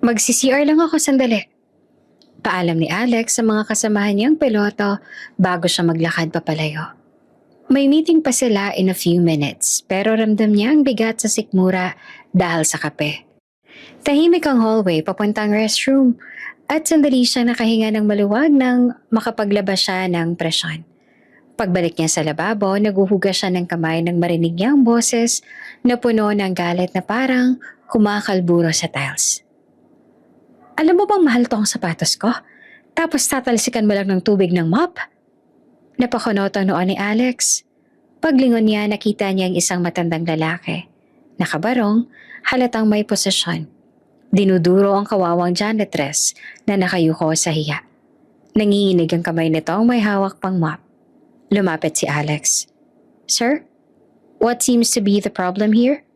Magsi-CR lang ako sandali. Paalam ni Alex sa mga kasamahan niyang piloto bago siya maglakad papalayo. May meeting pa sila in a few minutes pero ramdam niya ang bigat sa sikmura dahil sa kape. Tahimik ang hallway papuntang restroom at sandali siya nakahinga ng maluwag nang makapaglabas siya ng presyon. Pagbalik niya sa lababo, naguhugas siya ng kamay nang marinig niya ang boses na puno ng galit na parang kumakalburo sa tiles. Alam mo bang mahal tong sapatos ko? Tapos tatalsikan mo lang ng tubig ng mop? Napakunot ang noon ni Alex. Paglingon niya, nakita niya ang isang matandang lalaki. Nakabarong, halatang may posisyon. Dinuduro ang kawawang janitress na nakayuko sa hiya. Nanginginig ang kamay nitong may hawak pang mop. Lumapit si Alex. Sir, what seems to be the problem here?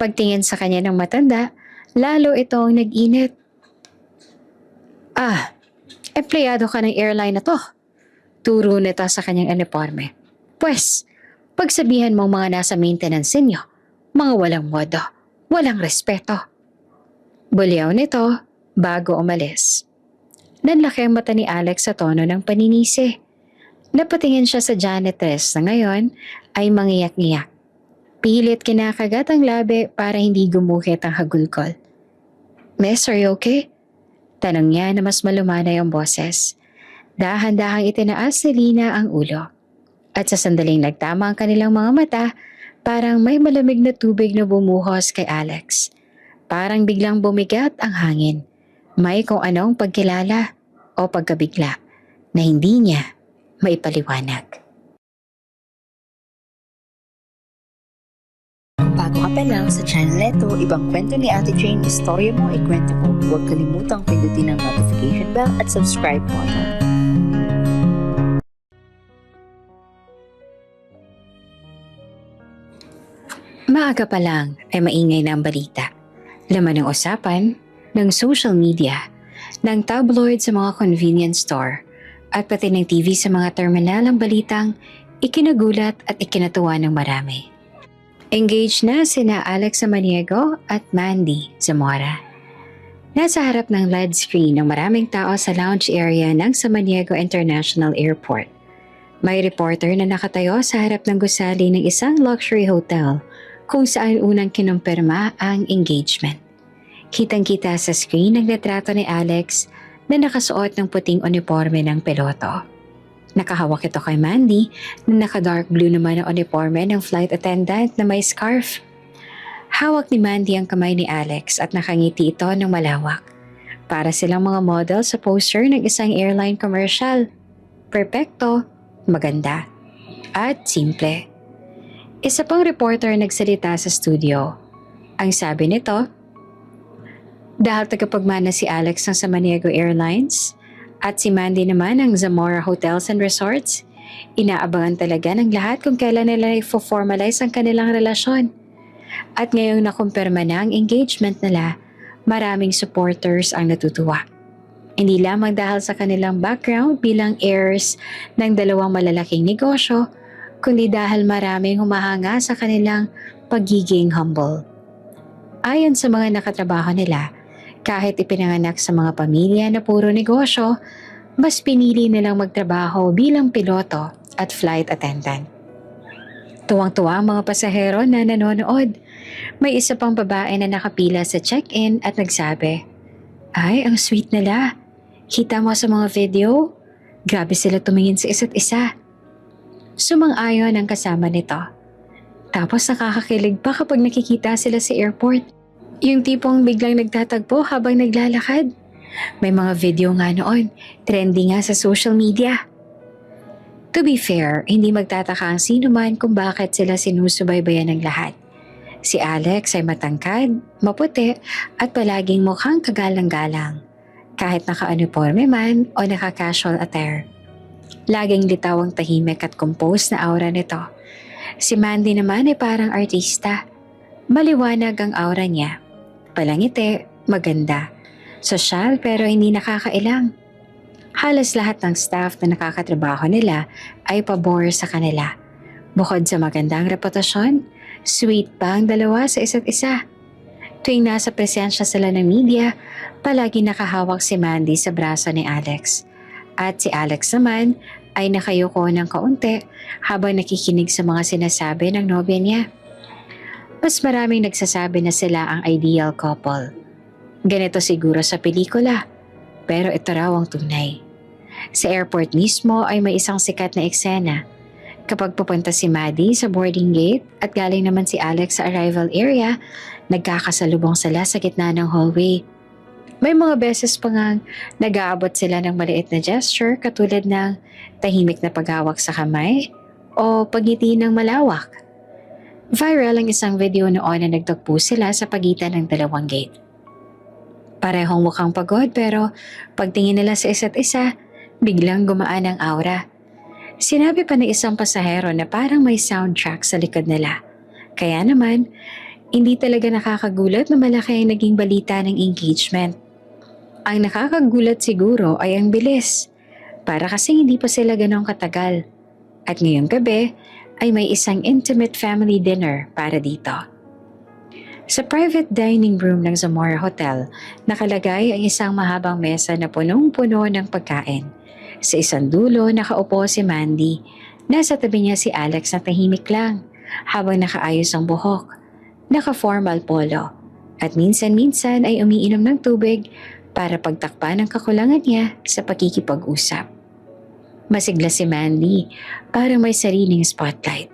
Pagtingin sa kanya ng matanda, lalo itong nag-init. Empleyado ka ng airline na to. Turo nito sa kanyang uniforme. Pwes, pagsabihan mong mga nasa maintenance ninyo, mga walang modo, walang respeto. Bulyaw nito bago umalis. Nanlaki ang mata ni Alex sa tono ng paninisi. Napatingin siya sa janitress na ngayon ay mangiyak-ngiyak. Pilit kinakagat ang labi para hindi gumuhit ang hagulgol. Miss, are you okay? Tanong niya na mas malumanay ang boses. Dahan-dahang itinaas ni Lina ang ulo. At sa sandaling nagtama ang kanilang mga mata, parang may malamig na tubig na bumuhos kay Alex. Parang biglang bumigat ang hangin. May kung anong pagkilala o pagkabigla na hindi niya maipaliwanag. Bago ka pa lang sa channel neto, ibang kwento ni Ate Jane, istorya mo, ikwento ko. Huwag kalimutang pindutin ang notification bell at subscribe button. Maaga pa lang ay maingay na ang balita. Laman ng usapan, ng social media, ng tabloid sa mga convenience store, at pati ng TV sa mga terminal ang balitang ikinagulat at ikinatuwa ng marami. Engaged na sina Alex Samaniego at Mandy Zamora. Nasa harap ng LED screen ng maraming tao sa lounge area ng Samaniego International Airport. May reporter na nakatayo sa harap ng gusali ng isang luxury hotel kung saan unang kinumpirma ang engagement. Kitang-kita sa screen ang litrato ni Alex na nakasuot ng puting uniforme ng piloto. Nakahawak ito kay Mandy na naka-dark blue naman ang uniforme ng flight attendant na may scarf. Hawak ni Mandy ang kamay ni Alex at nakangiti ito ng malawak. Para silang mga model sa poster ng isang airline commercial. Perpekto, maganda, at simple. Isa pang reporter nagsalita sa studio. Ang sabi nito, dahil tagapagmana si Alex ng Samaniego Airlines at si Mandy naman ng Zamora Hotels and Resorts, inaabangan talaga ng lahat kung kailan nila i-formalize ang kanilang relasyon. At ngayong nakumpirma na ang engagement nila, maraming supporters ang natutuwa. Hindi lamang dahil sa kanilang background bilang heirs ng dalawang malalaking negosyo, kundi dahil maraming humahanga sa kanilang pagiging humble. Ayon sa mga nakatrabaho nila, kahit ipinanganak sa mga pamilya na puro negosyo, mas pinili nilang magtrabaho bilang piloto at flight attendant. Tuwang-tuwa ang mga pasahero na nanonood. May isa pang babae na nakapila sa check-in at nagsabi, "Ay, ang sweet nila. Kita mo sa mga video? Grabe sila tumingin sa isa't isa." Sumang-ayon ang kasama nito. Tapos nakakakilig pa kapag nakikita sila sa airport. Yung tipong biglang nagtatagpo habang naglalakad. May mga video nga noon, trending nga sa social media. To be fair, hindi magtataka ang sino man kung bakit sila sinusubaybayan ng lahat. Si Alex ay matangkad, maputi at palaging mukhang kagalang-galang. Kahit naka-uniforme man o naka-casual attire. Laging litaw ang tahimik at composed na aura nito. Si Mandy naman ay parang artista. Maliwanag ang aura niya. Palangiti, maganda. Sosyal pero hindi nakakailang. Halos lahat ng staff na nakakatrabaho nila ay pabor sa kanila. Bukod sa magandang reputasyon, sweet pa ang dalawa sa isa't isa. Tuwing nasa presensya sila ng media, palagi nakahawak si Mandy sa braso ni Alex. At si Alex naman ay nakayuko ng kaunti habang nakikinig sa mga sinasabi ng nobya niya. Mas maraming nagsasabi na sila ang ideal couple. Ganito siguro sa pelikula, pero ito raw ang tunay. Sa airport mismo ay may isang sikat na eksena. Kapag pupunta si Maddie sa boarding gate at galing naman si Alex sa arrival area, nagkakasalubong sila sa gitna ng hallway. May mga beses pa ngang nag-aabot sila ng maliit na gesture katulad ng tahimik na paghawak sa kamay o pagngiti ng malawak. Viral ang isang video noon na nagtagpo sila sa pagitan ng dalawang gate. Parehong mukhang pagod pero pagtingin nila sa isa't isa, biglang gumaan ang aura. Sinabi pa ng isang pasahero na parang may soundtrack sa likod nila. Kaya naman, hindi talaga nakakagulat na malaki ang naging balita ng engagement. Ang nakakagulat siguro ay ang bilis, para kasi hindi pa sila ganong katagal. At ngayong gabi ay may isang intimate family dinner para dito. Sa private dining room ng Zamora Hotel, nakalagay ang isang mahabang mesa na punong-puno ng pagkain. Sa isang dulo, nakaupo si Mandy. Nasa tabi niya si Alex na tahimik lang, habang nakaayos ang buhok. Naka-formal polo. At minsan-minsan ay umiinom ng tubig para pagtakpan ang kakulangan niya sa pakikipag-usap. Masigla si Mandy, parang may sariling spotlight.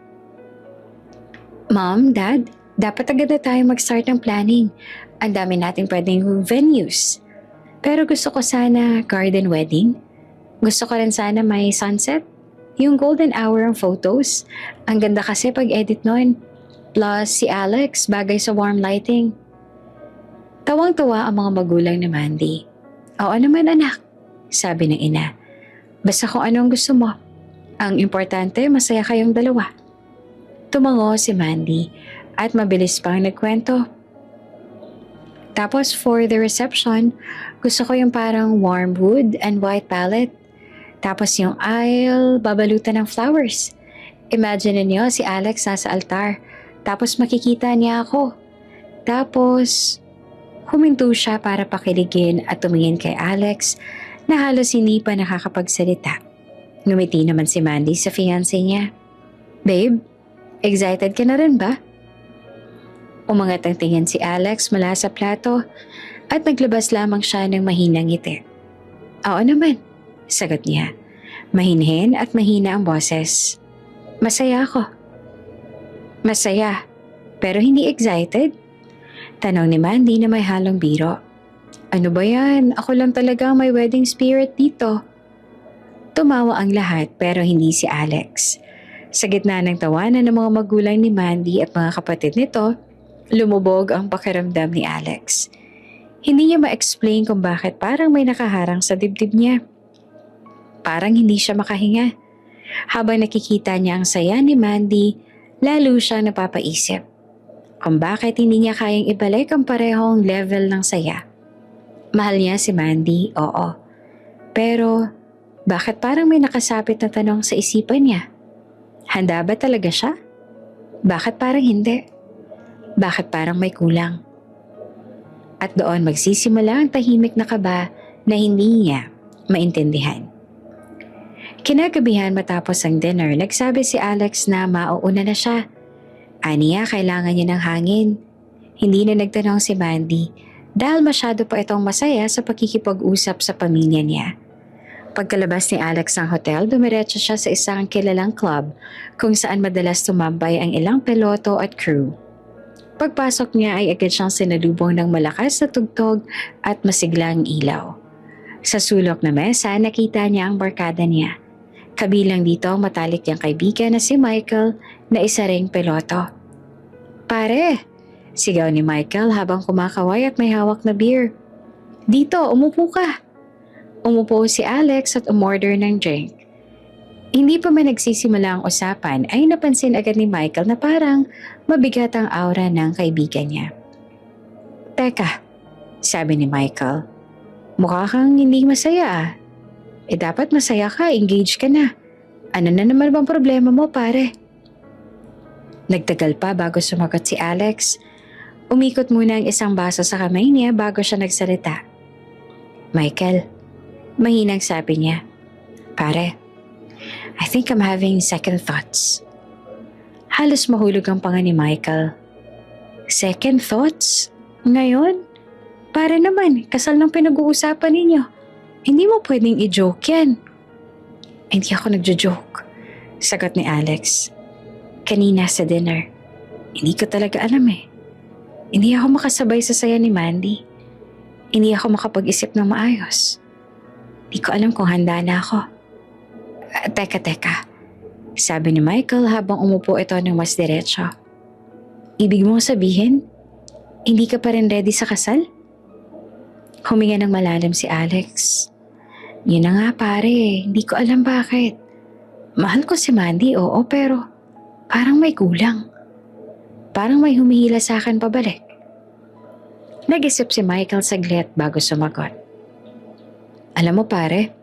Mom, Dad, dapat agad na tayo mag-start ng planning. Ang dami nating pwedeng venues. Pero gusto ko sana garden wedding. Gusto ko rin sana may sunset. Yung golden hour ang photos. Ang ganda kasi pag-edit nun. Plus si Alex, bagay sa warm lighting. Tawang-tawa ang mga magulang ni Mandy. Oo naman anak, sabi ng ina. Basta kung anong gusto mo. Ang importante, masaya kayong dalawa. Tumango si Mandy at mabilis pang nagkwento. Tapos for the reception, gusto ko yung parang warm wood and white palette. Tapos yung aisle, babalutan ng flowers. Imagine niyo si Alex nasa altar. Tapos makikita niya ako. Tapos, huminto siya para pakiligin at tumingin kay Alex na halos hindi pa nakakapagsalita. Ngumiti naman si Mandy sa fiancé niya. Babe, excited ka na rin ba? Umangat ang tingin si Alex mula sa plato at naglabas lamang siya ng mahinang ngiti. Oo naman, sagot niya. Mahinhin at mahina ang boses. Masaya ako. Masaya, pero hindi excited? Tanong ni Mandy na may halong biro. Ano ba yan? Ako lang talaga may wedding spirit dito. Tumawa ang lahat pero hindi si Alex. Sa gitna ng tawanan ng mga magulang ni Mandy at mga kapatid nito, lumubog ang pakiramdam ni Alex. Hindi niya ma-explain kung bakit parang may nakaharang sa dibdib niya. Parang hindi siya makahinga. Habang nakikita niya ang saya ni Mandy, lalo siyang napapaisip kung bakit hindi niya kayang ibalik ang parehong level ng saya. Mahal niya si Mandy, oo. Pero bakit parang may nakasapit na tanong sa isipan niya? Handa ba talaga siya? Bakit parang hindi? Bakit parang may kulang? At doon magsisimula ang tahimik na kaba na hindi niya maintindihan. Kinagabihan matapos ang dinner, nagsabi si Alex na mauuna na siya. Aniya, kailangan niya ng hangin. Hindi na nagtanong si Mandy dahil masyado pa itong masaya sa pakikipag-usap sa pamilya niya. Pagkalabas ni Alex ng hotel, dumiretso siya sa isang kilalang club kung saan madalas tumambay ang ilang piloto at crew. Pagpasok niya ay agad siyang sinalubong ng malakas na tugtog at masiglang ilaw. Sa sulok na mesa, nakita niya ang barkada niya. Kabilang dito ang matalik niyang kaibigan na si Michael na isa ring piloto. Pare! Sigaw ni Michael habang kumakaway at may hawak na beer. Dito, umupo ka! Umupo si Alex at umorder ng drink. Hindi pa man nagsisimula ang usapan ay napansin agad ni Michael na parang mabigat ang aura ng kaibigan niya. Teka, sabi ni Michael, mukha kang hindi masaya ah. Dapat masaya ka, engage ka na. Ano na naman bang problema mo pare? Nagtagal pa bago sumagot si Alex. Umikot muna ang isang baso sa kamay niya bago siya nagsalita. Michael, mahinang sabi niya. Pare, I think I'm having second thoughts. Halos mahulog ang panga ni Michael. Second thoughts? Ngayon? Para naman, kasal ng pinag-uusapan ninyo. Hindi mo pwedeng i-joke yan. Hindi ako nagjo-joke, sagot ni Alex. Kanina sa dinner, hindi ko talaga alam eh. Hindi ako makasabay sa saya ni Mandy. Hindi ako makapag-isip ng maayos. Hindi ko alam kung handa na ako. Teka. Sabi ni Michael habang umupo ito ng mas diretso. Ibig mong sabihin, hindi ka pa rin ready sa kasal? Huminga ng malalim si Alex. Yun na nga pare, hindi ko alam bakit. Mahal ko si Mandy, oo, pero parang may kulang. Parang may humihila sa akin pabalik. Nag-isip si Michael saglit bago sumagot. Alam mo pare,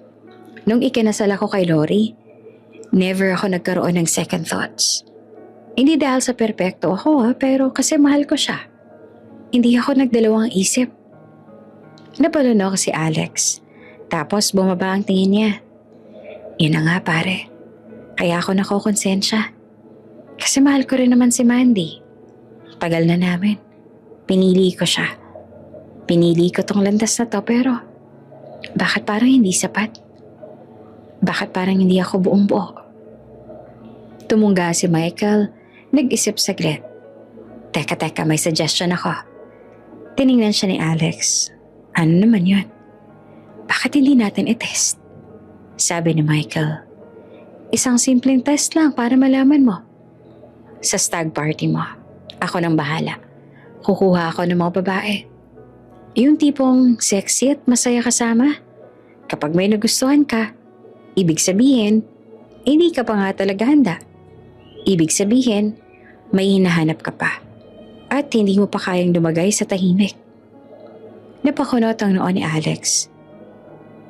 nung ikinasal ako kay Lori, never ako nagkaroon ng second thoughts. Hindi dahil sa perpekto ako pero kasi mahal ko siya. Hindi ako nagdalawang isip. Napalunok si Alex, tapos bumaba ang tingin niya. Yun na nga pare, kaya ako nakokonsensya. Kasi mahal ko rin naman si Mandy. Tagal na namin. Pinili ko siya. Pinili ko tong landas na to pero bakit parang hindi sapat? Bakit parang hindi ako buong buo? Tumungga si Michael, nag-isip saglit. Teka, may suggestion ako. Tiningnan siya ni Alex. Ano naman yun? Bakit hindi natin i-test? Sabi ni Michael. Isang simpleng test lang para malaman mo. Sa stag party mo, ako nang bahala. Kukuha ako ng mga babae. Yung tipong sexy at masaya kasama. Kapag may nagustuhan ka, ibig sabihin, hindi ka pa nga talaga handa. Ibig sabihin, may hinahanap ka pa. At hindi mo pa kayang lumagay sa tahimik. Napakunot ang noo ni Alex.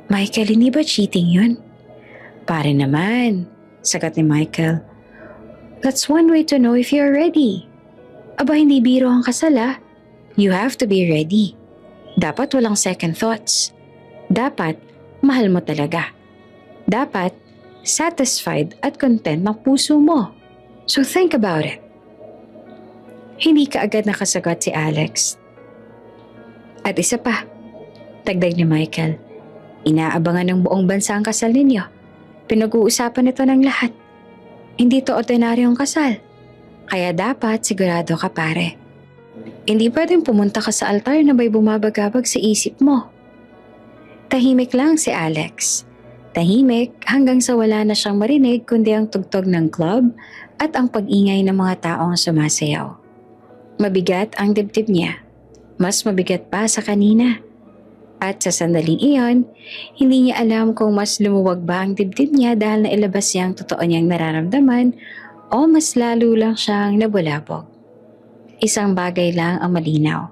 Michael, hindi ba cheating yun? Pare naman, sagot ni Michael. That's one way to know if you're ready. Aba, hindi biro ang kasal ah. You have to be ready. Dapat walang second thoughts. Dapat, mahal mo talaga. Dapat, satisfied at content ng puso mo. So think about it. Hindi ka agad nakasagot si Alex. At isa pa, tagdag ni Michael, inaabangan ng buong bansa ang kasal ninyo. Pinag-uusapan ito ng lahat. Hindi to ordinaryong kasal. Kaya dapat sigurado ka pare. Hindi pwedeng pumunta ka sa altar na may bumabagabag sa isip mo. Tahimik lang si Alex. Tahimik hanggang sa wala na siyang marinig kundi ang tugtog ng club at ang pag-ingay ng mga taong sumasayaw. Mabigat ang dibdib niya. Mas mabigat pa sa kanina. At sa sandaling iyon, hindi niya alam kung mas lumuwag ba ang dibdib niya dahil nailabas niya ang totoo niyang nararamdaman o mas lalo lang siyang nabulabog. Isang bagay lang ang malinaw.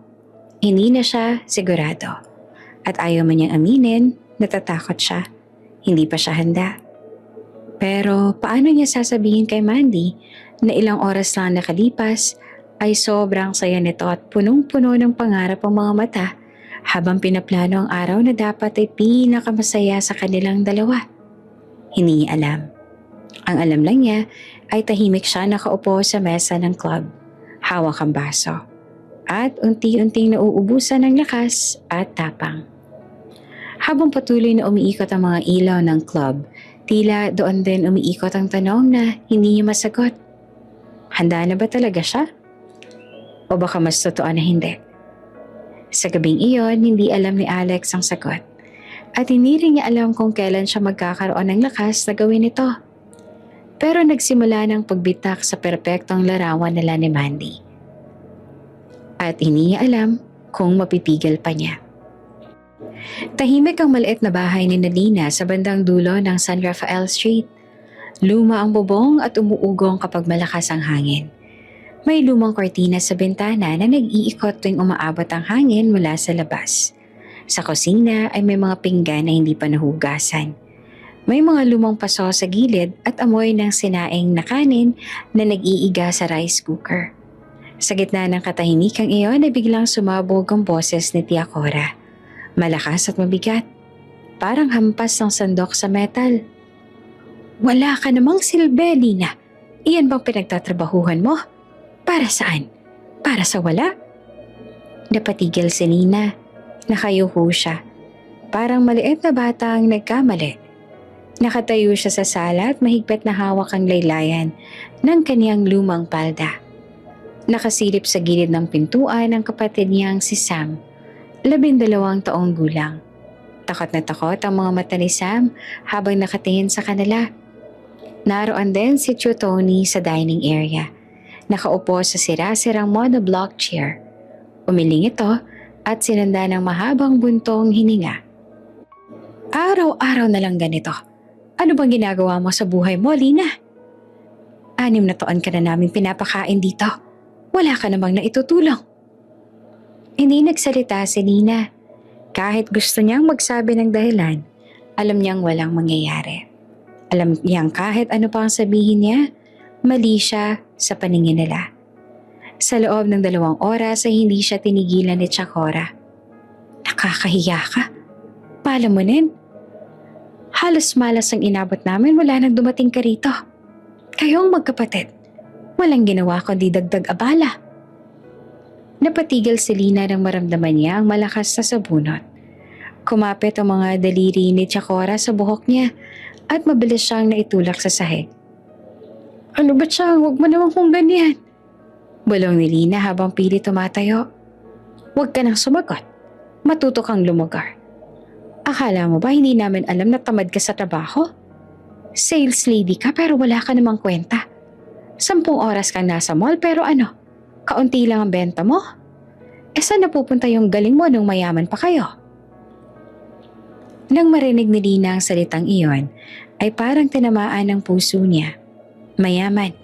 Hindi na siya sigurado. At ayaw man niyang aminin, natatakot siya. Hindi pa siya handa. Pero paano niya sasabihin kay Mandy na ilang oras lang nakalipas ay sobrang saya nito at punong-puno ng pangarap ang mga mata habang pinaplano ang araw na dapat ay pinakamasaya sa kanilang dalawa. Hindi niya alam. Ang alam lang niya ay tahimik siya nakaupo sa mesa ng club, hawak ang baso, at unti-unting nauubusan ng lakas at tapang. Habang patuloy na umiikot ang mga ilaw ng club, tila doon din umiikot ang tanong na hindi niya masagot. Handa na ba talaga siya? O baka mas totoo na hindi? Sa gabing iyon, hindi alam ni Alex ang sagot. At hindi rin niya alam kung kailan siya magkakaroon ng lakas na gawin ito. Pero nagsimula ng pagbitak sa perpektong larawan nila ni Mandy. At hindi niya alam kung mapipigil pa niya. Tahimik ang maliit na bahay ni Nadina sa bandang dulo ng San Rafael Street. Luma ang bubong at umuugong kapag malakas ang hangin. May lumang kortina sa bintana na nag-iikot tuwing umaabot ang hangin mula sa labas. Sa kusina ay may mga pinggan na hindi pa nahugasan. May mga lumang paso sa gilid at amoy ng sinaing na kanin na nag-iiga sa rice cooker. Sa gitna ng katahimikang iyon ay biglang sumabog ang boses ni Tia Cora. Malakas at mabigat. Parang hampas ng sandok sa metal. Wala ka namang silbi, Lina. Iyan bang pinagtatrabahuhan mo? Para saan? Para sa wala? Napatigil si Lina. Nakayuko siya. Parang maliit na bata ang nagkamali. Nakatayo siya sa sala at mahigpit na hawak ang laylayan ng kaniyang lumang palda. Nakasilip sa gilid ng pintuan ang kapatid niyang si Sam, 12 taong gulang. Takot na takot ang mga mata ni Sam habang nakatingin sa kanila. Naroon din si Tio Tony sa dining area. Nakaupo sa sira-sirang monoblock chair. Umiling ito at sinanda ng mahabang buntong hininga. Araw-araw na lang ganito. Ano bang ginagawa mo sa buhay mo, Lina? 6 na taon ka na namin pinapakain dito. Wala ka namang naitutulong. Hindi nagsalita si Lina. Kahit gusto niyang magsabi ng dahilan, alam niyang walang mangyayari. Alam niyang kahit ano pang sabihin niya, mali siya sa paningin nila. Sa loob ng 2 oras ay hindi siya tinigilan ni Tia Cora. Nakakahiya ka. Palamunin. Halos malas ang inabot namin mula nang dumating ka rito. Kayong magkapatid. Walang ginawa kundi dagdag abala. Napatigil si Lina nang maramdaman niya ang malakas na sabunot. Kumapit ang mga daliri ni Tia Cora sa buhok niya at mabilis siyang naitulak sa sahig. Ano ba siya? Huwag mo naman kung ganyan. Bulong ni Lina habang pilit tumatayo. Huwag ka nang sumagot. Matuto kang lumugar. Akala mo ba hindi namin alam na tamad ka sa trabaho? Sales lady ka pero wala ka namang kwenta. 10 oras kang nasa mall pero ano? Kaunti lang ang benta mo? Saan napupunta yung galing mo nung mayaman pa kayo? Nang marinig ni Lina ang salitang iyon, ay parang tinamaan ng puso niya. Mayaman.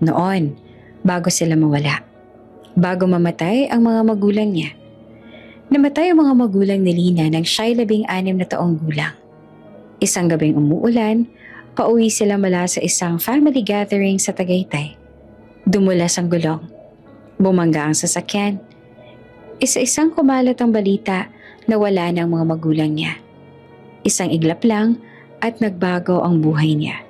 Noon, bago sila mawala. Bago mamatay ang mga magulang niya. Namatay ang mga magulang ni Lina nang siya'y 16 na taong gulang. Isang gabing umuulan, pauwi sila mula sa isang family gathering sa Tagaytay. Dumulas ang gulong. Bumangga ang sasakyan. Isa-isang kumalat ang balita na wala ng mga magulang niya. Isang iglap lang at nagbago ang buhay niya.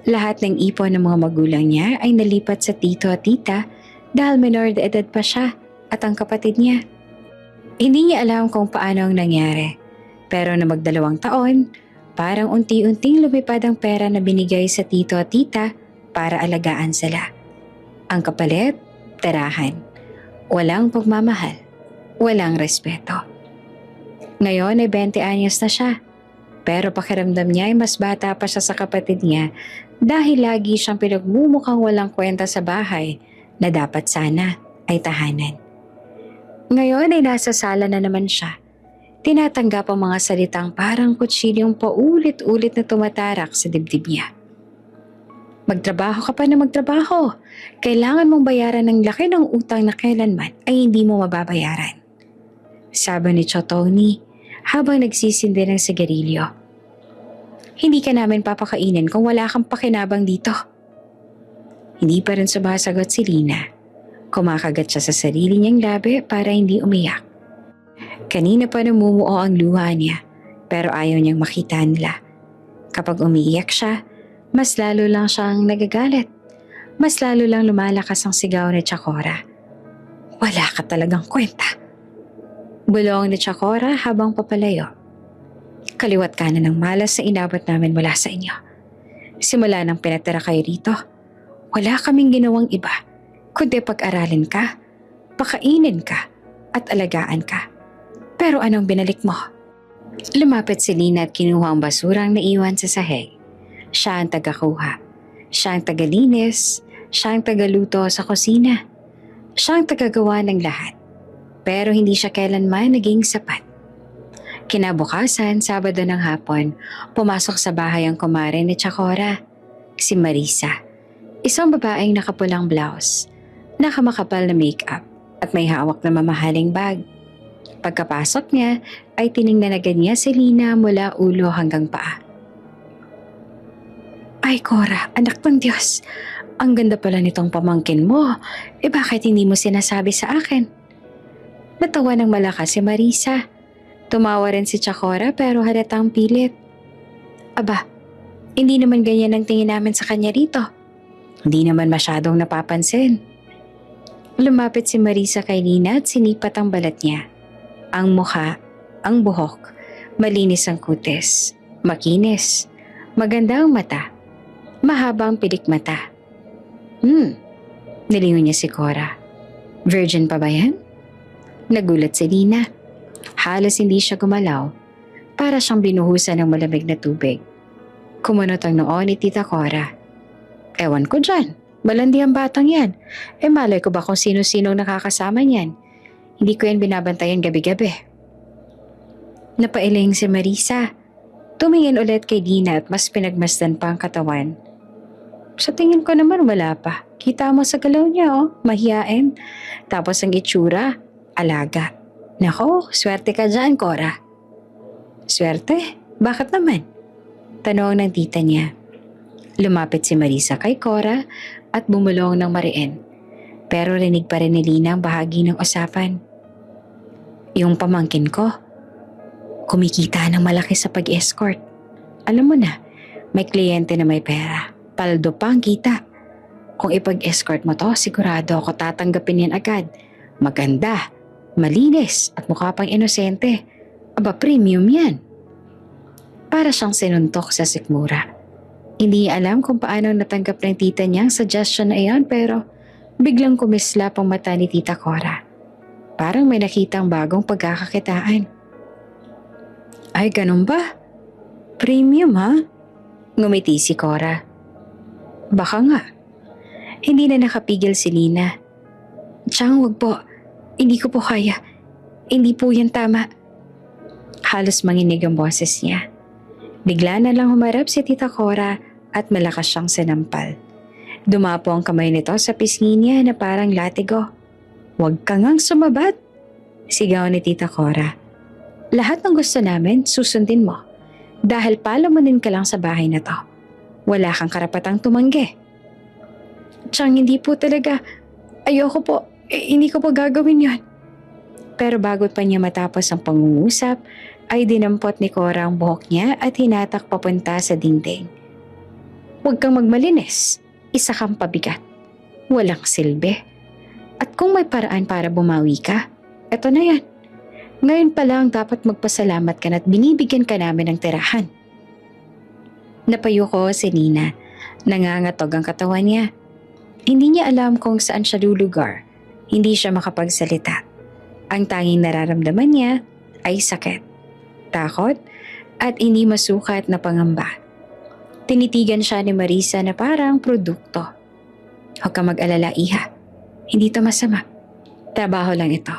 Lahat ng ipon ng mga magulang niya ay nalipat sa tito at tita dahil minor de edad pa siya at ang kapatid niya. Hindi niya alam kung paano ang nangyari. Pero na mag2 taon, parang unti-unting lumipad ang pera na binigay sa tito at tita para alagaan sila. Ang kapalit, tirahan. Walang pagmamahal. Walang respeto. Ngayon ay 20 anyos na siya. Pero pakiramdam niya ay mas bata pa siya sa kapatid niya dahil lagi siyang pinagmumukhang walang kwenta sa bahay na dapat sana ay tahanan. Ngayon ay nasa sala na naman siya. Tinatanggap ang mga salitang parang kutsilyong paulit-ulit na tumatarak sa dibdib niya. Magtrabaho ka pa na magtrabaho. Kailangan mong bayaran ng laki ng utang na kailanman ay hindi mo mababayaran. Sabi ni Tio Tony habang nagsisindi ng sigarilyo. Hindi ka namin papakainin kung wala kang pakinabang dito. Hindi pa rin sumasagot si Lina. Kumakagat siya sa sarili niyang labi para hindi umiyak. Kanina pa namumuo ang luha niya pero ayaw niyang makita nila. Kapag umiiyak siya, mas lalo lang siyang nagagalit. Mas lalo lang lumalakas ang sigaw ni Tia Cora. Wala ka talagang kwenta. Bulong ni Tia Cora habang papalayo. Kaliwat kanan ng malas na inabot namin mula sa inyo. Simula nang pinatira kayo rito, wala kaming ginawang iba, kundi pag-aralin ka, pakainin ka, at alagaan ka. Pero anong binalik mo? Lumapit si Lina at kinuha ang basurang naiwan sa sahig. Siya ang tagakuha. Siya ang tagalinis. Siya ang tagaluto sa kusina. Siya ang tagagawa ng lahat. Pero hindi siya kailanman naging sapat. Kinabukasan, Sabado ng hapon, pumasok sa bahay ang kumare ni Tia Cora, si Marisa. Isang babaeng nakapulang blouse, nakamakapal na makeup at may hawak na mamahaling bag. Pagkapasok niya ay tiningnan agad niya si Lina mula ulo hanggang paa. Ay Cora, anak ng Diyos, Ang ganda pala nitong pamangkin mo. Bakit hindi mo sinasabi sa akin? Natawa ng malakas si Marisa. Tumawa rin si Chakora pero halatang pilit. Aba, hindi naman ganyan ang tingin namin sa kanya rito. Hindi naman masyadong napapansin. Lumapit si Marisa kay Lina at sinipat ang balat niya. Ang mukha, ang buhok, malinis ang kutis, makinis, maganda ang mata, mahaba ang pilik mata. Nilingon niya si Cora. Virgin pa ba yan? Nagulat si Lina. Halos hindi siya gumalaw. Para siyang binuhusan ng malamig na tubig. Kumunot ang noo ni Tita Cora. Ewan ko dyan. Malandi ang batang yan. Malay ko ba kung sino-sino nakakasama niyan? Hindi ko yan binabantayan gabi-gabi. Napailing si Marisa. Tumingin ulit kay Lina at mas pinagmasdan pa ang katawan. Sa tingin ko naman wala pa. Kita mo sa galaw niya mahiyain. Tapos ang itsura, alaga. Nako, swerte ka dyan, Cora. Swerte? Bakit naman? Tanong ng tita niya. Lumapit si Marisa kay Cora at bumulong ng mariin. Pero rinig pa rin ni Lina ang bahagi ng usapan. Yung pamangkin ko, kumikita ng malaki sa pag-escort. Alam mo na, may kliyente na may pera. Paldo pa ang kita. Kung ipag-escort mo to, sigurado ako tatanggapin yan agad. Maganda, malinis at mukha pang inosente. Aba, premium yan. Para siyang sinuntok sa sikmura. Hindi niya alam kung paano natanggap ng tita niya ang suggestion na iyon pero biglang kumislap ang mata ni Tita Cora. Parang may nakitang bagong pagkakakitaan. Ay, ganun ba? Premium ha? Ngumiti si Cora. Baka nga. Hindi na nakapigil si Lina. Tiyang, wag po. Hindi ko po kaya. Hindi po yan tama. Halos manginig ang boses niya. Bigla na lang humarap si Tita Cora at malakas siyang sinampal. Dumapo ang kamay nito sa pisngi niya na parang latigo. Huwag ka ngang sumabat, sigaw ni Tita Cora. Lahat ng gusto namin, susundin mo. Dahil palamunin ka lang sa bahay na to. Wala kang karapatang tumanggi. Tiyang, hindi po talaga. Ayoko po. Hindi ko po gagawin yon. Pero bago pa niya matapos ang pangungusap, ay dinampot ni Cora ang buhok niya at hinatak papunta sa dingding. Huwag kang magmalinis. Isa kang pabigat. Walang silbi. At kung may paraan para bumawi ka, eto na yan. Ngayon pa lang dapat magpasalamat ka na at binibigyan ka namin ng tirahan. Napayuko si Nina. Nangangatog ang katawan niya. Hindi niya alam kung saan siya lulugar. Hindi siya makapagsalita. Ang tanging nararamdaman niya ay sakit, takot, at hindi masukat na pangamba. Tinitigan siya ni Marisa na parang produkto. Huwag ka mag-alala, iha. Hindi to masama. Trabaho lang ito.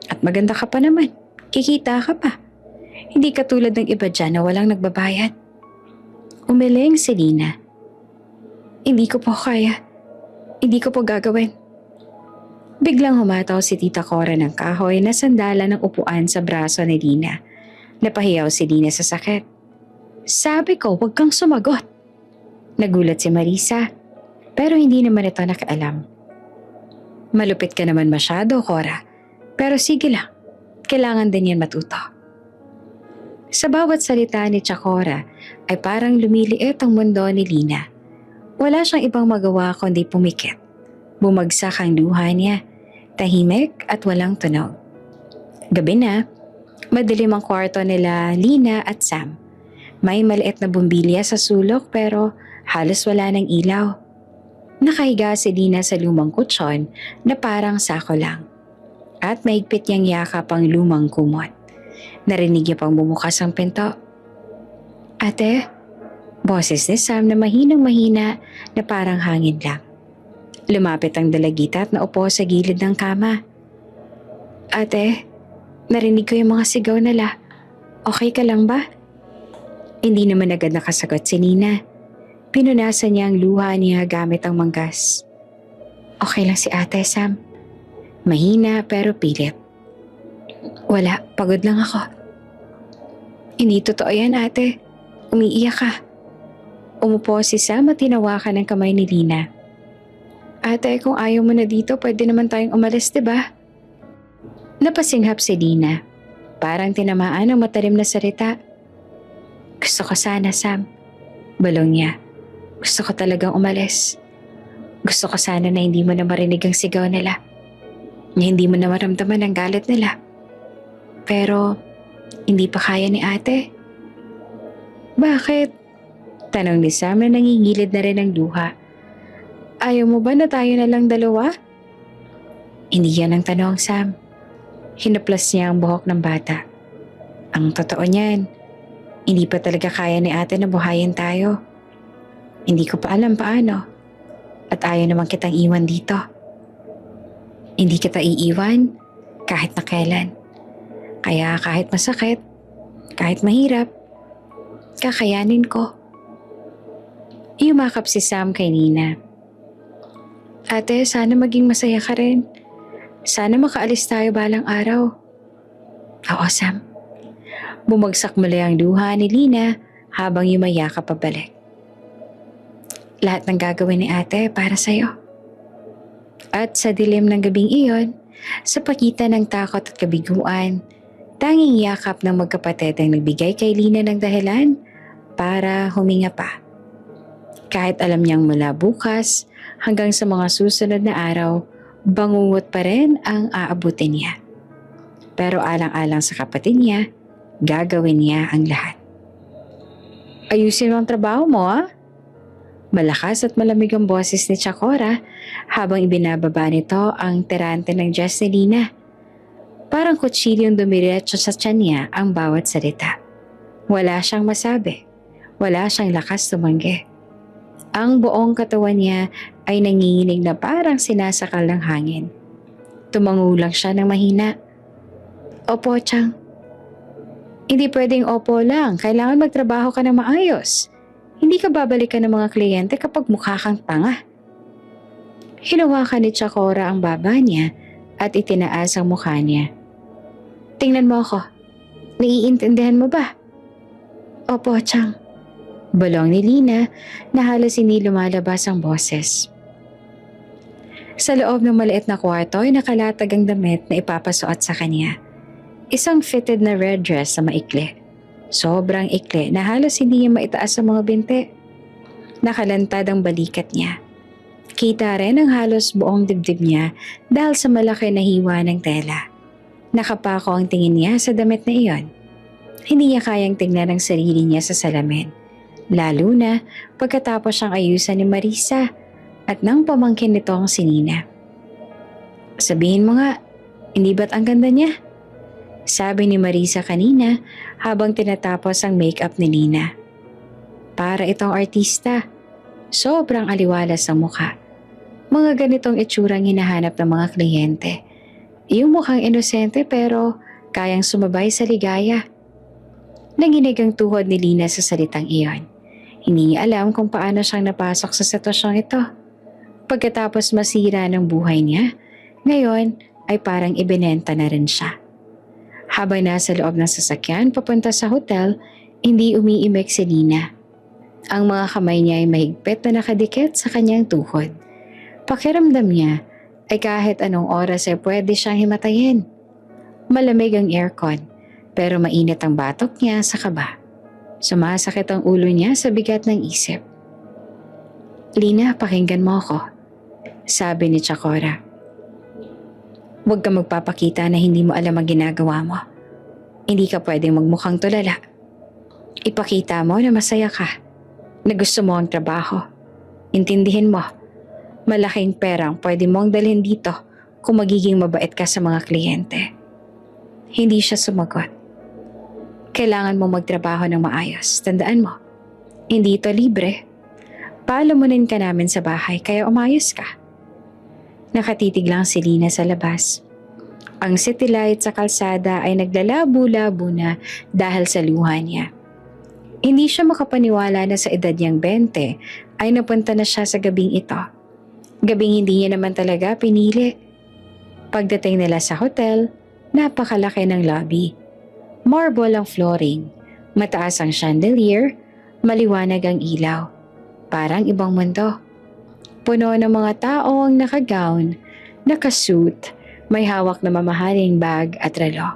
At maganda ka pa naman. Kikita ka pa. Hindi katulad ng iba dyan na walang nagbabayad. Umiling si Lina. Hindi ko po kaya. Hindi ko po gagawin. Biglang humataw si Tita Cora ng kahoy na sandala ng upuan sa braso ni Lina. Napahiyaw si Lina sa sakit. Sabi ko, huwag kang sumagot. Nagulat si Marisa, pero hindi naman ito nakaalam. Malupit ka naman masyado, Cora. Pero sige lang, kailangan din yan matuto. Sa bawat salita ni Chakora ay parang lumiliit ang mundo ni Lina. Wala siyang ibang magawa kundi pumikit. Bumagsak ang luha niya, tahimik at walang tunog. Gabi na, madilim ang kwarto nila Lina at Sam. May maliit na bumbilya sa sulok pero halos wala ng ilaw. Nakahiga si Lina sa lumang kutsyon na parang sako lang. At mahigpit niyang yakap ang lumang kumot. Narinig niya pang bumukas ang pinto. Ate, boses ni Sam na mahinang-mahina na parang hangin lang. Lumapit ang dalagita at naupo sa gilid ng kama. Ate, narinig ko yung mga sigaw nila. Okay ka lang ba? Hindi naman agad nakasagot si Nina. Pinunasan niya ang luha niya gamit ang manggas. Okay lang si ate, Sam. Mahina pero pilit. Wala, pagod lang ako. Hindi totoo yan, ate. Umiiyak ka. Umupo si Sam at tinawakan ng kamay ni Lina. Ate, kung ayaw mo na dito, pwede naman tayong umalis, diba? Napasinghap si Lina. Parang tinamaan ng matalim na salita. Gusto ko sana, Sam. Balong niya. Gusto ko talagang umalis. Gusto ko sana na hindi mo na marinig ang sigaw nila. Na hindi mo na maramdaman ang galit nila. Pero, hindi pa kaya ni ate. Bakit? Tanong ni Sam na nangingilid na rin ang luha. Ayaw mo ba na tayo na lang dalawa? Hindi yan ang tanong, Sam. Hinaplas niya ang buhok ng bata. Ang totoo niyan, hindi pa talaga kaya ni ate na buhayin tayo. Hindi ko pa alam paano. At ayaw naman kitang iwan dito. Hindi kita iiwan kahit na kailan. Kaya kahit masakit, kahit mahirap, kakayanin ko. Yumakap si Sam kay Nina. Ate, sana maging masaya ka rin. Sana makaalis tayo balang araw. Oo, Sam. Bumagsak muli ang luha ni Lina habang yumayakap pabalik. Lahat ng gagawin ni ate para sa'yo. At sa dilim ng gabing iyon, sa pagitan ng takot at kabiguan, tanging yakap ng magkapatid ang nagbigay kay Lina ng dahilan para huminga pa. Kahit alam niyang mula bukas hanggang sa mga susunod na araw, bangungot pa rin ang aabutin niya. Pero alang-alang sa kapatid niya, gagawin niya ang lahat. Ayusin mo ang trabaho mo, ah? Malakas at malamig ang boses ni Chakora habang ibinababa nito ang tirante ng dress ni Lina. Parang kutsilyong dumiretso sa tiyan niya ang bawat salita. Wala siyang masabi. Wala siyang lakas tumanggi. Ang buong katawan niya ay nanginginig na parang sinasakal ng hangin. Tumangulang siya ng mahina. Opo, Chang. Hindi pwedeng opo lang. Kailangan magtrabaho ka na maayos. Hindi ka babalikan ng mga kliyente kapag mukha kang tanga. Hinawakan ni Chakora ang baba niya at itinaas ang mukha niya. Tingnan mo ako. Naiintindihan mo ba? Opo, Chang. Balong ni Lina na halos hindi lumalabas ang boses. Sa loob ng maliit na kwarto ay nakalatag ang damit na ipapasuot sa kanya. Isang fitted na red dress na maikli. Sobrang ikli na halos hindi niya maitaas ang mga binti. Nakalantad ang balikat niya. Kita rin ang halos buong dibdib niya dahil sa malaki na hiwa ng tela. Nakapako ang tingin niya sa damit na iyon. Hindi niya kayang tingnan ang sarili niya sa salamin. Lalo na pagkatapos siyang ayusan ni Marisa at nang pamangkin nito ang si Nina. Sabihin mo nga, hindi ba't ang ganda niya? Sabi ni Marisa kanina habang tinatapos ang makeup ni Nina. Para itong artista, sobrang aliwalas ang mukha. Mga ganitong itsurang hinahanap ng mga kliyente. Yung mukhang inosente pero kayang sumabay sa ligaya. Nanginig ang tuhod ni Lina sa salitang iyon. Hindi niya alam kung paano siyang napasok sa sitwasyong ito. Pagkatapos masira ng buhay niya, ngayon ay parang ibinenta na rin siya. Habang nasa loob ng sasakyan papunta sa hotel, hindi umiimik si Lina. Ang mga kamay niya ay mahigpit na nakadikit sa kanyang tuhod. Pakiramdam niya ay kahit anong oras ay pwede siyang himatayin. Malamig ang aircon, pero mainit ang batok niya sa kaba. Sumasakit ang ulo niya sa bigat ng isip. Lina, pakinggan mo ako, sabi ni Chakora. Huwag ka magpapakita na hindi mo alam ang ginagawa mo. Hindi ka pwedeng magmukhang tulala. Ipakita mo na masaya ka, na gusto mo ang trabaho. Intindihin mo, malaking perang pwede mong dalhin dito kung magiging mabait ka sa mga kliyente. Hindi siya sumagot. Kailangan mo magtrabaho ng maayos. Tandaan mo, hindi ito libre. Palamunin ka namin sa bahay kaya umayos ka. Nakatitig lang si Lina sa labas. Ang city light sa kalsada ay naglalabo-labo na dahil sa luha niya. Hindi siya makapaniwala na sa edad niyang 20 ay napunta na siya sa gabing ito. Gabing hindi niya naman talaga pinili. Pagdating nila sa hotel, napakalaki ng lobby. Marble ang flooring, mataas ang chandelier, maliwanag ang ilaw. Parang ibang mundo. Puno ng mga taong nakagown, nakasuit, may hawak na mamahaling bag at relo.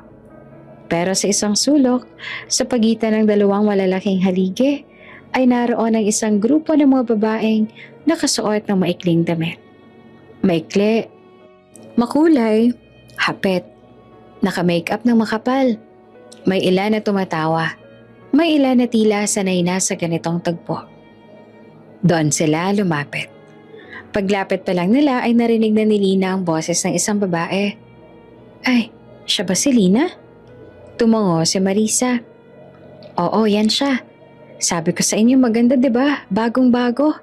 Pero sa isang sulok, sa pagitan ng dalawang malalaking haligi, ay naroon ang isang grupo ng mga babaeng nakasuot ng maikling damit. Maikli, makulay, hapet, naka-makeup ng makapal. May ilan na tumatawa, may ilan na tila sanay na sa ganitong tagpo. Doon sila lumapit. Paglapit pa lang nila ay narinig na ni Lina ang boses ng isang babae. Ay, siya ba si Lina? Tumango si Marisa. Oo, yan siya. Sabi ko sa inyo maganda 'di ba? Bagong-bago.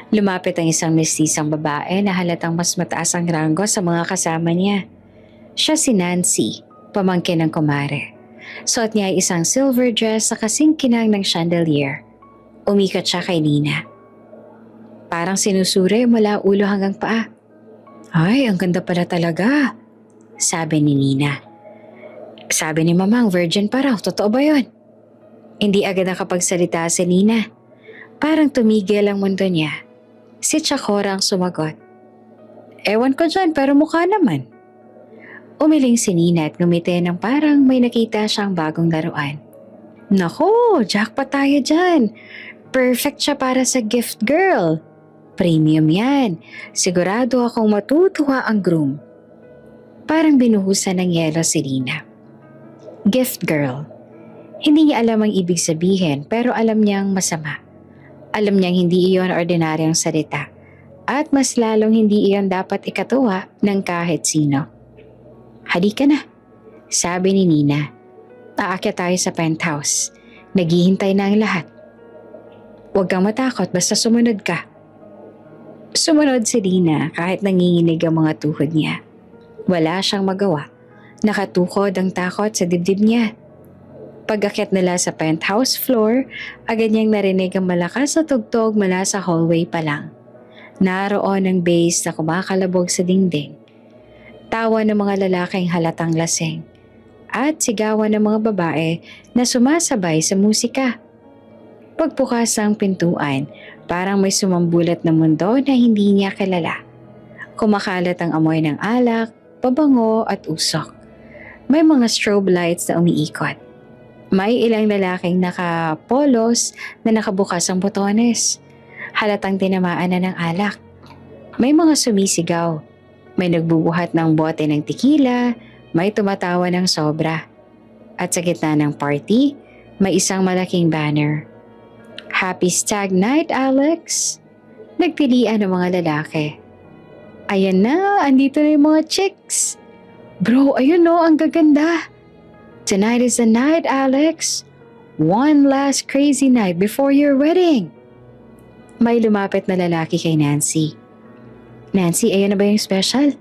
Lumapit ang isang mestisang babae na halatang mas mataas ang ranggo sa mga kasama niya. Siya si Nancy, pamangkin ng kumare. Suot niya ay isang silver dress sa kasing kinang ng chandelier. Umikot siya kay Lina. Parang sinusuri mula ulo hanggang paa. Ay, ang ganda pala talaga, sabi ni Nina. Sabi ni Mamang virgin pa raw, totoo ba yun? Hindi agad nakapagsalita si Nina. Parang tumigil ang mundo niya. Si Chakora ang sumagot. Ewan ko dyan pero mukha naman. Umiling si Nina at ngumiti ng parang may nakita siyang bagong laruan. Nako, jackpot tayo dyan. Perfect siya para sa gift girl. Premium yan. Sigurado akong matutuwa ang groom. Parang binuhusan ng yelo si Lina. Gift girl. Hindi niya alam ang ibig sabihin pero alam niyang masama. Alam niyang hindi iyon ordinaryong salita. At mas lalong hindi iyon dapat ikatuwa ng kahit sino. Halika na, sabi ni Nina. Aakyat tayo sa penthouse. Naghihintay na ang lahat. Huwag kang matakot basta sumunod ka. Sumunod si Lina kahit nanginginig ang mga tuhod niya. Wala siyang magawa. Nakatukod ang takot sa dibdib niya. Pag-akyat nila sa penthouse floor, agad niyang narinig ang malakas na tugtog mula sa hallway pa lang. Naroon ang bass na kumakalabog sa dingding. Tawa ng mga lalaking halatang lasing. At sigawan ng mga babae na sumasabay sa musika. Pagbukas ng pintuan, parang may sumambulat na mundo na hindi niya kilala. Kumakalat ang amoy ng alak, pabango at usok. May mga strobe lights na umiikot. May ilang lalaking nakapolos na nakabukas ang botones. Halatang tinamaan na ng alak. May mga sumisigaw. May nagbubuhat ng bote ng tequila, may tumatawa ng sobra. At sa gitna ng party, may isang malaking banner. Happy Stag Night, Alex! Nagpilian ng mga lalaki. Ayan na, andito na yung mga chicks. Bro, ayun no, ang gaganda. Tonight is the night, Alex. One last crazy night before your wedding. May lumapit na lalaki kay Nancy. Nancy, ayun na ba yung special?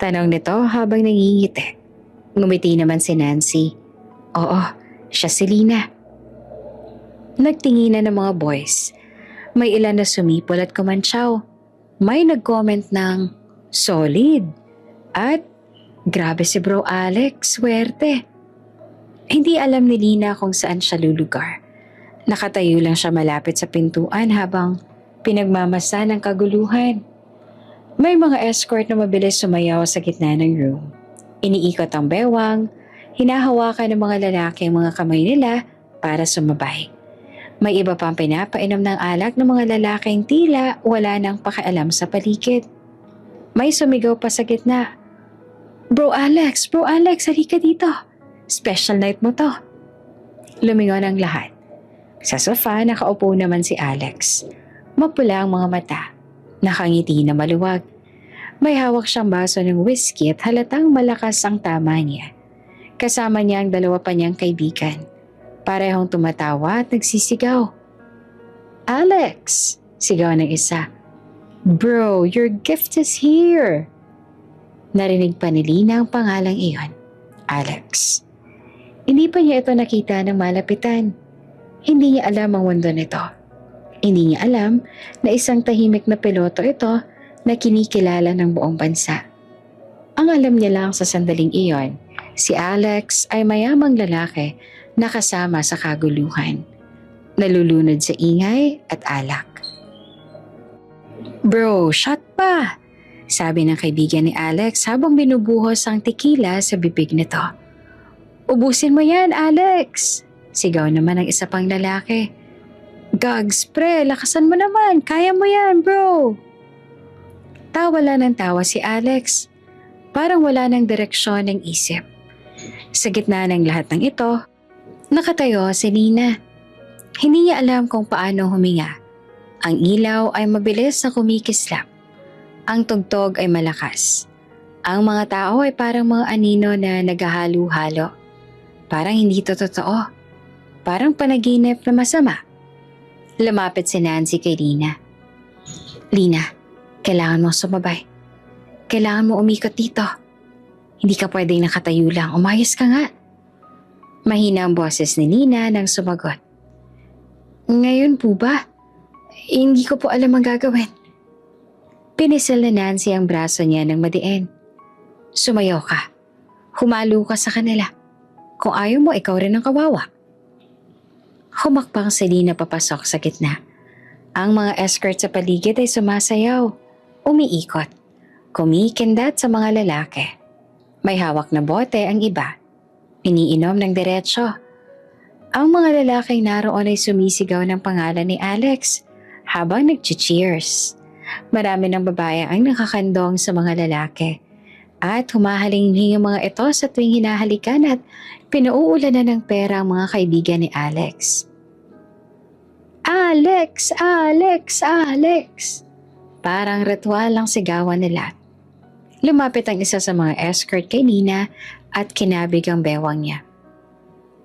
Tanong nito habang nangingiti. Ngumiti naman si Nancy. Oo, siya si Lina. Nagtinginan ng mga boys. May ilan na sumipol at kumantsaw. May nag-comment ng solid. At grabe si bro Alex, swerte. Hindi alam ni Lina kung saan siya lulugar. Nakatayo lang siya malapit sa pintuan habang pinagmamasa ng kaguluhan. May mga escort na mabilis sumayaw sa gitna ng room. Iniikot ang bewang, hinahawakan ng mga lalaki ang mga kamay nila para sumabay. May iba pang pinapainom ng alak ng mga lalaking tila wala nang pakialam sa paligid. May sumigaw pa sa gitna. Bro Alex, halika dito. Special night mo to. Lumingon ang lahat. Sa sofa, nakaupo naman si Alex. Mapula ang mga mata. Nakangiti na maluwag. May hawak siyang baso ng whiskey at halatang malakas ang tama niya. Kasama niya ang dalawa pa niyang kaibigan. Parehong tumatawa at nagsisigaw. Alex! Sigaw ng isa. Bro, your gift is here! Narinig pa ni Lina ang pangalang iyon. Alex. Hindi pa niya ito nakita ng malapitan. Hindi niya alam ang mundo nito. Hindi niya alam na isang tahimik na piloto ito na kinikilala ng buong bansa. Ang alam niya lang sa sandaling iyon, si Alex ay mayamang lalaki na kasama sa kaguluhan. Nalulunod sa ingay at alak. Bro, shot pa! Sabi ng kaibigan ni Alex habang binubuhos ang tequila sa bibig nito. Ubusin mo yan, Alex! Sigaw naman ng isa pang lalaki. Gags, pre, lakasan mo naman. Kaya mo yan, bro! Tawa lang ng tawa si Alex. Parang wala ng direksyon ng isip. Sa gitna ng lahat ng ito, nakatayo si Nina. Hindi niya alam kung paano huminga. Ang ilaw ay mabilis na kumikislap. Ang tugtog ay malakas. Ang mga tao ay parang mga anino na naghahalo-halo. Parang hindi to totoo. Parang panaginip na masama. Lumapit si Nancy kay Lina. Lina, kailangan mo sumabay. Kailangan mo umikot dito. Hindi ka pwedeng nakatayo lang. Umayos ka nga. Mahina ang boses ni Nina nang sumagot. Ngayon po ba? Hindi ko po alam ang gagawin. Pinisil ni Nancy ang braso niya ng madiin. Sumayaw ka. Humalo ka sa kanila. Kung ayaw mo, ikaw rin ang kawawa. Humakbang si Lina papasok sa gitna. Ang mga escort sa paligid ay sumasayaw. Umiikot. Kumikindat sa mga lalaki. May hawak na bote ang iba. Iniinom ng diretsyo. Ang mga lalaking naroon ay sumisigaw ng pangalan ni Alex habang nag-cheers. Marami ng babae ang nakakandong sa mga lalaki at humahalingling ang mga ito sa tuwing hinahalikan at pinauulanan ng pera ang mga kaibigan ni Alex. Alex! Alex! Alex! Parang ritual lang sigawan nila. Lumapit ang isa sa mga escort kay Nina at kinabig ang bewang niya.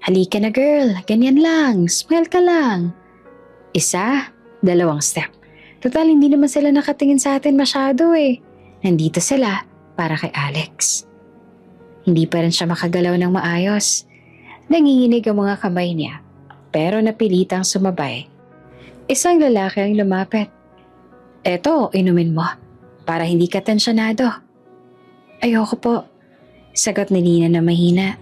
Halika na girl, ganyan lang, smile ka lang. Isa, 2 step. Total hindi naman sila nakatingin sa atin masyado eh. Nandito sila para kay Alex. Hindi pa rin siya makagalaw ng maayos. Nanginginig ang mga kamay niya, pero napilitang sumabay. Isang lalaki ang lumapit. Eto, inumin mo, para hindi ka tensyonado. Ayoko po, sagot ni Lina na mahina.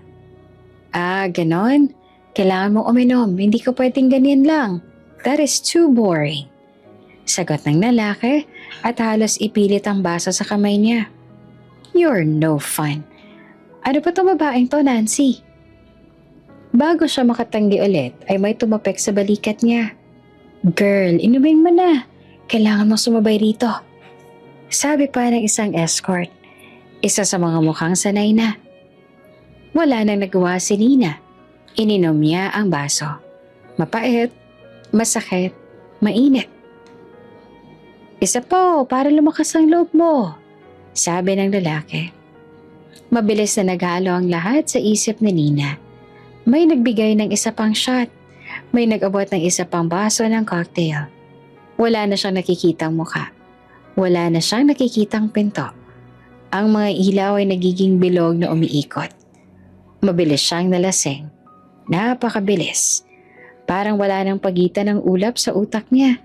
Ah, ganon? Kailangan mong uminom, hindi ko pwedeng ganyan lang. That is too boring. Sagot ng lalaki at halos ipilit ang baso sa kamay niya. You're no fun. Ano pa itong babaeng to, Nancy? Bago siya makatanggi ulit ay may tumapik sa balikat niya. Girl, inumin mo na. Kailangan mong sumabay rito. Sabi pa ng isang escort. Isa sa mga mukhang sanay na. Wala nang nagawa si Nina. Ininom niya ang baso. Mapait, masakit, mainit. Isa po para lumakas ang loob mo, sabi ng lalaki. Mabilis na naghalo ang lahat sa isip ni Nina. May nagbigay ng isa pang shot. May nag-abot ng isa pang baso ng cocktail. Wala na siyang nakikitang mukha. Wala na siyang nakikitang pinto. Ang mga ilaw ay nagiging bilog na umiikot. Mabilis siyang nalasing. Napakabilis. Parang wala nang pagitan ng ulap sa utak niya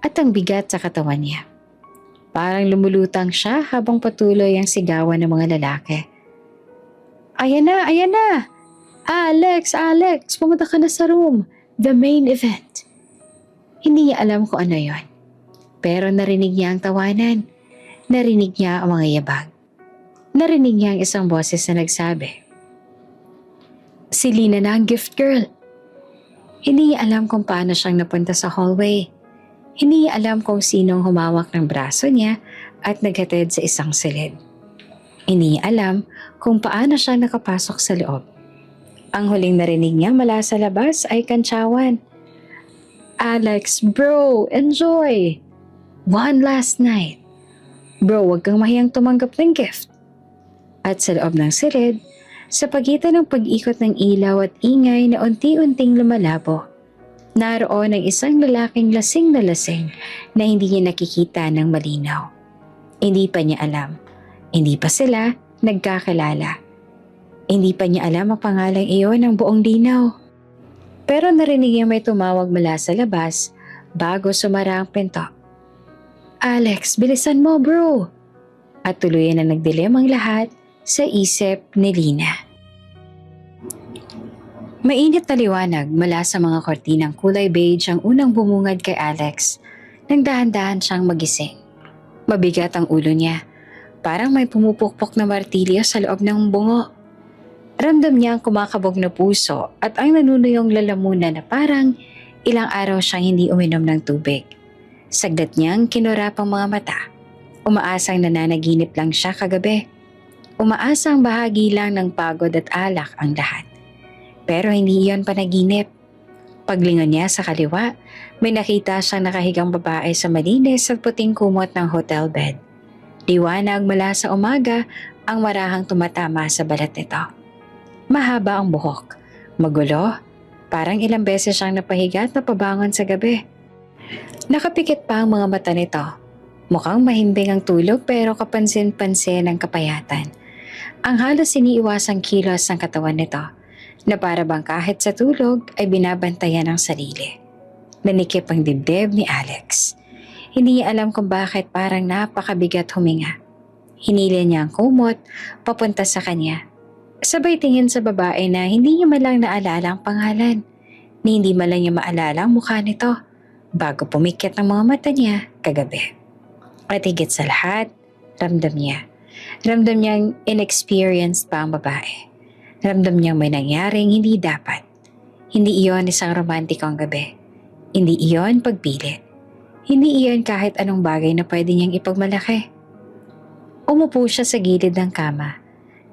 at ang bigat sa katawan niya. Parang lumulutang siya habang patuloy ang sigawan ng mga lalaki. Ayan na, ayan na! Alex, Alex, pumunta ka na sa room. The main event. Hindi niya alam kung ano yon. Pero narinig niya ang tawanan. Narinig niya ang mga yabag. Narinig niya ang isang boses na nagsabi, si Lina na ang gift girl. Hindi niya alam kung paano siyang napunta sa hallway. Hindi niya alam kung sinong humawak ng braso niya at naghatid sa isang silid. Hindi niya alam kung paano siya nakapasok sa loob. Ang huling narinig niya mula sa labas ay kantsawan. Alex, bro, enjoy! One last night. Bro, wag kang mahiyang tumanggap ng gift. At sa loob ng silid, sa pagitan ng pag-ikot ng ilaw at ingay na unti-unting lumalabo, naroon ang isang lalaking lasing na hindi niya nakikita ng malinaw. Hindi pa niya alam. Hindi pa sila nagkakilala. Hindi pa niya alam ang pangalang iyon ng buong linaw. Pero narinig niya may tumawag mula sa labas bago sumara ang pinto. Alex, bilisan mo bro! At tuluyan na nagdilim ang lahat sa isip ni Lina. Mainit na liwanag mula sa mga kortinang kulay beige ang unang bumungad kay Alex nang dahan-dahan siyang magising. Mabigat ang ulo niya. Parang may pumupukpok na martilyo sa loob ng bungo. Ramdam niya ang kumakabog na puso at ang nanunuyong lalamunan na parang ilang araw siyang hindi uminom ng tubig. Saglit niyang kinurap ang mga mata. Umaasang nananaginip lang siya kagabi. Umaasang bahagi lang ng pagod at alak ang lahat. Pero hindi iyon panaginip. Paglingon niya sa kaliwa, may nakita siyang nakahigang babae sa malinis at puting kumot ng hotel bed. Liwanag mula sa umaga ang marahang tumatama sa balat nito. Mahaba ang buhok, magulo, parang ilang beses siyang napahiga at napabangon sa gabi. Nakapikit pa ang mga mata nito. Mukhang mahimbing ang tulog pero kapansin-pansin ang kapayatan. Ang halos iniiwasang kilos ng katawan nito na para bang kahit sa tulog ay binabantayan ang sarili. Nanikip ang dibdib ni Alex. Hindi niya alam kung bakit parang napakabigat huminga. Hinila niya ang kumot papunta sa kanya. Sabay tingin sa babae na hindi niya malang naalala ang pangalan. Ni hindi malang niya maalala ang mukha nito bago pumikit ang mga mata niya kagabi. At higit sa lahat, ramdam niya. Ramdam niyang inexperienced pa ang babae. Ramdam niyang may nangyaring hindi dapat. Hindi iyon isang romantikong gabi. Hindi iyon pagpilit. Hindi iyon kahit anong bagay na pwede niyang ipagmalaki. Umupo siya sa gilid ng kama.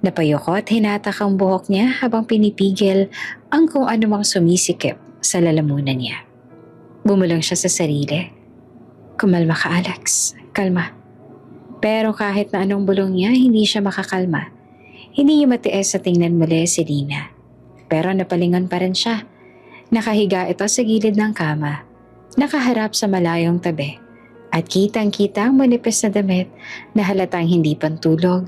Napayoko at hinatak ang buhok niya habang pinipigil ang kung anumang sumisikip sa lalamunan niya. Bumulong siya sa sarili. Kumalma ka, Alex. Kalma. Pero kahit na anong bulong niya, hindi siya makakalma. Hindi niya matiis sa tingnan muli si Lina. Pero napalingon pa rin siya. Nakahiga ito sa gilid ng kama. Nakaharap sa malayong tabi at kitang-kita ang manipis na damit na halatang hindi pantulog.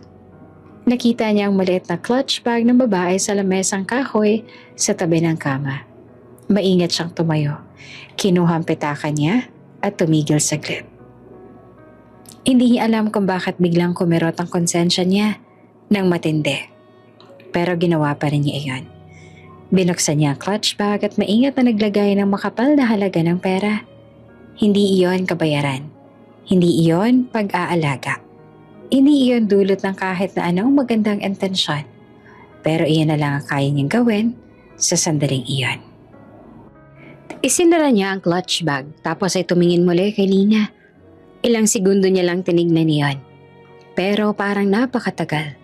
Nakita niya ang maliit na clutch bag ng babae sa lamesang kahoy sa tabi ng kama. Maingat siyang tumayo. Kinuha ang pitakan niya at tumigil saglit. Hindi niya alam kung bakit biglang kumirot ang konsensya niya ng matindi. Pero ginawa pa rin niya iyon. Binuksan niya ang clutch bag at maingat na naglagay ng makapal na halaga ng pera. Hindi iyon kabayaran. Hindi iyon pag-aalaga. Hindi iyon dulot ng kahit na anong magandang intensyon. Pero iyon na lang ang kaya niyang gawin sa sandaling iyon. Isinara niya ang clutch bag tapos ay tumingin muli kay Lina. Ilang segundo niya lang tinignan niyon. Pero parang napakatagal.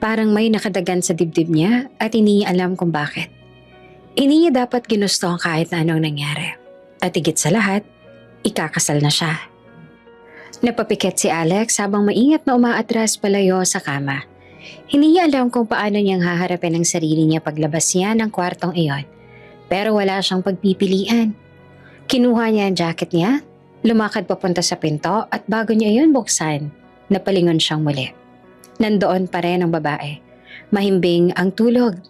Parang may nakadagan sa dibdib niya at hindi niya alam kung bakit. Hindi niya dapat ginusto ang kahit na anong nangyari. At higit sa lahat, ikakasal na siya. Napapikit si Alex habang maingat na umaatras palayo sa kama. Hindi niya alam kung paano niyang haharapin ang sarili niya paglabas niya ng kwartong iyon. Pero wala siyang pagpipilian. Kinuha niya ang jacket niya, lumakad papunta sa pinto at bago niya iyon buksan, napalingon siyang muli. Nandoon pa rin ang babae. Mahimbing ang tulog.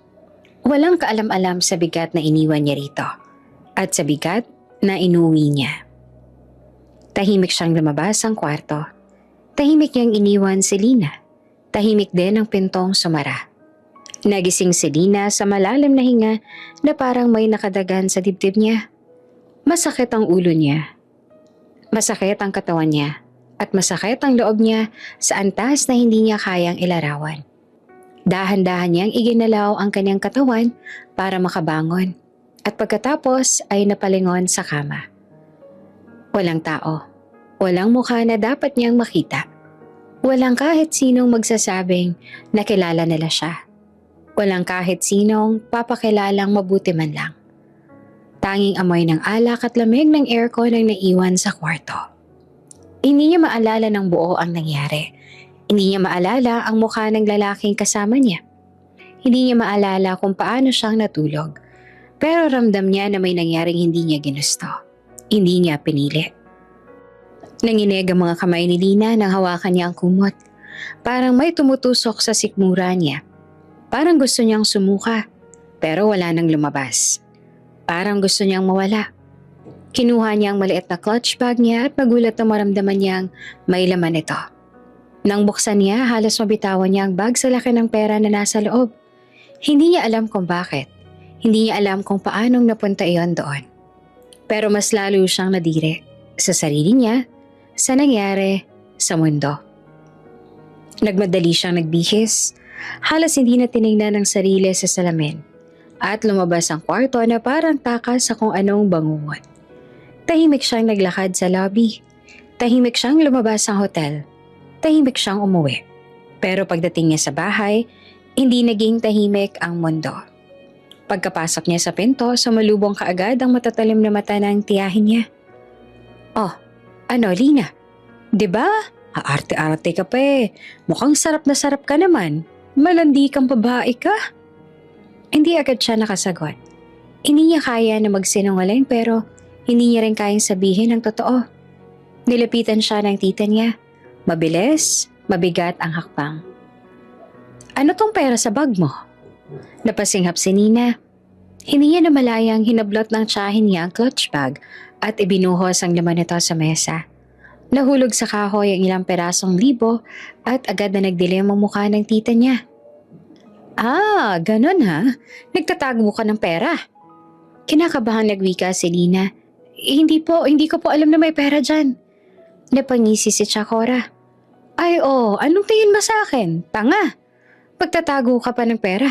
Walang kaalam-alam sa bigat na iniwan niya rito at sa bigat na inuwi niya. Tahimik siyang lumabas ang kwarto. Tahimik niyang iniwan si Lina. Tahimik din ang pintong sumara. Nagising si Lina sa malalim na hinga na parang may nakadagan sa dibdib niya. Masakit ang ulo niya. Masakit ang katawan niya. At masakit ang loob niya sa antas na hindi niya kayang ilarawan. Dahan-dahan niyang iginalaw ang kanyang katawan para makabangon at pagkatapos ay napalingon sa kama. Walang tao, walang mukha na dapat niyang makita. Walang kahit sinong magsasabing na kilala nila siya. Walang kahit sinong papakilalang mabuti man lang. Tanging amoy ng alak at lamig ng aircon ang naiwan sa kwarto. Hindi niya maalala ng buo ang nangyari. Hindi niya maalala ang mukha ng lalaking kasama niya. Hindi niya maalala kung paano siyang natulog. Pero ramdam niya na may nangyaring hindi niya ginusto. Hindi niya pinili. Nanginig ang mga kamay ni Lina nang hawakan niya ang kumot. Parang may tumutusok sa sikmura niya. Parang gusto niyang sumuka, pero wala nang lumabas. Parang gusto niyang mawala. Kinuha niya ang maliit na clutch bag niya at nagulat na maramdaman niyang may laman ito. Nang buksan niya, halos mabitawan niya ang bag sa laki ng pera na nasa loob. Hindi niya alam kung bakit. Hindi niya alam kung paanong napunta iyon doon. Pero mas lalo siyang nadiri sa sarili niya, sa nangyari, sa mundo. Nagmadali siyang nagbihis, halos hindi na tinignan ang sarili sa salamin, at lumabas ang kwarto na parang takas sa kung anong bangungot. Tahimik siyang naglakad sa lobby, tahimik siyang lumabas ng hotel, tahimik siyang umuwi. Pero pagdating niya sa bahay, hindi naging tahimik ang mundo. Pagkapasok niya sa pinto, sumalubong kaagad ang matatalim na mata ng tiyahin niya. "Oh, ano Lina? 'Di ba? Aarte-arte ka pa eh. Mukhang sarap na sarap ka naman. Malandi kang babae ka." Hindi agad siya nakasagot. Hindi niya kaya na magsinungaling pero hindi niya rin kayang sabihin ang totoo. Nilapitan siya ng tita niya. Mabilis, mabigat ang hakbang. "Ano tong pera sa bag mo?" Napasinghap si Nina. Hindi niya namalayang hinablot ng tiyahin niya ang clutch bag at ibinuhos ang laman nito sa mesa. Nahulog sa kahoy ang ilang perasong libo at agad na nagdilim ang mukha ng tita niya. "Ah, ganun ha? Nagtatago ka ng pera?" Kinakabahan nagwika si Nina. Hindi ko po alam na may pera dyan." Napangisi si Chakora. "Ay anong tingin mo sa akin? Tanga! Pagtatago ka pa ng pera.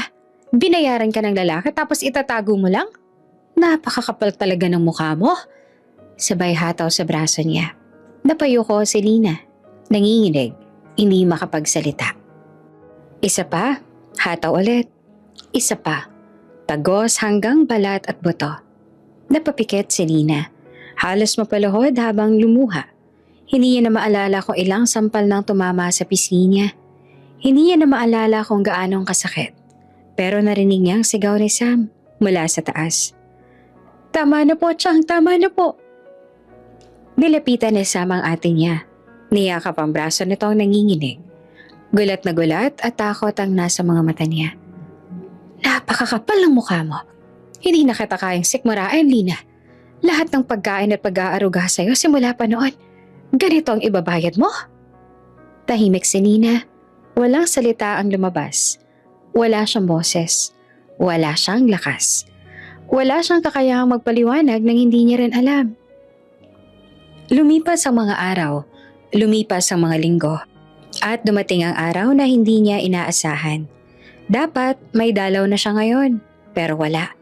Binayaran ka ng lalaki tapos itatago mo lang? Napakakapal talaga ng mukha mo." Sabay hataw sa braso niya. Napayuko si Lina. Nanginginig, hindi makapagsalita. Isa pa, hataw ulit. Isa pa, tagos hanggang balat at buto. Napapikit si Lina. Halos mapaluhod habang lumuha. Hindi niya na maalala kung ilang sampal nang tumama sa pisngi niya. Hindi niya na maalala kung gaanong kasakit. Pero narinig niya ang sigaw ni Sam mula sa taas. "Tama na po, Chang, tama na po." Nilapitan ni Sam ang ate niya. Niyakap ang braso nitong nanginginig. Gulat na gulat at takot ang nasa mga mata niya. "Napakakapal ng mukha mo. Hindi na kita kayang sikmurain, Lina. Lahat ng pagkain at pag-aaruga sa'yo simula pa noon. Ganito ang ibabayad mo?" Tahimik si Nina. Walang salita ang lumabas. Wala siyang boses. Wala siyang lakas. Wala siyang kakayahang magpaliwanag ng hindi niya rin alam. Lumipas ang mga araw. Lumipas ang mga linggo. At dumating ang araw na hindi niya inaasahan. Dapat may dalaw na siya ngayon. Pero wala.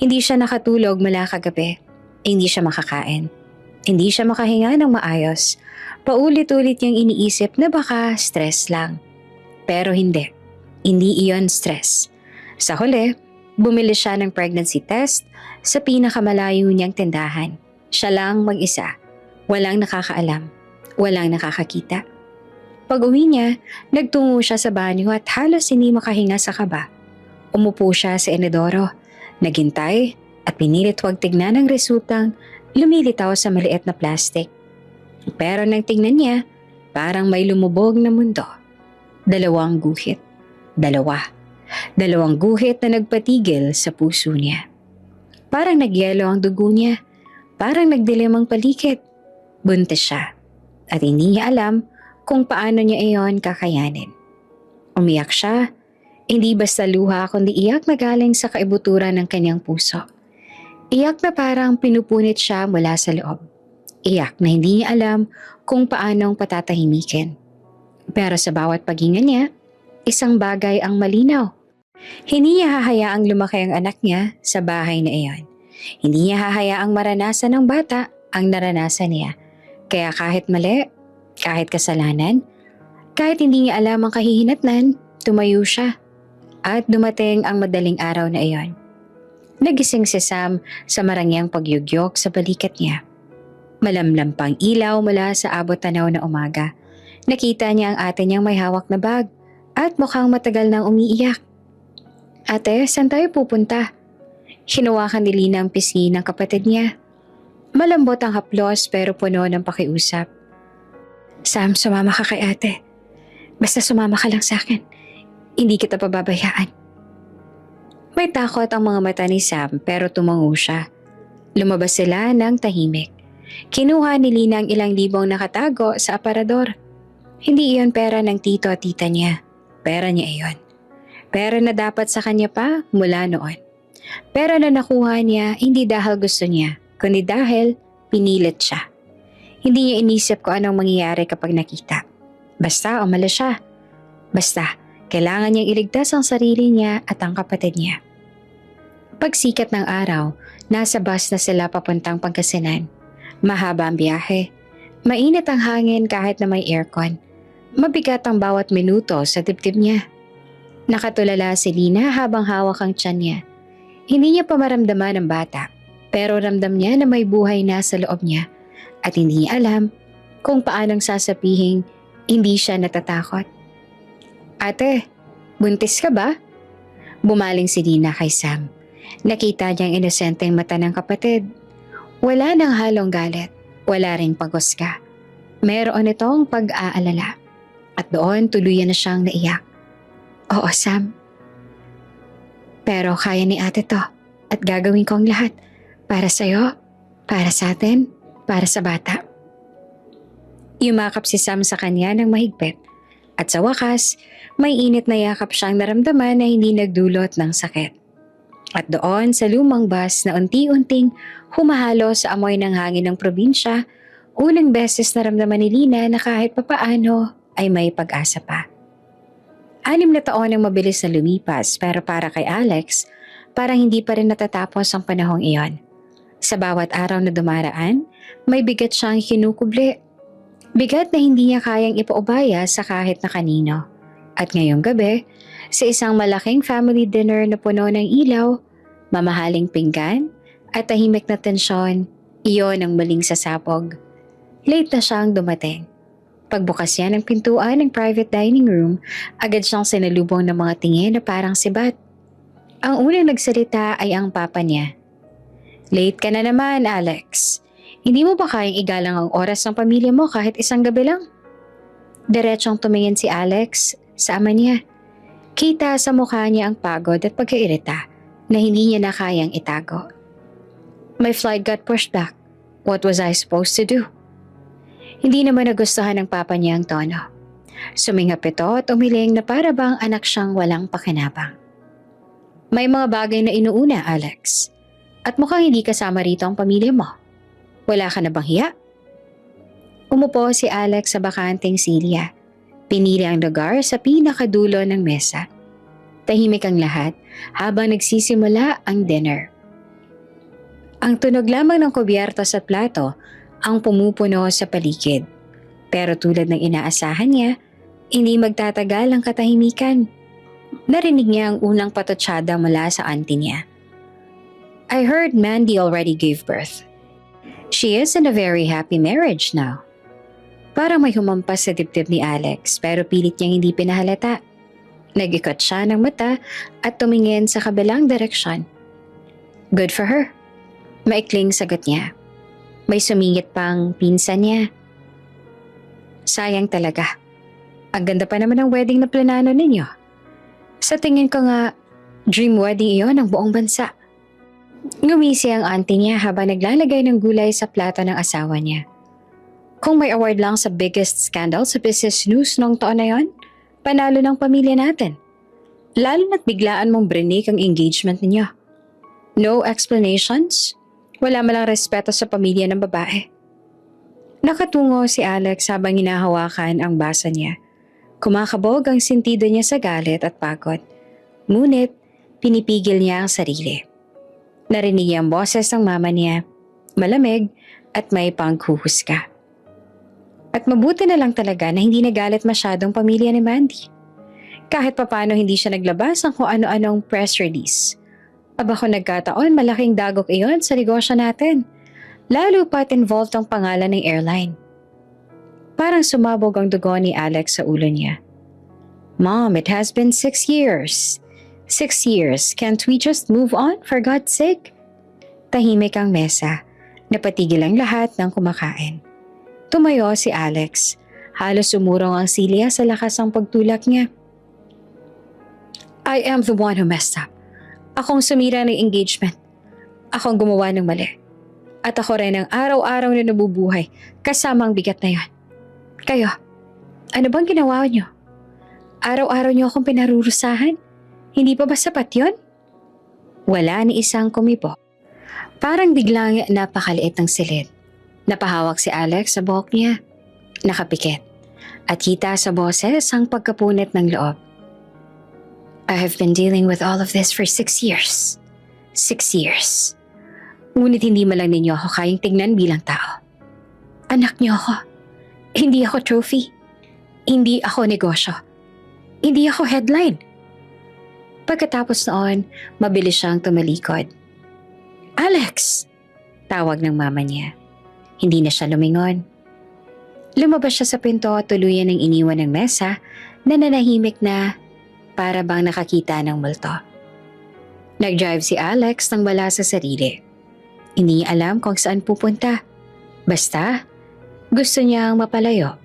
Hindi siya nakatulog mula kagabi. Hindi siya makakain. Hindi siya makahinga ng maayos. Paulit-ulit niyang iniisip na baka stress lang. Pero hindi. Hindi iyon stress. Sa huli, bumili siya ng pregnancy test sa pinakamalayo niyang tindahan. Siya lang mag-isa. Walang nakakaalam. Walang nakakakita. Pag-uwi niya, nagtungo siya sa banyo at halos hindi makahinga sa kaba. Umupo siya sa inodoro, naghintay at pinilit huwag tignan ang resultang lumilitaw sa maliit na plastic. Pero nang tingnan niya, parang may lumubog na mundo. 2 guhit. 2. 2 guhit na nagpatigil sa puso niya. Parang nagyelo ang dugo niya. Parang nagdilim ang paligid. Buntis siya. At hindi niya alam kung paano niya iyon kakayanin. Umiyak siya. Hindi basta luha kundi iyak na galing sa kaibuturan ng kanyang puso. Iyak na parang pinupunit siya mula sa loob. Iyak na hindi niya alam kung paanong patatahimikin. Pero sa bawat paghinga niya, isang bagay ang malinaw. Hindi niya hahayaang lumaki ang anak niya sa bahay na iyon. Hindi niya hahayaang maranasan ng bata ang naranasan niya. Kaya kahit mali, kahit kasalanan, kahit hindi niya alam ang kahihinatnan, tumayo siya. At dumating ang madaling araw na iyon. Nagising si Sam sa marangyang pagyugyok sa balikat niya. Malamlam pang ilaw mula sa abot tanaw na umaga. Nakita niya ang ate niyang may hawak na bag at mukhang matagal nang umiiyak. "Ate, saan tayo pupunta?" Hinawakan ni Lina ang pisngi ng kapatid niya. Malambot ang haplos pero puno ng pakiusap. "Sam, sumama ka kay ate. Basta sumama ka lang sa akin. Hindi kita pababayaan." May takot ang mga mata ni Sam pero tumango siya. Lumabas sila ng tahimik. Kinuha ni Lina ang ilang libong nakatago sa aparador. Hindi iyon pera ng tito at tita niya. Pera niya iyon. Pera na dapat sa kanya pa mula noon. Pera na nakuha niya hindi dahil gusto niya, kundi dahil pinilit siya. Hindi niya inisip kung anong mangyayari kapag nakita. Basta umalis siya. Basta, kailangan niyang iligtas ang sarili niya at ang kapatid niya. Pagsikat ng araw, nasa bus na sila papuntang Pangasinan. Mahaba ang biyahe. Mainit ang hangin kahit na may aircon. Mabigat ang bawat minuto sa dibdib niya. Nakatulala si Lina habang hawak ang tiyan niya. Hindi niya pa maramdaman ang bata, pero ramdam niya na may buhay na sa loob niya at hindi niya alam kung paanong sasabihin hindi siya natatakot. Ate, buntis ka ba? Bumaling si Lina kay Sam. Nakita niyang inosenteng mata ng kapatid. Wala nang halong galit, wala ring pagusga. Meron itong pag-aalala at doon tuluyan na siyang naiyak. Oo, Sam. Pero kaya ni ate to at gagawin ko ang lahat para sa'yo, para sa atin, para sa bata. Yumakap si Sam sa kanya ng mahigpit at sa wakas, may init na yakap siyang naramdaman na hindi nagdulot ng sakit. At doon sa lumang bus na unti-unting humahalo sa amoy ng hangin ng probinsya, unang beses naramdaman ni Lina na kahit papaano ay may pag-asa pa. 6 na taon ang mabilis na lumipas pero para kay Alex, parang hindi pa rin natatapos ang panahong iyon. Sa bawat araw na dumaraan, may bigat siyang kinukubli. Bigat na hindi niya kayang ipaubaya sa kahit na kanino. At ngayong gabi, sa isang malaking family dinner na puno ng ilaw, mamahaling pinggan at tahimik na tensyon, iyon ang maling sasabog. Late na siyang dumating. Pagbukas niya ng pintuan ng private dining room, agad siyang sinalubong ng mga tingin na parang sibat. Ang unang nagsalita ay ang papa niya. Late ka na naman, Alex. Hindi mo ba kayang igalang ang oras ng pamilya mo kahit isang gabi lang? Diretsong tumingin si Alex sa ama niya. Kita sa mukha niya ang pagod at pagkairita na hindi niya na kayang itago. My flight got pushed back. What was I supposed to do? Hindi naman nagustuhan ng papa niya ang tono. Sumingap ito at umiling na para bang anak siyang walang pakinabang. May mga bagay na inuuna, Alex. At mukhang hindi kasama rito ang pamilya mo. Wala ka na bang hiya? Umupo si Alex sa bakanting silya. Pinili ang lugar sa pinakadulo ng mesa. Tahimik ang lahat habang nagsisimula ang dinner. Ang tunog lamang ng kubyertos at plato ang pumupuno sa paligid. Pero tulad ng inaasahan niya, hindi magtatagal ang katahimikan. Narinig niya ang unang patotsada mula sa auntie niya. I heard Mandy already gave birth. She is in a very happy marriage now. Parang may humampas sa dibdib ni Alex pero pilit niyang hindi pinahalata. Nag-ikot siya ng mata at tumingin sa kabilang direksyon. Good for her. Maikling sagot niya. May sumingit pang pinsan niya. Sayang talaga. Ang ganda pa naman ng wedding na planano ninyo. Sa tingin ko nga, dream wedding iyon ng buong bansa. Ngumisi ang auntie niya habang naglalagay ng gulay sa plato ng asawa niya. Kung may award lang sa biggest scandal sa business news noong taon na yon, panalo ng pamilya natin. Lalo na't biglaan mong brinik ang engagement ninyo. No explanations? Wala malang respeto sa pamilya ng babae. Nakatungo si Alex habang hinahawakan ang basa niya. Kumakabog ang sentido niya sa galit at pagod. Ngunit, pinipigil niya ang sarili. Narinig niya ang boses ng mama niya, malamig at may panghuhusga. At mabuti na lang talaga na hindi nagalit masyadong pamilya ni Mandy. Kahit papano hindi siya naglabas ng kung ano-anong press release. Aba kung nagkataon, malaking dagok iyon sa negosyo natin. Lalo pa't involved ang pangalan ng airline. Parang sumabog ang dugo ni Alex sa ulo niya. Mom, it has been 6 years. 6 years, can't we just move on for God's sake? Tahimik ang mesa. Napatigil ang lahat ng kumakain. Tumayo si Alex. Halos umurong ang silya sa lakas ng pagtulak niya. I am the one who messed up. Akong sumira ng engagement. Akong gumawa ng mali. At ako rin ang araw-araw na nabubuhay kasama ang bigat na yan. Kayo, ano bang ginawa niyo? Araw-araw niyo akong pinarurusahan? Hindi pa ba sapat yun? Wala ni isang kumibo. Parang biglang napakaliit ng silid. Napahawak si Alex sa buhok niya. Nakapikit. At kita sa boses ang pagkapunit ng loob. I have been dealing with all of this for 6 years. 6 years. Ngunit hindi man lang ninyo ako kayang tignan bilang tao. Anak niyo ako. Hindi ako trophy. Hindi ako negosyo. Hindi ako headline. Pagkatapos noon, mabilis siyang tumalikod. Alex! Tawag ng mama niya. Hindi na siya lumingon. Lumabas siya sa pinto at tuluyan ng iniwan ng mesa na nanahimik na para bang nakakita ng multo. Nag-drive si Alex nang wala sa sarili. Hindi niya alam kung saan pupunta. Basta, gusto niyang mapalayo.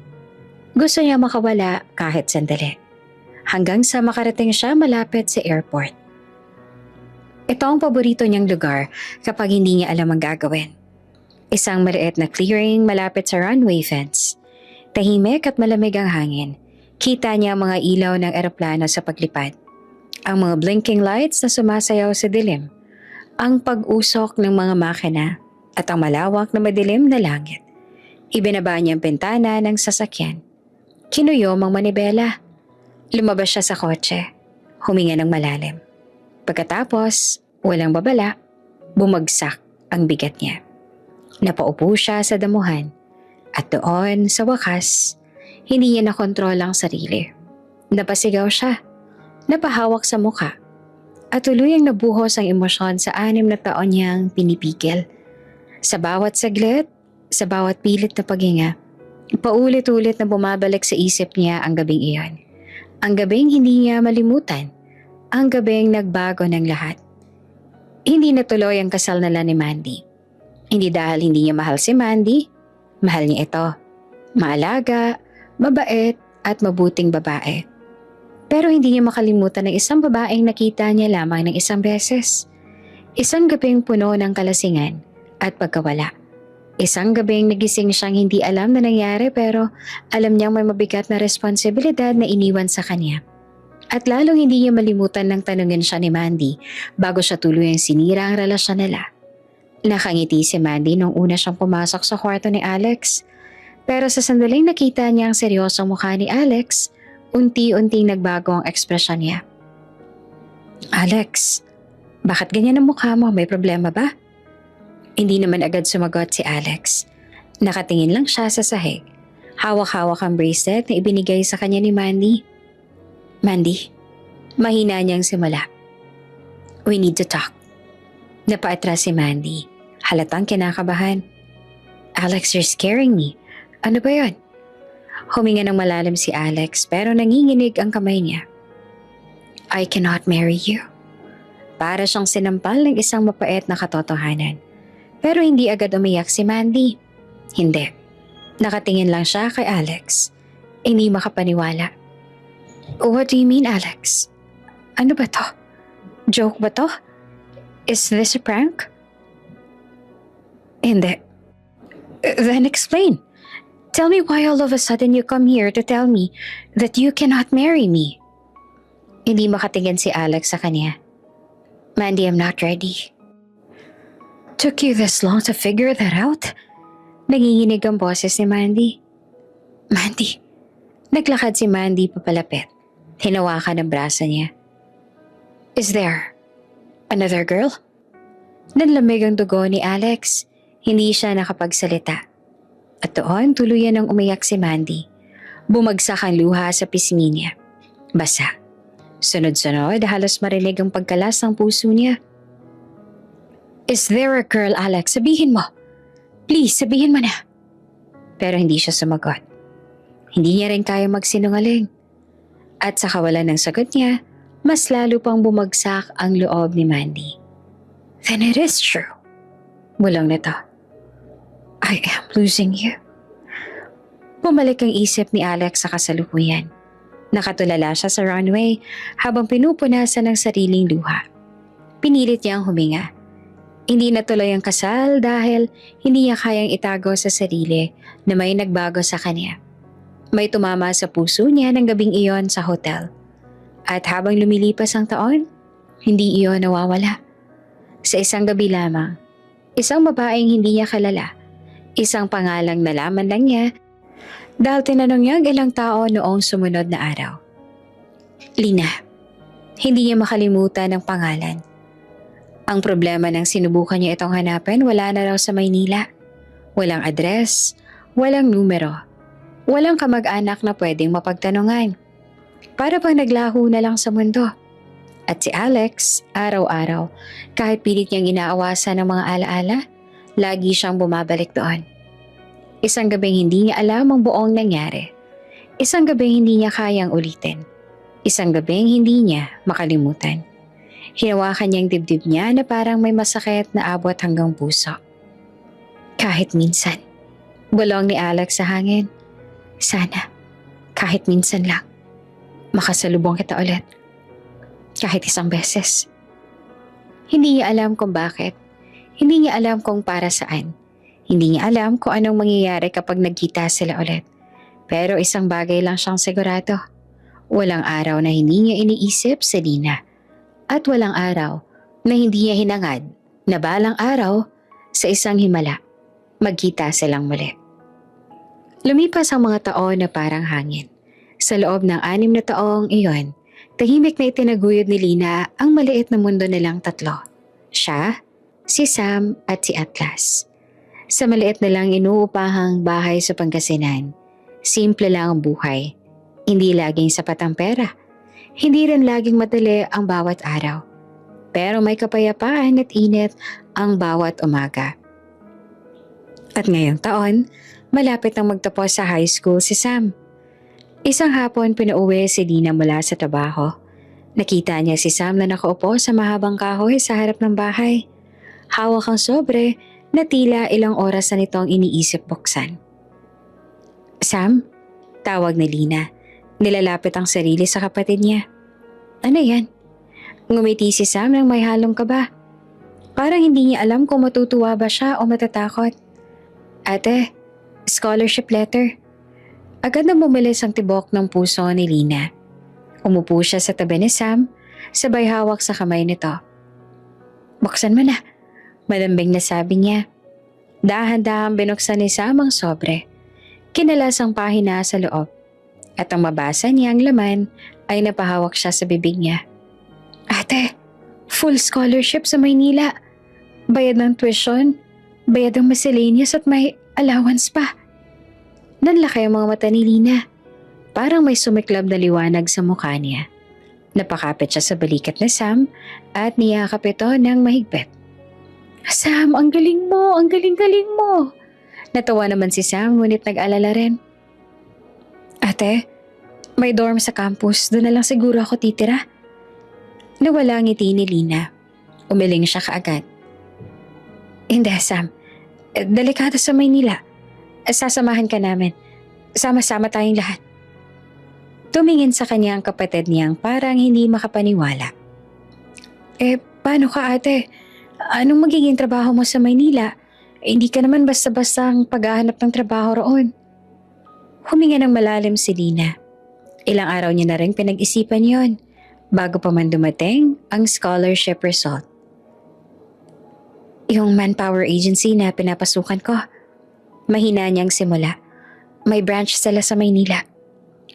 Gusto niya makawala kahit sandali. Hanggang sa makarating siya malapit sa airport. Ito ang paborito niyang lugar kapag hindi niya alam ang gagawin. Isang maliit na clearing malapit sa runway fence. Tahimik at malamig ang hangin. Kita niya ang mga ilaw ng eroplano sa paglipad. Ang mga blinking lights na sumasayaw sa dilim. Ang pag-usok ng mga makina at ang malawak na madilim na langit. Ibinaba niya ang bintana ng sasakyan. Kinuyom ang manibela. Lumabas siya sa kotse. Huminga ng malalim. Pagkatapos, walang babala, bumagsak ang bigat niya. Napaupo siya sa damuhan. At doon, sa wakas, hindi niya nakontrol ang sarili. Napasigaw siya. Napahawak sa mukha. At tuluyang nabuhos ang emosyon sa 6 na taon niyang pinipigil. Sa bawat saglit, sa bawat pilit na paghinga, paulit-ulit na bumabalik sa isip niya ang gabing iyon. Ang gabing hindi niya malimutan. Ang gabing nagbago ng lahat. Hindi natuloy ang kasal nila ni Mandy. Hindi dahil hindi niya mahal si Mandy. Mahal niya ito. Maalaga, mabait at mabuting babae. Pero hindi niya makalimutan ng isang babaeng nakita niya lamang ng isang beses. Isang gabing puno ng kalasingan at pagkawala. Isang gabing nagising siyang hindi alam na nangyari pero alam niyang may mabigat na responsibilidad na iniwan sa kanya. At lalong hindi niya malimutan ng tanungin siya ni Mandy bago siya tuluyang sinira ang relasyon nila. Nakangiti si Mandy nung una siyang pumasok sa kwarto ni Alex. Pero sa sandaling nakita niya ang seryosong mukha ni Alex, unti-unting nagbago ang ekspresyon niya. Alex, bakit ganyan ang mukha mo? May problema ba? Hindi naman agad sumagot si Alex. Nakatingin lang siya sa sahig. Hawak-hawak ang bracelet na ibinigay sa kanya ni Mandy. Mandy, mahina niyang simula. We need to talk. Napaatras si Mandy. Halatang kinakabahan. Alex, you're scaring me. Ano ba yun? Huminga ng malalim si Alex pero nanginginig ang kamay niya. I cannot marry you. Para siyang sinampal ng isang mapait na katotohanan. Pero hindi agad umiyak si Mandy. Hindi. Nakatingin lang siya kay Alex. Hindi makapaniwala. What do you mean, Alex? Ano ba to? Joke ba to? Is this a prank? Hindi. Then explain. Tell me why all of a sudden you come here to tell me that you cannot marry me. Hindi makatingin si Alex sa kanya. Mandy, I'm not ready. Took you this long to figure that out? Nanginginig ang boses ni Mandy. Mandy. Naglakad si Mandy papalapit. Hinawakan ang braso niya. Is there another girl? Nanlamig ang dugo ni Alex. Hindi siya nakapagsalita. At doon tuluyan ng umiyak si Mandy. Bumagsak ang luha sa pisngi niya. Basa. Sunod-sunod halos marinig ang pagkalas ng puso niya. Is there a girl, Alex? Sabihin mo. Please, sabihin mo na. Pero hindi siya sumagot. Hindi niya rin kaya magsinungaling. At sa kawalan ng sagot niya, mas lalo pang bumagsak ang loob ni Mandy. Then it is true. Bulong nito. I am losing you. Bumalik ang isip ni Alex sa kasalukuyan. Nakatulala siya sa runway habang pinupunasan ng sariling luha. Pinilit niyang huminga. Hindi natuloy ang kasal dahil hindi niya kayang itago sa sarili na may nagbago sa kanya. May tumama sa puso niya ng gabing iyon sa hotel. At habang lumilipas ang taon, hindi iyon nawawala. Sa isang gabi lamang, isang babaeng hindi niya kilala, Isang pangalang nalaman lang niya dahil tinanong niya ang ilang tao noong sumunod na araw. Lina, hindi niya makalimutan ang pangalan. Ang problema nang sinubukan niya itong hanapin, wala na raw sa Maynila. Walang address, walang numero, walang kamag-anak na pwedeng mapagtanungan. Para bang naglaho na lang sa mundo. At si Alex, araw-araw, kahit pilit niyang inaawasan ng mga alaala, lagi siyang bumabalik doon. Isang gabing hindi niya alam ang buong nangyari. Isang gabing hindi niya kayang ulitin. Isang gabing hindi niya makalimutan. Hinawakan niya ang dibdib niya na parang may masakit na abot hanggang puso. Kahit minsan, bulong ni Alex sa hangin. Sana, kahit minsan lang, makasalubong kita ulit. Kahit isang beses. Hindi niya alam kung bakit. Hindi niya alam kung para saan. Hindi niya alam kung anong mangyayari kapag nagkita sila ulit. Pero isang bagay lang siyang sigurado. Walang araw na hindi niya iniisip si Lina. At walang araw na hindi niya hinangad na balang araw sa isang himala, magkita silang muli. Lumipas ang mga taon na parang hangin. Sa loob ng 6 na taong iyon, tahimik na itinaguyod ni Lina ang maliit na mundo nilang tatlo. Siya, si Sam at si Atlas. Sa maliit na lang inuupahang bahay sa Pangasinan, simple lang ang buhay. Hindi laging sapat ang pera. Hindi rin laging madali ang bawat araw. Pero may kapayapaan at init ang bawat umaga. At ngayong taon, malapit nang magtapos sa high school si Sam. Isang hapon pinauwi si Lina mula sa trabaho. Nakita niya si Sam na nakaupo sa mahabang kahoy sa harap ng bahay. Hawak ang sobre na tila ilang oras na nitong iniisip buksan. Sam? Tawag ni Lina. Nilalapit ang sarili sa kapatid niya. Ano yan? Ngumiti si Sam nang may halong kaba. Parang hindi niya alam kung matutuwa ba siya o matatakot. Ate, scholarship letter. Agad na bumilis ang tibok ng puso ni Lina. Umupo siya sa tabi ni Sam, sabay hawak sa kamay nito. Buksan mo na. Malambing na sabi niya. Dahan-dahan binuksan ni Sam ang sobre. Kinalas ang pahina sa loob. At ang mabasa niya ang laman ay napahawak siya sa bibig niya. Ate, full scholarship sa Maynila. Bayad ng tuition, bayad ng miscellaneous at may allowance pa. Nanlaki ang mga mata ni Lina. Parang may sumiklab na liwanag sa mukha niya. Napakapit siya sa balikat na Sam at niyakap ito ng mahigpit. Sam, ang galing mo! Ang galing-galing mo! Natawa naman si Sam ngunit nag-alala rin. Ate, may dorm sa campus. Doon na lang siguro ako titira. Nawala ang ngiti ni Lina. Umiling siya kaagad. Hindi, Sam. Delikado sa Maynila. Sasamahan ka namin. Sama-sama tayong lahat. Tumingin sa kanya ang kapatid niyang parang hindi makapaniwala. Paano ka ate? Anong magiging trabaho mo sa Maynila? Hindi ka naman basta-basta ang paghahanap ng trabaho roon. Huminga ng malalim si Lina. Ilang araw niya na rin pinag-isipan yon bago pa man dumating ang scholarship result. Yung manpower agency na pinapasukan ko, mahina niyang simula. May branch sila sa Maynila.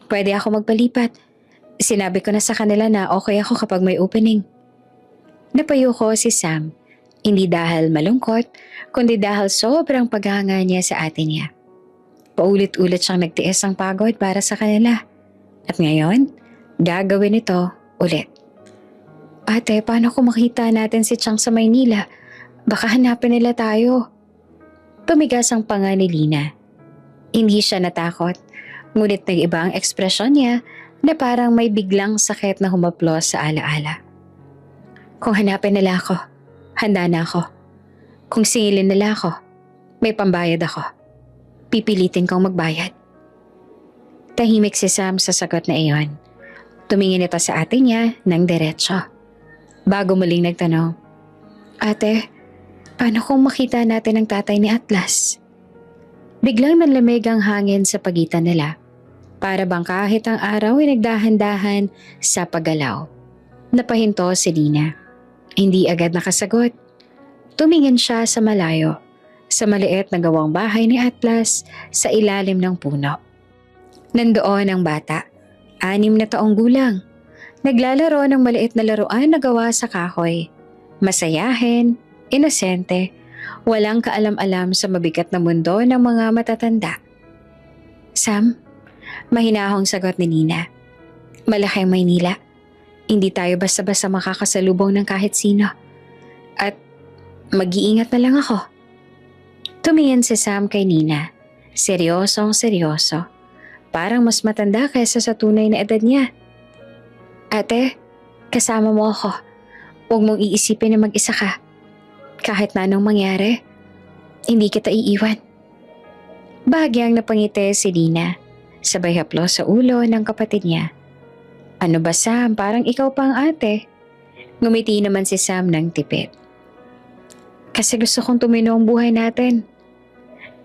Pwede ako magpalipat. Sinabi ko na sa kanila na okay ako kapag may opening. Napayo ko si Sam. Hindi dahil malungkot, kundi dahil sobrang paghanga niya sa ate niya. Paulit-ulit siyang nagtiis ng pagod para sa kanila. At ngayon, gagawin ito ulit. Ate, paano kung makita natin si Chang sa Maynila? Baka hanapin nila tayo. Tumigas ang panga ni Lina. Hindi siya natakot, ngunit nag-iba ang ekspresyon niya na parang may biglang sakit na humaplos sa alaala. Kung hanapin nila ako, handa na ako. Kung singilin nila ako, may pambayad ako. Pipilitin kong magbayad. Tahimik si Sam sa sagot na iyon. Tumingin ito sa ate niya ng diretsyo. Bago muling nagtanong, Ate, paano kung makita natin ang tatay ni Atlas? Biglang nanlamig ang hangin sa pagitan nila. Para bang kahit ang araw ay nagdahan-dahan sa paggalaw. Napahinto si Lina. Hindi agad nakasagot. Tumingin siya sa malayo. sa maliit na gawang bahay ni Atlas sa ilalim ng puno. Nandoon ang bata, 6 na taong gulang. Naglalaro ng maliit na laruan na gawa sa kahoy. Masayahin, inosente, walang kaalam-alam sa mabigat na mundo ng mga matatanda. Sam, mahinahong sagot ni Nina. Malaki ang Maynila. Hindi tayo basta-basta makakasalubong ng kahit sino. At mag-iingat na lang ako. Tumingin si Sam kay Nina. Seryosong seryoso. Parang mas matanda kaysa sa tunay na edad niya. Ate, kasama mo ako. Huwag mong iisipin na mag-isa ka. Kahit na anong mangyari, hindi kita iiwan. Bahagyang napangiti si Nina. Sabay haplos sa ulo ng kapatid niya. Ano ba Sam, parang ikaw pa ang ate. Ngumiti naman si Sam ng tipid. Kasi gusto kong tumino ang buhay natin.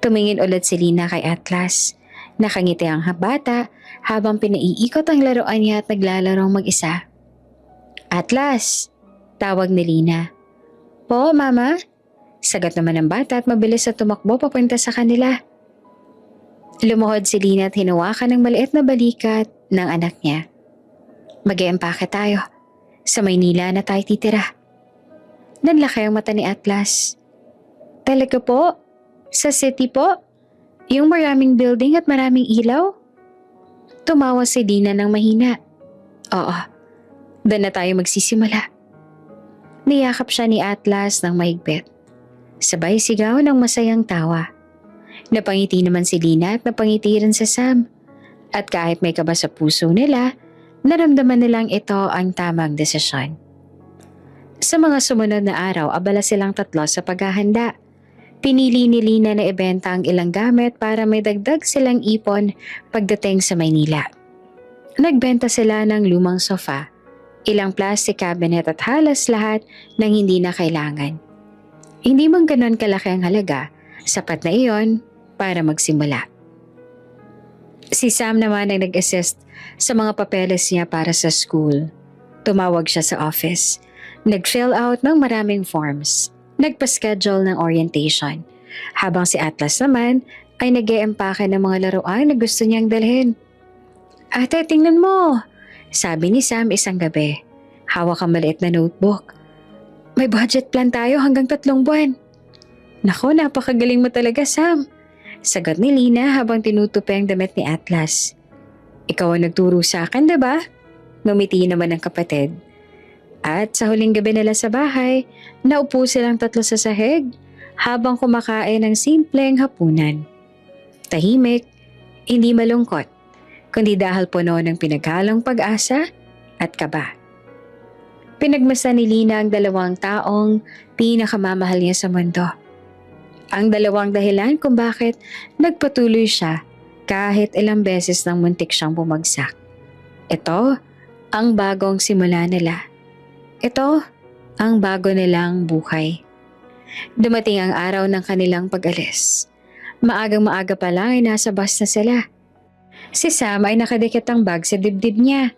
Tumingin ulit si Lina kay Atlas. Nakangiti ang bata habang pinaiikot ang laruan niya at naglalarong mag-isa. Atlas! Tawag ni Lina. Po, Mama? Sagot naman ng bata at mabilis na tumakbo papunta sa kanila. Lumuhod si Lina at hinawakan ng maliit na balikat ng anak niya. Mag-iempake tayo. Sa Maynila na tayo titira. Nanlaki ang mata ni Atlas. Talaga po? Sa city po? Yung maraming building at maraming ilaw? Tumawa si Lina ng mahina. Oo, doon na tayo magsisimula. Niyakap siya ni Atlas ng mahigpit. Sabay sigaw ng masayang tawa. Napangiti naman si Lina at napangiti rin si Sam. At kahit may kaba sa puso nila, naramdaman nilang ito ang tamang desisyon. Sa mga sumunod na araw, abala silang tatlo sa paghahanda. Pinili ni Lina na ibenta ang ilang gamit para may dagdag silang ipon pagdating sa Maynila. Nagbenta sila ng lumang sofa, ilang plastic cabinet at halos lahat ng hindi na kailangan. Hindi man ganon kalaki ang halaga, sapat na iyon para magsimula. Si Sam naman ang nag-assist sa mga papeles niya para sa school. Tumawag siya sa office. Nag-fill out ng maraming forms. Nagpa-schedule ng orientation. Habang si Atlas naman ay nag-e-empake ng mga laruan na gusto niyang dalhin. Ate, tingnan mo! Sabi ni Sam isang gabi. Hawak ang maliit na notebook. May budget plan tayo hanggang 3 buwan. Nako, napakagaling mo talaga, Sam. Sagot ni Lina habang tinutupi ang damit ni Atlas. Ikaw ang nagturo sa akin, diba? Ngumiti naman ang kapatid. At sa huling gabi nila sa bahay, naupo silang tatlo sa sahig habang kumakain ng simpleng hapunan. Tahimik, hindi malungkot, kundi dahil puno ng pinaghalong pag-asa at kaba. Pinagmasdan ni Lina ang 2 taong pinakamamahal niya sa mundo. Ang 2 dahilan kung bakit nagpatuloy siya kahit ilang beses nang muntik siyang bumagsak. Ito ang bagong simula nila. Ito ang bago nilang buhay. Dumating ang araw ng kanilang pag-alis. Maagang-maaga pa lang ay nasa bus na sila. Si Sam ay nakadikit ang bag sa dibdib niya.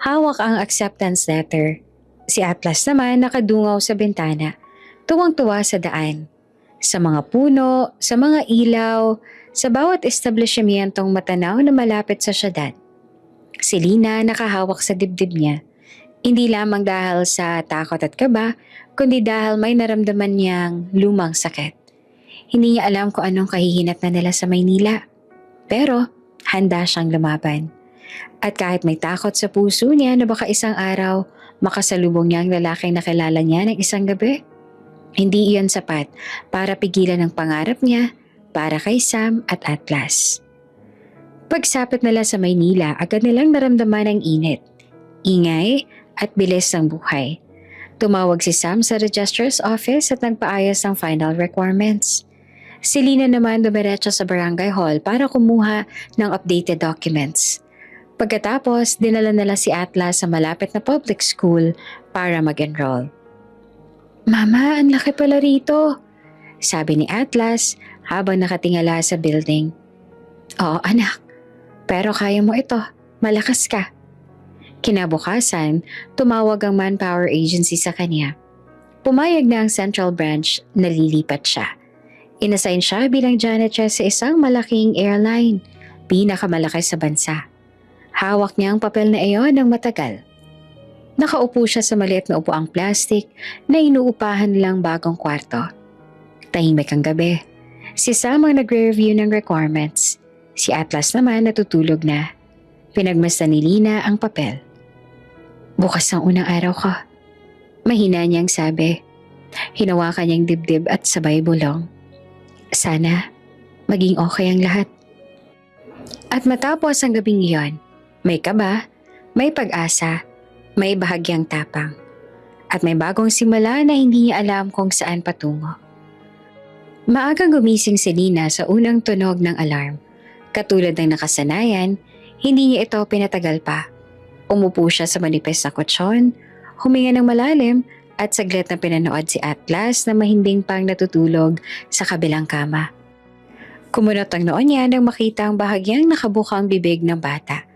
Hawak ang acceptance letter. Si Atlas naman nakadungaw sa bintana, tuwang-tuwa sa daan. Sa mga puno, sa mga ilaw, sa bawat establishmentong matanaw na malapit sa syudad. Si Lina nakahawak sa dibdib niya. Hindi lamang dahil sa takot at kaba, kundi dahil may naramdaman niyang lumang sakit. Hindi niya alam kung anong kahihinat na nila sa Maynila. Pero handa siyang lumaban. At kahit may takot sa puso niya na baka isang araw makasalubong niya ang lalaking nakilala niya ng isang gabi, hindi iyon sapat para pigilan ang pangarap niya para kay Sam at Atlas. Pagsapit nila sa Maynila, agad nilang naramdaman ang init, ingay at bilis ng buhay. Tumawag si Sam sa registrar's office at nagpaayos ng final requirements. Si Lina naman dumiretso sa barangay hall para kumuha ng updated documents. Pagkatapos, dinala nila si Atlas sa malapit na public school para mag-enroll. Mama, ang laki pala rito, sabi ni Atlas habang nakatingala sa building. Oo anak, pero kaya mo ito, malakas ka. Kinabukasan, tumawag ang manpower agency sa kanya. Pumayag na ang central branch na lilipat siya. Inassign siya bilang janitress sa isang malaking airline, pinakamalaki sa bansa. Hawak niya ang papel na iyon ng matagal. Nakaupo siya sa maliit na upuang plastic na inuupahan nilang bagong kwarto. Tahimik ang gabi. Si Sam ang nagre-review ng requirements. Si Atlas naman natutulog na. Pinagmasdan ni Lina ang papel. Bukas ang unang araw ko. Mahina niyang sabi. Hinawakan niyang dibdib at sabay bulong. Sana maging okay ang lahat. At matapos ang gabing iyon, may kaba, may pag-asa, may bahagyang tapang. At may bagong simula na hindi niya alam kung saan patungo. Maagang gumising si Lina sa unang tunog ng alarm. Katulad ng nakasanayan, hindi niya ito pinatagal pa. Umupo siya sa manipis na kutsyon, huminga ng malalim at saglit na pinanood si Atlas na mahinding pang natutulog sa kabilang kama. Kumunot ang noon niya nang makita ang bahagyang nakabukang bibig ng bata.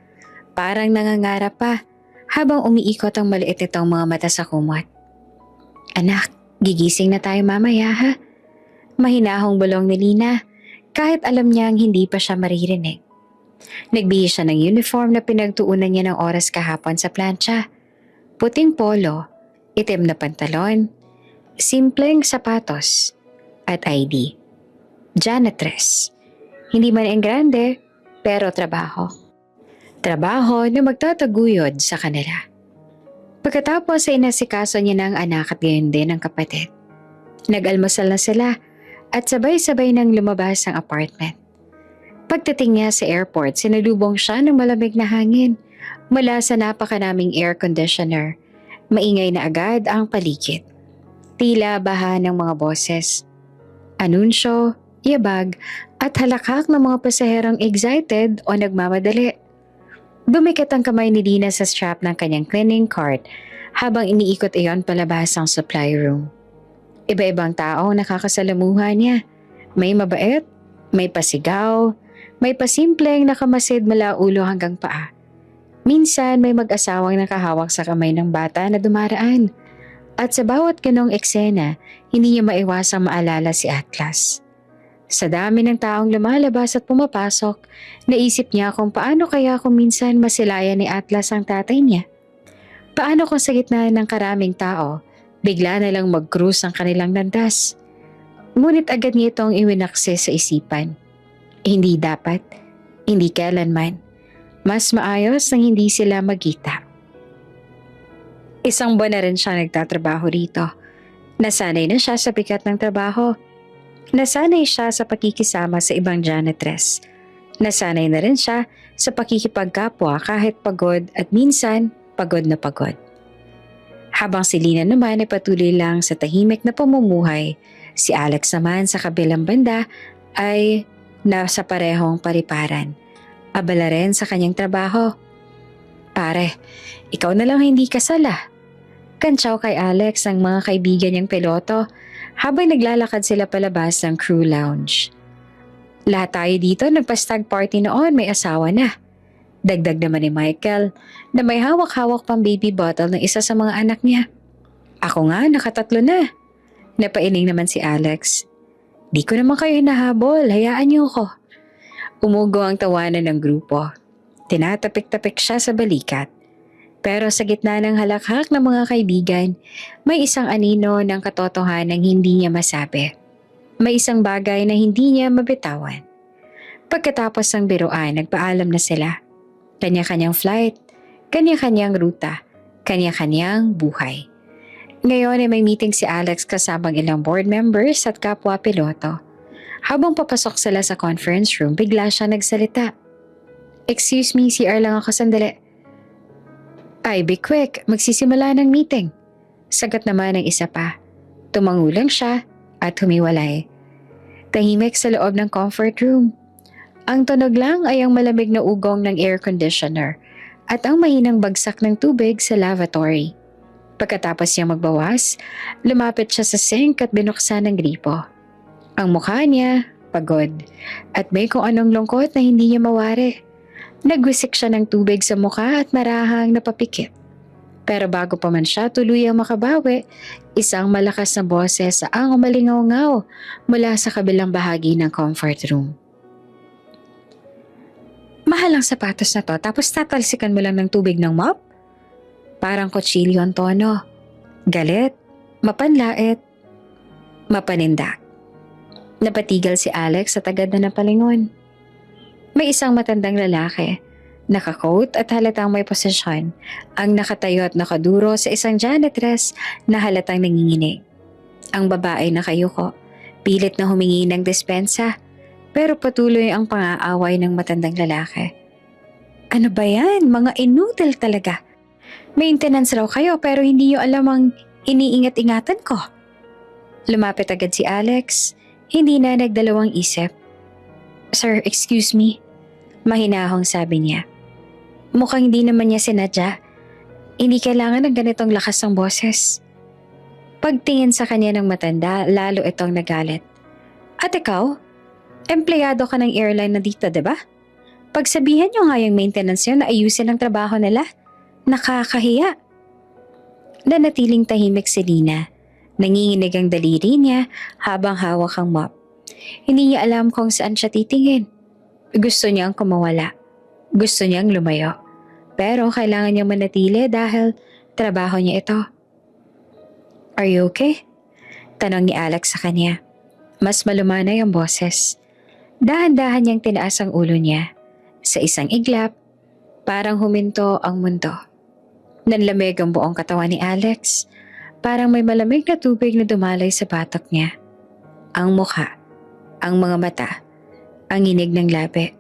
Parang nangangarap pa habang umiikot ang maliit nitong mga mata sa kumot. Anak, gigising na tayo mamaya ha? Mahinahong bulong ni Lina kahit alam niyang hindi pa siya maririnig. Nagbihis siya ng uniform na pinagtuunan niya ng oras kahapon sa plancha. Puting polo, itim na pantalon, simpleng sapatos, at ID. Janitress. Hindi man ang grande, pero trabaho. Trabaho na magtataguyod sa kanila. Pagkatapos ay inasikaso niya ng anak at gayon din ang kapatid. Nag-almusal na sila at sabay-sabay nang lumabas ang apartment. Pagdating niya sa airport, sinalubong siya ng malamig na hangin mula sa napakanaming air conditioner. Maingay na agad ang paligid. Tila baha ng mga boses. Anunsyo, yabag at halakhak ng mga pasaherong excited o nagmamadali. Dumikit ang kamay ni Lina sa strap ng kanyang cleaning cart habang iniikot iyon palabas ang supply room. Iba-ibang tao nakakasalamuha niya. May mabait, may pasigaw, may pasimpleng nakamasid mula ulo hanggang paa. Minsan may mag-asawang nakahawak sa kamay ng bata na dumaraan. At sa bawat ganong eksena, hindi niya maiwasang maalala si Atlas. Sa dami ng taong lumalabas at pumapasok, naisip niya kung paano kaya kung minsan masilayan ni Atlas ang tatay niya. Paano kung sa gitna ng karaming tao, bigla na lang mag-cruise ang kanilang landas. Ngunit agad niya itong iwinakse sa isipan. Hindi dapat, hindi kailanman. Mas maayos nang hindi sila magkita. Isang buwan na rin siya nagtatrabaho rito. Nasanay na siya sa bigat ng trabaho. Nasanay siya sa pakikisama sa ibang janitress. Nasanay na rin siya sa pakikipagkapwa kahit pagod at minsan pagod na pagod. Habang si Lina naman ay patuloy lang sa tahimik na pamumuhay, si Alex naman sa kabilang banda ay nasa parehong pariparan. Abala rin sa kanyang trabaho. Pare, ikaw na lang hindi kasala. Kantsaw kay Alex ang mga kaibigan niyang piloto habang naglalakad sila palabas ng crew lounge. Lahat tayo dito nagpa-stag party noon, may asawa na. Dagdag naman ni Michael na may hawak-hawak pang baby bottle ng isa sa mga anak niya. Ako nga, nakatatlo na. Napailing naman si Alex. Di ko naman kayo hinahabol, hayaan niyo ako. Umugo ang tawanan ng grupo. Tinatapik-tapik siya sa balikat. Pero sa gitna ng halakhak ng mga kaibigan, may isang anino ng katotohanan hindi niya masabi. May isang bagay na hindi niya mabitawan. Pagkatapos ng biruan, nagpaalam na sila. Kanya-kanyang flight, kanya-kanyang ruta, kanya-kanyang buhay. Ngayon ay may meeting si Alex kasamang ilang board members at kapwa piloto. Habang papasok sila sa conference room, bigla siya nagsalita. Excuse me, CR lang ako sandali. Ay, be quick, magsisimula ng meeting. Sagot naman ng isa pa. Tumangulang siya at humiwalay. Tahimik sa loob ng comfort room. Ang tunog lang ay ang malamig na ugong ng air conditioner at ang mahinang bagsak ng tubig sa lavatory. Pagkatapos niya magbawas, lumapit siya sa sink at binuksan ng gripo. Ang mukha niya, pagod, at may kung anong lungkot na hindi niya mawari. Nagwisik siya ng tubig sa mukha at marahang napapikit. Pero bago pa man siya tuluyang makabawi, isang malakas na boses ang umalingaw-ngaw mula sa kabilang bahagi ng comfort room. Mahal ang sapatos na to tapos tatalsikan mo lang ng tubig ng mop? Parang kutsilyo ang tono. Galit, mapanlait, mapanindak. Napatigal si Alex at agad na napalingon. May isang matandang lalaki, naka-coat at halatang may posisyon, ang nakatayo at nakaduro sa isang janitress na halatang nanginginig. Ang babae nakayuko, pilit na humingi ng dispensa, pero patuloy ang pang-aaway ng matandang lalaki. Ano ba yan? Mga inutil talaga. Maintenance raw kayo pero hindi niyo alam ang iniingat-ingatan ko. Lumapit agad si Alex, hindi na nagdalawang isip. Sir, excuse me. Mahinahong sabi niya. Mukhang hindi naman niya sinadya. Hindi kailangan ng ganitong lakas ng boses. Pagtingin sa kanya ng matanda, lalo itong nagalit. At ikaw, empleyado ka ng airline na dito, diba? Pagsabihan niyo nga yung maintenance yun na ayusin ang trabaho nila. Nakakahiya. Nanatiling tahimik si Lina. Nanginginig ang daliri niya habang hawak ang mop. Hindi niya alam kung saan siya titingin. Gusto niyang kumawala. Gusto niyang lumayo. Pero kailangan niyang manatili dahil trabaho niya ito. Are you okay? Tanong ni Alex sa kanya. Mas malumanay ang boses. Dahan-dahan niyang tinaas ang ulo niya. Sa isang iglap, parang huminto ang mundo. Nanlamig ang buong katawan ni Alex. Parang may malamig na tubig na dumalay sa batok niya. Ang mukha, ang mga mata, ang nginig ng labi.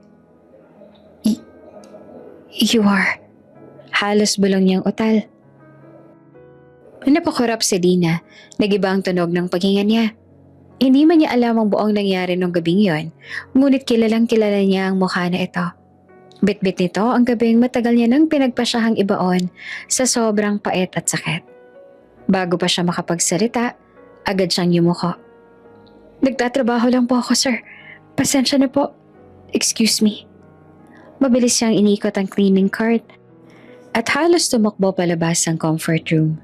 You are... Halos bulong niyang utal. Napakurap si Lina. Nagiba ang tunog ng paghinga niya. Hindi man niya alam ang buong nangyari nung gabing yon, ngunit kilalang kilala niya ang mukha na ito. Bit-bit nito ang gabing matagal niya nang pinagpasyahang ibaon sa sobrang pait at sakit. Bago pa siya makapagsalita, agad siyang yumuko. Nagtatrabaho lang po ako, sir. Pasensya na po. Excuse me. Mabilis siyang inikot ang cleaning cart at halos tumakbo palabas ng comfort room.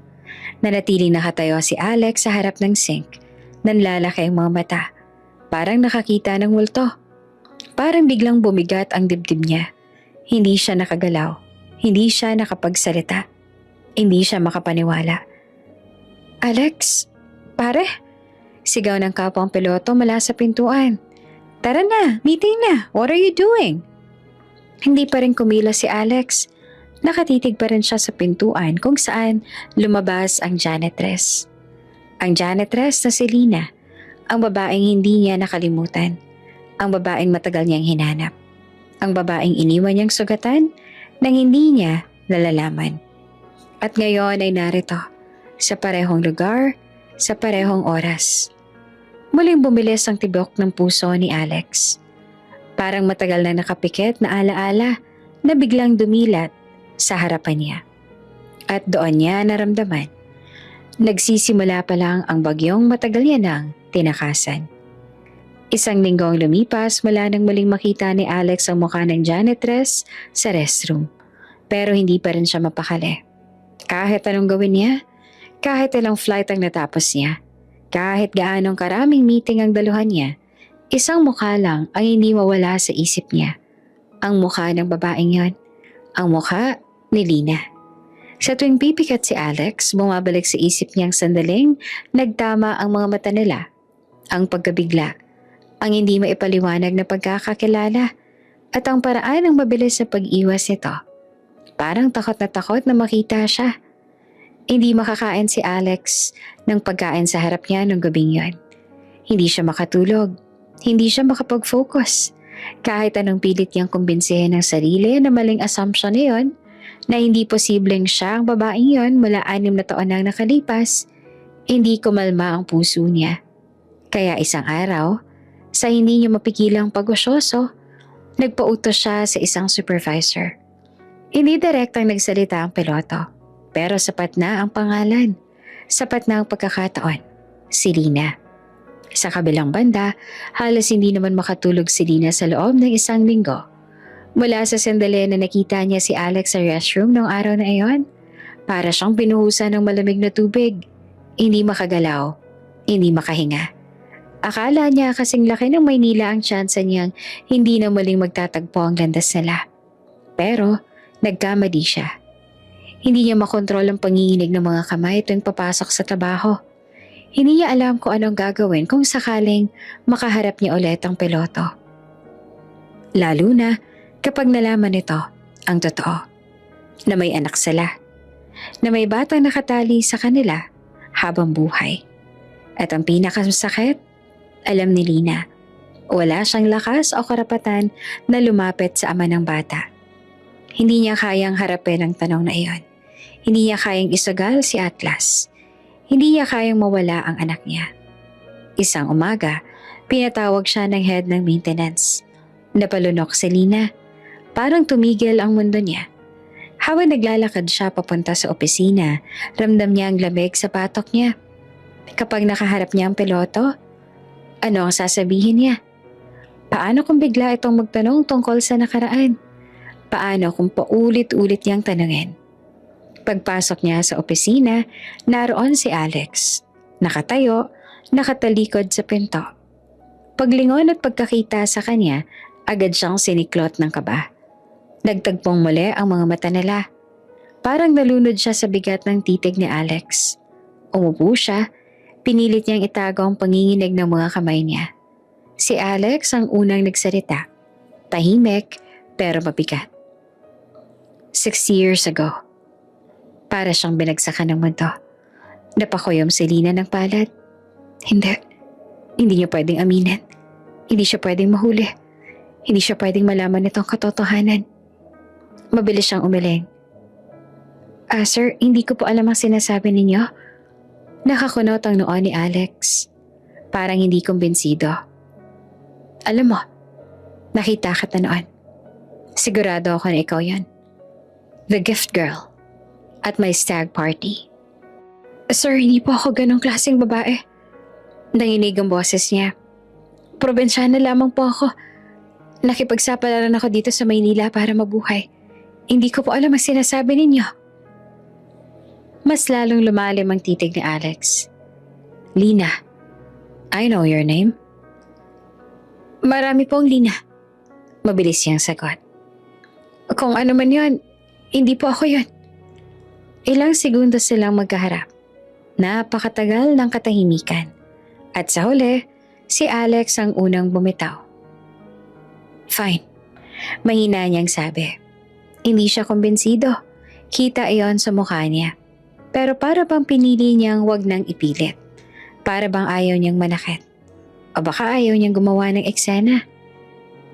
Nanatiling nakatayo si Alex sa harap ng sink. Nanlalaki ang mga mata. Parang nakakita ng multo. Parang biglang bumigat ang dibdib niya. Hindi siya nakagalaw. Hindi siya nakapagsalita. Hindi siya makapaniwala. Alex? Pare? Sigaw ng kapwang piloto mula sa pintuan. Tara na, meeting na. What are you doing? Hindi pa rin kumila si Alex. Nakatitig pa rin siya sa pintuan kung saan lumabas ang janitress. Ang janitress na si Lina, ang babaeng hindi niya nakalimutan. Ang babaeng matagal niyang hinanap. Ang babaeng iniwan niyang sugatan nang hindi niya nalalaman. At ngayon ay narito, sa parehong lugar, sa parehong oras. Muling bumilis ang tibok ng puso ni Alex. Parang matagal na nakapikit na alaala na biglang dumilat sa harapan niya. At doon niya naramdaman. Nagsisimula pa lang ang bagyong matagal niya nang tinakasan. Isang linggong lumipas mula nang muling makita ni Alex ang mukha ng janitress sa restroom. Pero hindi pa rin siya mapakali. Kahit anong gawin niya, kahit ilang flight ang natapos niya, kahit gaanong karaming meeting ang daluhan niya, isang mukha lang ang hindi mawala sa isip niya. Ang mukha ng babaeng yon. Ang mukha ni Lina. Sa tuwing pipikat si Alex, bumabalik sa isip niyang sandaling nagtama ang mga mata nila. Ang pagkabigla, ang hindi maipaliwanag na pagkakakilala, at ang paraan ng mabilis na pag-iwas nito. Parang takot na makita siya. Hindi makakain si Alex ng pagkain sa harap niya nung gabing yon. Hindi siya makatulog. Hindi siya makapag-focus. Kahit anong pilit niyang kumbinsihin ng sarili na maling assumption na yon, na hindi posibleng siya ang babaeng yon mula 6 na taon nang nakalipas, hindi kumalma ang puso niya. Kaya isang araw, sa hindi niya mapigilang pag-usyoso, nagpautos siya sa isang supervisor. Hindi direktang nagsalita ang piloto, pero sapat na ang pangalan, sapat na ang pagkakataon, si Lina. Sa kabilang banda, halos hindi naman makatulog si Lina sa loob ng 1 linggo. Mula sa sandali na nakita niya si Alex sa restroom noong araw na iyon, Para siyang binuhusan ng malamig na tubig. Hindi makagalaw, hindi makahinga. Akala niya kasing laki ng Maynila ang tsansa niyang hindi na muling magtatagpo ang landas nila. Pero nagkamali siya. Hindi niya makontrol ang panginginig ng mga kamay tuwing papasok sa trabaho. Hindi niya alam kung anong gagawin kung sakaling makaharap niya ulit ang piloto. Lalo na kapag nalaman nito ang totoo. Na may anak sila. Na may batang nakatali sa kanila habang buhay. At ang pinakamasakit, alam ni Lina, wala siyang lakas o karapatan na lumapit sa ama ng bata. Hindi niya kayang harapin ang tanong na iyon. Hindi niya kayang isugal si Atlas. Hindi niya kayang mawala ang anak niya. Isang umaga, pinatawag siya ng head ng maintenance. Napalunok si Lina. Parang tumigil ang mundo niya. Habang naglalakad siya papunta sa opisina, ramdam niya ang lamig sa patok niya. Kapag nakaharap niya ang piloto, ano ang sasabihin niya? Paano kung bigla itong magtanong tungkol sa nakaraan? Paano kung paulit-ulit niyang tanungin? Pagpasok niya sa opisina, naroon si Alex. Nakatayo, nakatalikod sa pinto. Paglingon at pagkakita sa kanya, agad siyang siniklot ng kaba. Nagtagpong muli ang mga mata nila. Parang nalunod siya sa bigat ng titig ni Alex. Umupo siya. Pinilit niyang itago ang panginginig ng mga kamay niya. Si Alex ang unang nagsalita. Tahimik pero mabigat. 6 years ago. Para siyang binagsakan ng mundo. Napakuyom si Lina ng palad. Hindi. Hindi niya pwedeng aminin. Hindi siya pwedeng mahuli. Hindi siya pwedeng malaman itong katotohanan. Mabilis siyang umiling. Sir, hindi ko po alam ang sinasabi ninyo. Nakakunot ang noo ni Alex. Parang hindi kumbinsido. Alam mo, nakita kita noon. Sigurado ako na ikaw yan. The gift girl. At my stag party. Sir, hindi po ako ganong klaseng babae. Nanginig ang boses niya. Probinsyana lamang po ako. Nakipagsapalaran ako dito sa Maynila para mabuhay. Hindi ko po alam ang sinasabi ninyo. Mas lalong lumalim ang titig ni Alex. Lina, I know your name. Marami pong Lina. Mabilis siyang sagot. Kung ano man yun, hindi po ako yun. Ilang segundo silang magkaharap. Napakatagal ng katahimikan. At sa huli, si Alex ang unang bumitaw. Fine. Mahina niyang sabi. Hindi siya kumbinsido. Kita iyon sa mukha niya. Pero para bang pinili niyang wag nang ipilit. Para bang ayaw niyang manakit. O baka ayaw niyang gumawa ng eksena.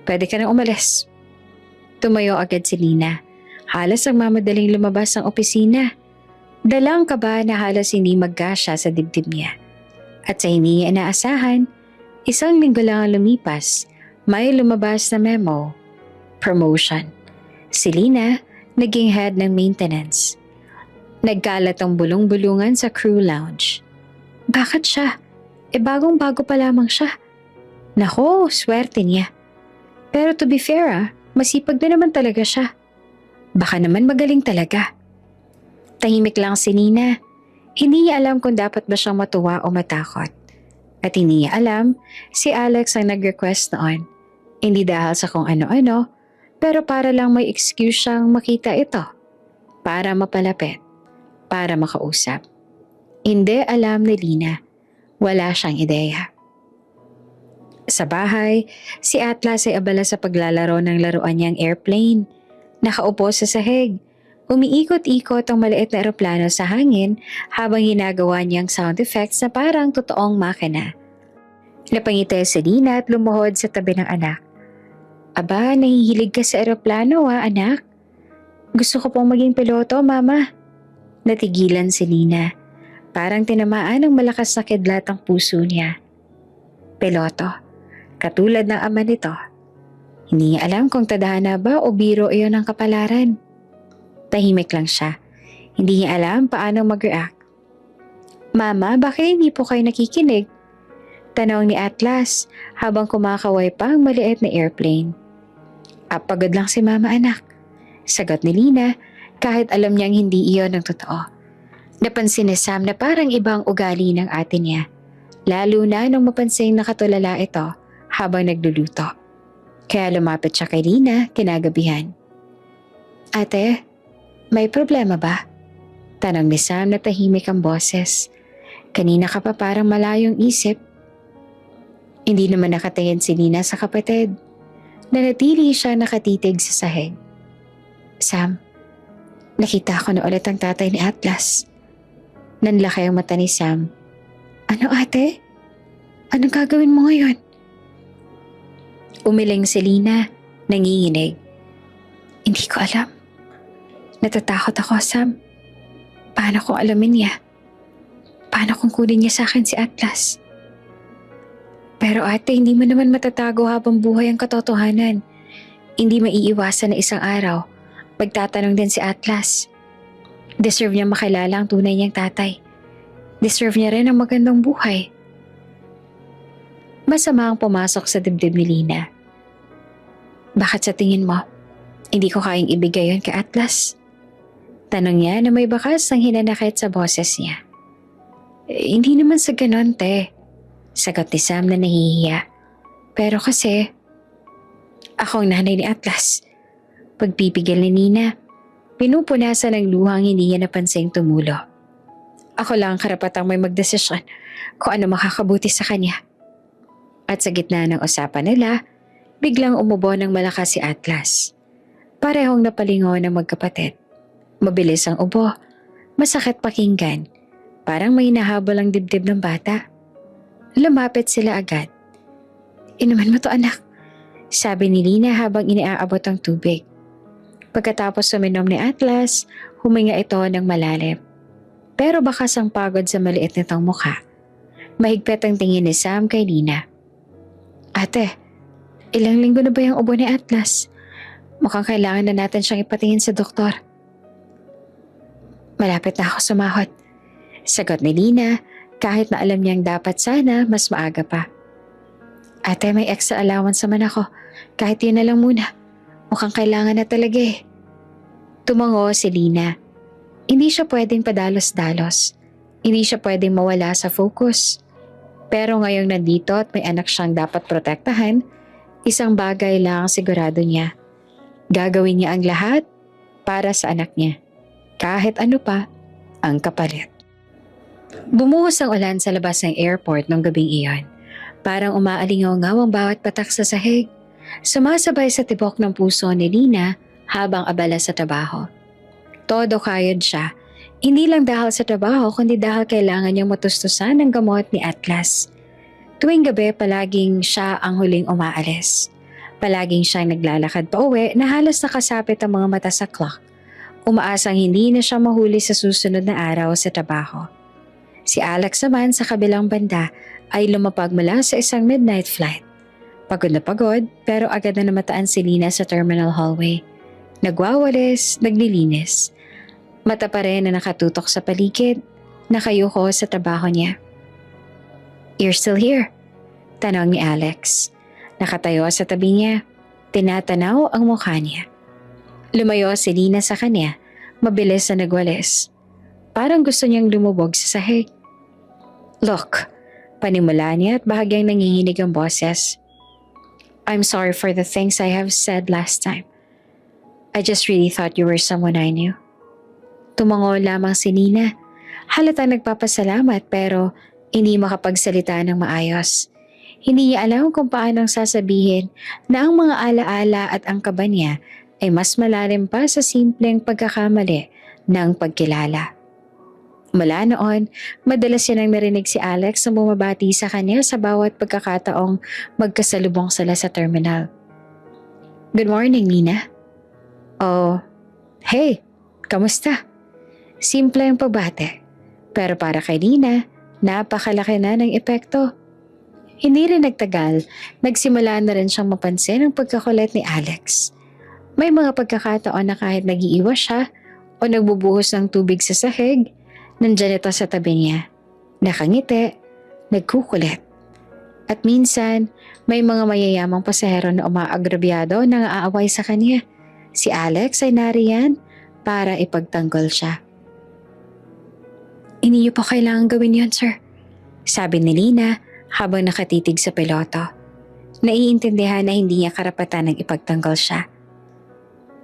Pwede ka nang umalis. Tumayo agad si Lina. Halos ang mamadaling lumabas ang opisina. Dalang kaba na halos hindi magkasya sa dibdib niya. At sa hindi niya inaasahan, 1 linggo lang ang lumipas, may lumabas na memo. Promotion. Si Lina naging head ng maintenance. Nagkalat ang bulong-bulungan sa crew lounge. Bakit siya? Bagong-bago pa lamang siya. Nako, swerte niya. Pero to be fair masipag na naman talaga siya. Baka naman magaling talaga. Tahimik lang si Nina. Hindi niya alam kung dapat ba siyang matuwa o matakot. At hindi niya alam, si Alex ang nag-request noon. Hindi dahil sa kung ano-ano, pero para lang may excuse siyang makita ito. Para mapalapit. Para makausap. Hindi alam ni Lina. Wala siyang ideya. Sa bahay, si Atlas ay abala sa paglalaro ng laruan niyang airplane. Nakaupo sa sahig. Umiikot-ikot ang maliit na eroplano sa hangin habang ginagawa niyang sound effects na parang totoong makina. Napangiti si Lina at lumuhod sa tabi ng anak. Aba, nahihilig ka sa eroplano anak? Gusto ko pong maging piloto, mama. Natigilan si Lina. Parang tinamaan ng malakas na kidlat ang puso niya. Piloto, katulad ng ama nito. Hindi niya alam kung tadhana ba o biro iyon ang kapalaran. Tahimik lang siya. Hindi niya alam paano mag-react. Mama, bakit hindi po kayo nakikinig? Tanong ni Atlas habang kumakaway pa ang maliit na airplane. Pagod lang si mama anak. Sagot ni Lina Kahit alam niyang hindi iyon ang totoo. Napansin ni Sam na parang ibang ugali ng ate niya. Lalo na nung mapansing nakatulala ito habang nagluluto. Kaya lumapit siya kay Lina kinagabihan. Ate, may problema ba? Tanong ni Sam na tahimik ang boses. Kanina ka pa parang malayong isip. Hindi naman nakatingin si Lina sa kapatid. Nanatili siya nakatitig sa sahig. Sam, nakita ko na ulit ang tatay ni Atlas. Nanlaki ang mata ni Sam. Ano ate? Anong gagawin mo ngayon? Umiling si Lina, nanginginig. Hindi ko alam. Natatakot ako, Sam. Paano kung alamin niya? Paano kung kunin niya sa akin si Atlas? Pero ate, hindi mo naman matatago habang buhay ang katotohanan. Hindi maiiwasan na isang araw, magtatanong din si Atlas. Deserve niya makilala ang tunay niyang tatay. Deserve niya rin ang magandang buhay. Masama ang pumasok sa dibdib ni Lina. Bakit sa tingin mo, hindi ko kayang ibigay yon kay Atlas? Tanong niya na may bakas ng hinanakit sa boses niya. Hindi naman sa ganon, te. Sagot ni Sam na nahihiya. Pero kasi, ako ang nanay ni Atlas. Pagpipigil ni Nina, pinupunasan ng luhang hindi niya napansing tumulo. Ako lang ang karapatang may magdesisyon kung ano makakabuti sa kanya. At sa gitna ng usapan nila, biglang umubo ng malakas si Atlas. Parehong napalingon ng magkapatid. Mabilis ang ubo, masakit pakinggan, parang may nahabol ang dibdib ng bata. Lumapit sila agad. Inuman mo to anak, sabi ni Lina habang iniaabot ang tubig. Pagkatapos suminom ni Atlas, huminga ito ng malalim. Pero bakas ang pagod sa maliit nitong mukha. Mahigpit ang tingin ni Sam kay Lina. Ate, ilang linggo na ba yung ubo ni Atlas? Mukhang kailangan na natin siyang ipatingin sa doktor. Malapit na ako sumahod. Sagot ni Lina kahit na alam niyang dapat sana mas maaga pa. Ate, may extra allowance naman ako. Kahit yun na lang muna. Mukhang kailangan na talaga eh. Tumango si Lina. Hindi siya pwedeng padalos-dalos. Hindi siya pwedeng mawala sa focus. Pero ngayong nandito at may anak siyang dapat protektahan, isang bagay lang ang sigurado niya. Gagawin niya ang lahat para sa anak niya. Kahit ano pa ang kapalit. Bumuhos ang ulan sa labas ng airport nung gabing iyon. Parang umaalingaw-ngaw ang bawat patak sa sahig. Sumasabay sa tibok ng puso ni Lina habang abala sa trabaho. Todo kayod siya. Hindi lang dahil sa trabaho kundi dahil kailangan niyang matustusan ng gamot ni Atlas. Tuwing gabi palaging siya ang huling umaalis. Palaging siyang naglalakad pa uwi na halos nakasapit ang mga mata sa clock. Umaasang hindi na siya mahuli sa susunod na araw sa trabaho. Si Alex naman sa kabilang banda ay lumapag mula sa isang midnight flight. Pagod na pagod pero agad na namataan si Lina sa terminal hallway. Nagwawalis, naglilinis. Mata pa rin na nakatutok sa paligid, nakayuko sa trabaho niya. You're still here? Tanong ni Alex. Nakatayo sa tabi niya, tinatanaw ang mukha niya. Lumayo si Lina sa kanya, mabilis na nagwalis. Parang gusto niyang lumubog sa sahig. Look, panimula niya at bahagyang nanginginig ang boses. I'm sorry for the things I have said last time. I just really thought you were someone I knew. Tumango lamang si Nina. Halatang nagpapasalamat pero hindi makapagsalita ng maayos. Hindi niya alam kung paanong sasabihin na ang mga alaala at ang kaba niya ay mas malalim pa sa simpleng pagkakamali ng pagkilala. Mula noon, madalas yan ang narinig si Alex na bumabati sa kanya sa bawat pagkakataong magkasalubong sila sa terminal. Good morning, Nina. Oh, hey, kamusta? Simple ang pagbate. Pero para kay Nina, napakalaki na ng epekto. Hindi rin nagtagal, nagsimula na rin siyang mapansin ang pagkakulit ni Alex. May mga pagkakataon na kahit nag-iiwas siya o nagbubuhos ng tubig sa sahig, nandyan ito sa tabi niya. Nakangiti, nagkukulit. At minsan, may mga mayayamang pasahero na umaagrabyado na aaway sa kanya. Si Alex ay nariyan, para ipagtanggol siya. Hindi niyo pa kailangan gawin yon, sir. Sabi ni Lina habang nakatitig sa piloto. Naiintindihan na hindi niya karapatan ng ipagtanggol siya.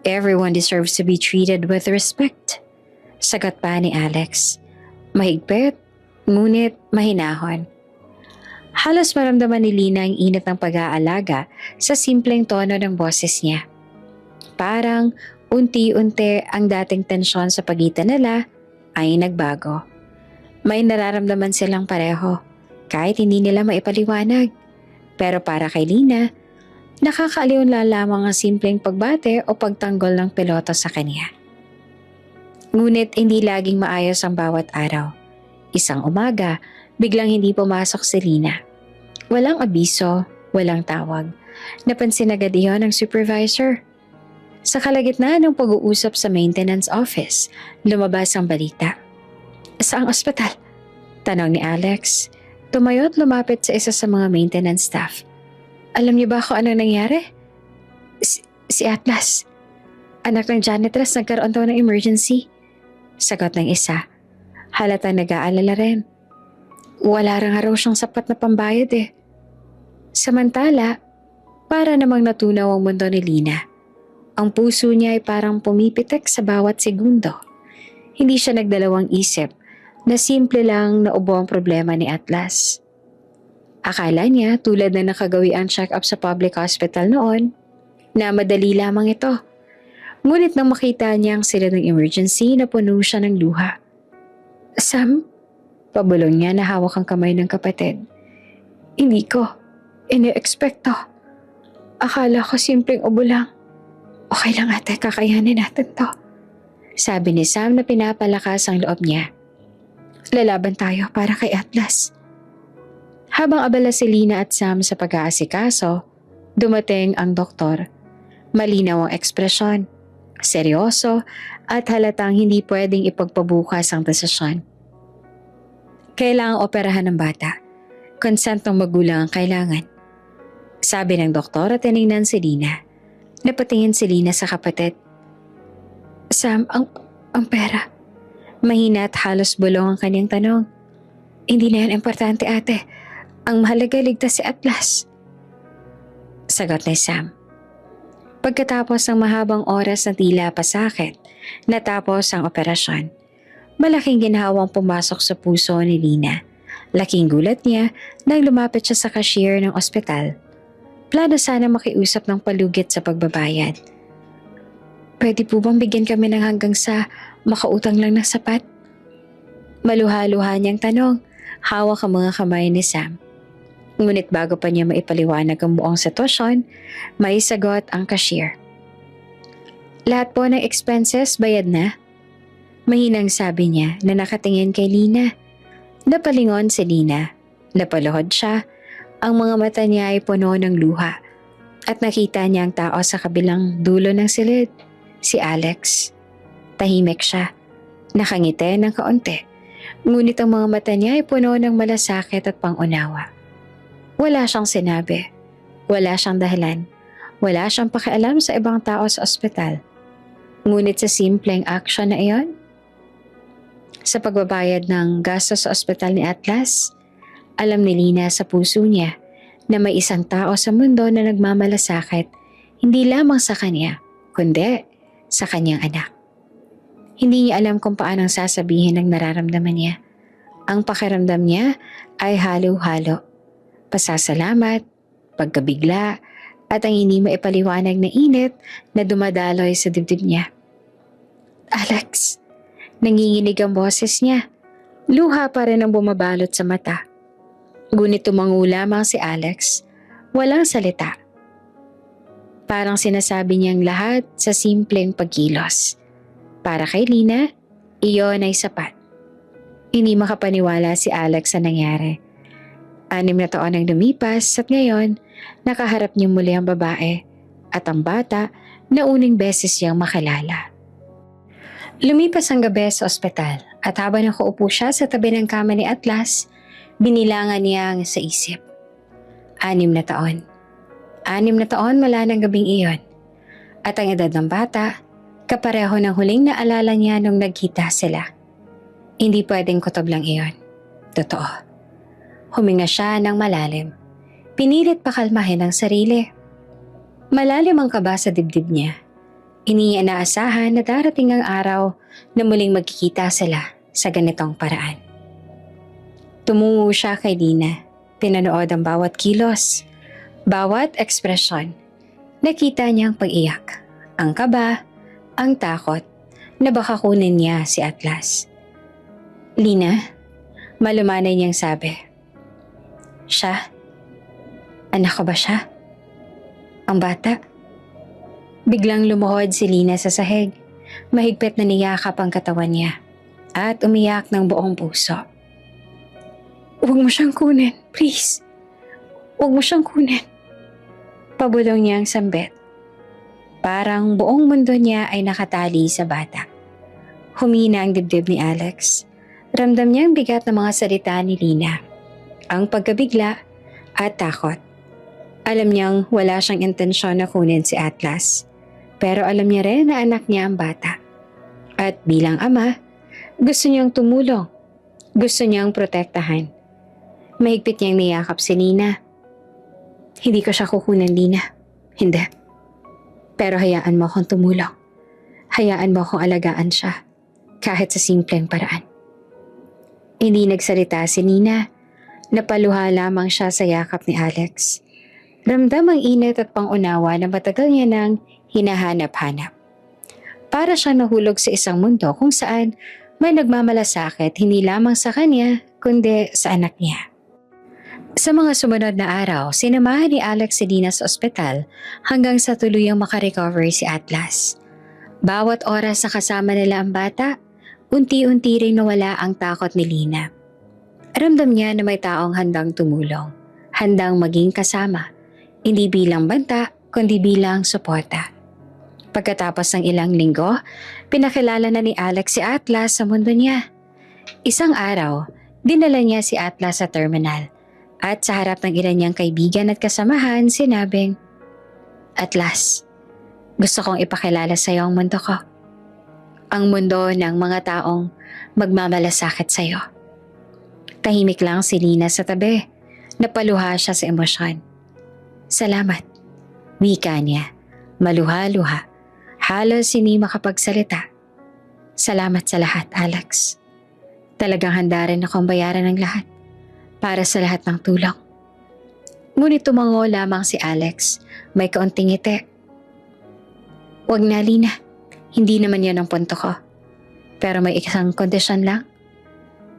Everyone deserves to be treated with respect. Sagot pa ni Alex. Mahigpit, ngunit mahinahon. Halos maramdaman ni Lina ang init ng pag-aalaga sa simpleng tono ng boses niya. Parang unti-unti ang dating tensyon sa pagitan nila ay nagbago. May nararamdaman silang pareho kahit hindi nila maipaliwanag. Pero para kay Lina, nakakaaliw na lamang ang simpleng pagbate o pagtanggol ng piloto sa kanya. Ngunit hindi laging maayos ang bawat araw. Isang umaga, biglang hindi pumasok si Lina. Walang abiso, walang tawag. Napansin agad iyon ng supervisor. Sa kalagitnaan ng pag-uusap sa maintenance office, lumabas ang balita. Saang ospital? Tanong ni Alex. Tumayo at lumapit sa isa sa mga maintenance staff. Alam niyo ba kung ano nangyari? Si Atlas. Anak ng janitress nagkaroon daw ng emergency. Sagot ng isa. Halatang nag-aalala rin. Wala rin raw siyang sapat na pambayad eh. Samantala, para namang natunaw ang mundo ni Lina. Ang puso niya ay parang pumipitik sa bawat segundo. Hindi siya nagdalawang isip na simple lang na ubo ang problema ni Atlas. Akala niya tulad na nakagawi ang check-up sa public hospital noon, na madali lamang ito. Ngunit nang makita niya ang sila ng emergency, napuno siya ng luha. Sam, pabulong niya na hawak ang kamay ng kapatid. Hindi ko ini-expect to. Akala ko simpleng ubo lang. Okay lang ate, kakayanin natin to. Sabi ni Sam na pinapalakas ang loob niya. Lalaban tayo para kay Atlas. Habang abala si Lina at Sam sa pag-aasikaso, dumating ang doktor. Malinaw ang ekspresyon, seryoso at halatang hindi pwedeng ipagpabukas ang desisyon. Kailangang operahan ng bata. Consent ng magulang ang kailangan. Sabi ng doktor at tinignan si Lina. Napatingin si Lina sa kapatid. Sam, ang pera. Mahina at halos bulong ang kanyang tanong. Hindi na yan importante ate. Ang mahalaga ligtas si Atlas. Sagot ni Sam. Pagkatapos ng mahabang oras na tila pasakit, natapos ang operasyon. Malaking ginhawang pumasok sa puso ni Lina. Laking gulat niya nang lumapit siya sa cashier ng ospital. Plano sana makiusap ng palugit sa pagbabayad. Pwede po bang bigyan kami ng hanggang sa makautang lang ng sapat? Maluha-luha niyang tanong, hawak ang mga kamay ni Sam. Ngunit bago pa niya maipaliwanag ang buong sitwasyon, may sagot ang cashier. Lahat po ng expenses bayad na? Mahinang sabi niya na nakatingin kay Lina. Napalingon si Lina. Napaluhod siya. Ang mga mata niya ay puno ng luha. At nakita niya ang tao sa kabilang dulo ng silid. Si Alex. Tahimik siya. Nakangiti ng kaunti. Ngunit ang mga mata niya ay puno ng malasakit at pangunawa. Wala siyang sinabi. Wala siyang dahilan. Wala siyang pakialam sa ibang tao sa ospital. Ngunit sa simpleng action na iyon, sa pagbabayad ng gastos sa ospital ni Atlas, alam ni Lina sa puso niya na may isang tao sa mundo na nagmamalasakit hindi lamang sa kanya, kundi sa kanyang anak. Hindi niya alam kung paano sasabihin ang nararamdaman niya. Ang pakiramdam niya ay halo-halo. Pasasalamat, pagkabigla, at ang hindi maipaliwanag na init na dumadaloy sa dibdib niya. Alex, nanginginig ang boses niya. Luha pa rin ang bumabalot sa mata. Ngunit tumango lamang si Alex. Walang salita. Parang sinasabi niyang lahat sa simpleng pagkilos. Para kay Lina, iyon ay sapat. Hindi makapaniwala si Alex sa nangyari. 6 na taon ang lumipas at ngayon, nakaharap niya muli ang babae at ang bata na uning beses siyang makilala. Lumipas ang gabi sa ospital at habang nakaupo siya sa tabi ng kama ni Atlas, binilangan niya sa isip. 6 na taon. 6 na taon mula ng gabing iyon. At ang edad ng bata, Kapareho ng huling naalala niya nung nagkita sila. Hindi pwedeng kutob lang iyon. Totoo. Huminga siya ng malalim. Pinilit pakalmahin ang sarili. Malalim ang kaba sa dibdib niya. Hindi niya inaasahan na darating ang araw na muling magkikita sila sa ganitong paraan. Tumungo siya kay Lina. Pinanood ang bawat kilos, bawat ekspresyon. Nakita niyang pag-iyak, ang kaba, ang takot na baka kunin niya si Atlas. Lina, malumanay niyang sabi. Siya? Anak ko ba siya? Ang bata? Biglang lumuhod si Lina sa sahig. Mahigpit na niyakap ang katawan niya at umiyak ng buong puso. Huwag mo siyang kunin, please. Huwag mo siyang kunin. Pabulong niya ang sambit. Parang buong mundo niya ay nakatali sa bata. Humina ang dibdib ni Alex. Ramdam niya ang bigat ng mga salita ni Lina. Ang pagkabigla at takot. Alam niyang wala siyang intensyon na kunin si Atlas. Pero alam niya rin na anak niya ang bata. At bilang ama, gusto niyang tumulong. Gusto niyang protektahan. Mahigpit niyang niyakap si Lina. Hindi ko siya kukunan, Lina. Hindi. Pero hayaan mo akong tumulong. Hayaan mo akong alagaan siya. Kahit sa simpleng paraan. Hindi nagsalita si Lina. Napaluha lamang siya sa yakap ni Alex. Ramdam ang init at pangunawa na matagal niya nang hinahanap-hanap. Para siyang nahulog sa isang mundo kung saan may nagmamalasakit hindi lamang sa kanya kundi sa anak niya. Sa mga sumunod na araw, sinamahan ni Alex si Lina sa ospital hanggang sa tuluyang makarecover si Atlas. Bawat oras na kasama nila ang bata, unti-unti ring nawala ang takot ni Lina. Ramdam niya na may taong handang tumulong, handang maging kasama, hindi bilang banta kundi bilang suporta. Pagkatapos ng ilang linggo, pinakilala na ni Alex si Atlas sa mundo niya. Isang araw, dinala niya si Atlas sa terminal. At sa harap ng ilan niyang kaibigan at kasamahan, sinabing, Atlas, gusto kong ipakilala sa iyo ang mundo ko. Ang mundo ng mga taong magmamalasakit sa iyo. Tahimik lang si Lina sa tabi. Napaluha siya sa emosyon. Salamat. Wika niya. Maluha-luha. Halos hindi makapagsalita. Salamat sa lahat, Alex. Talagang handa rin akong bayaran ng lahat. Para sa lahat ng tulong. Ngunit tumango lamang si Alex, may kaunting ngiti. Huwag na, Lina. Hindi naman yan ang punto ko. Pero may isang kondisyon lang.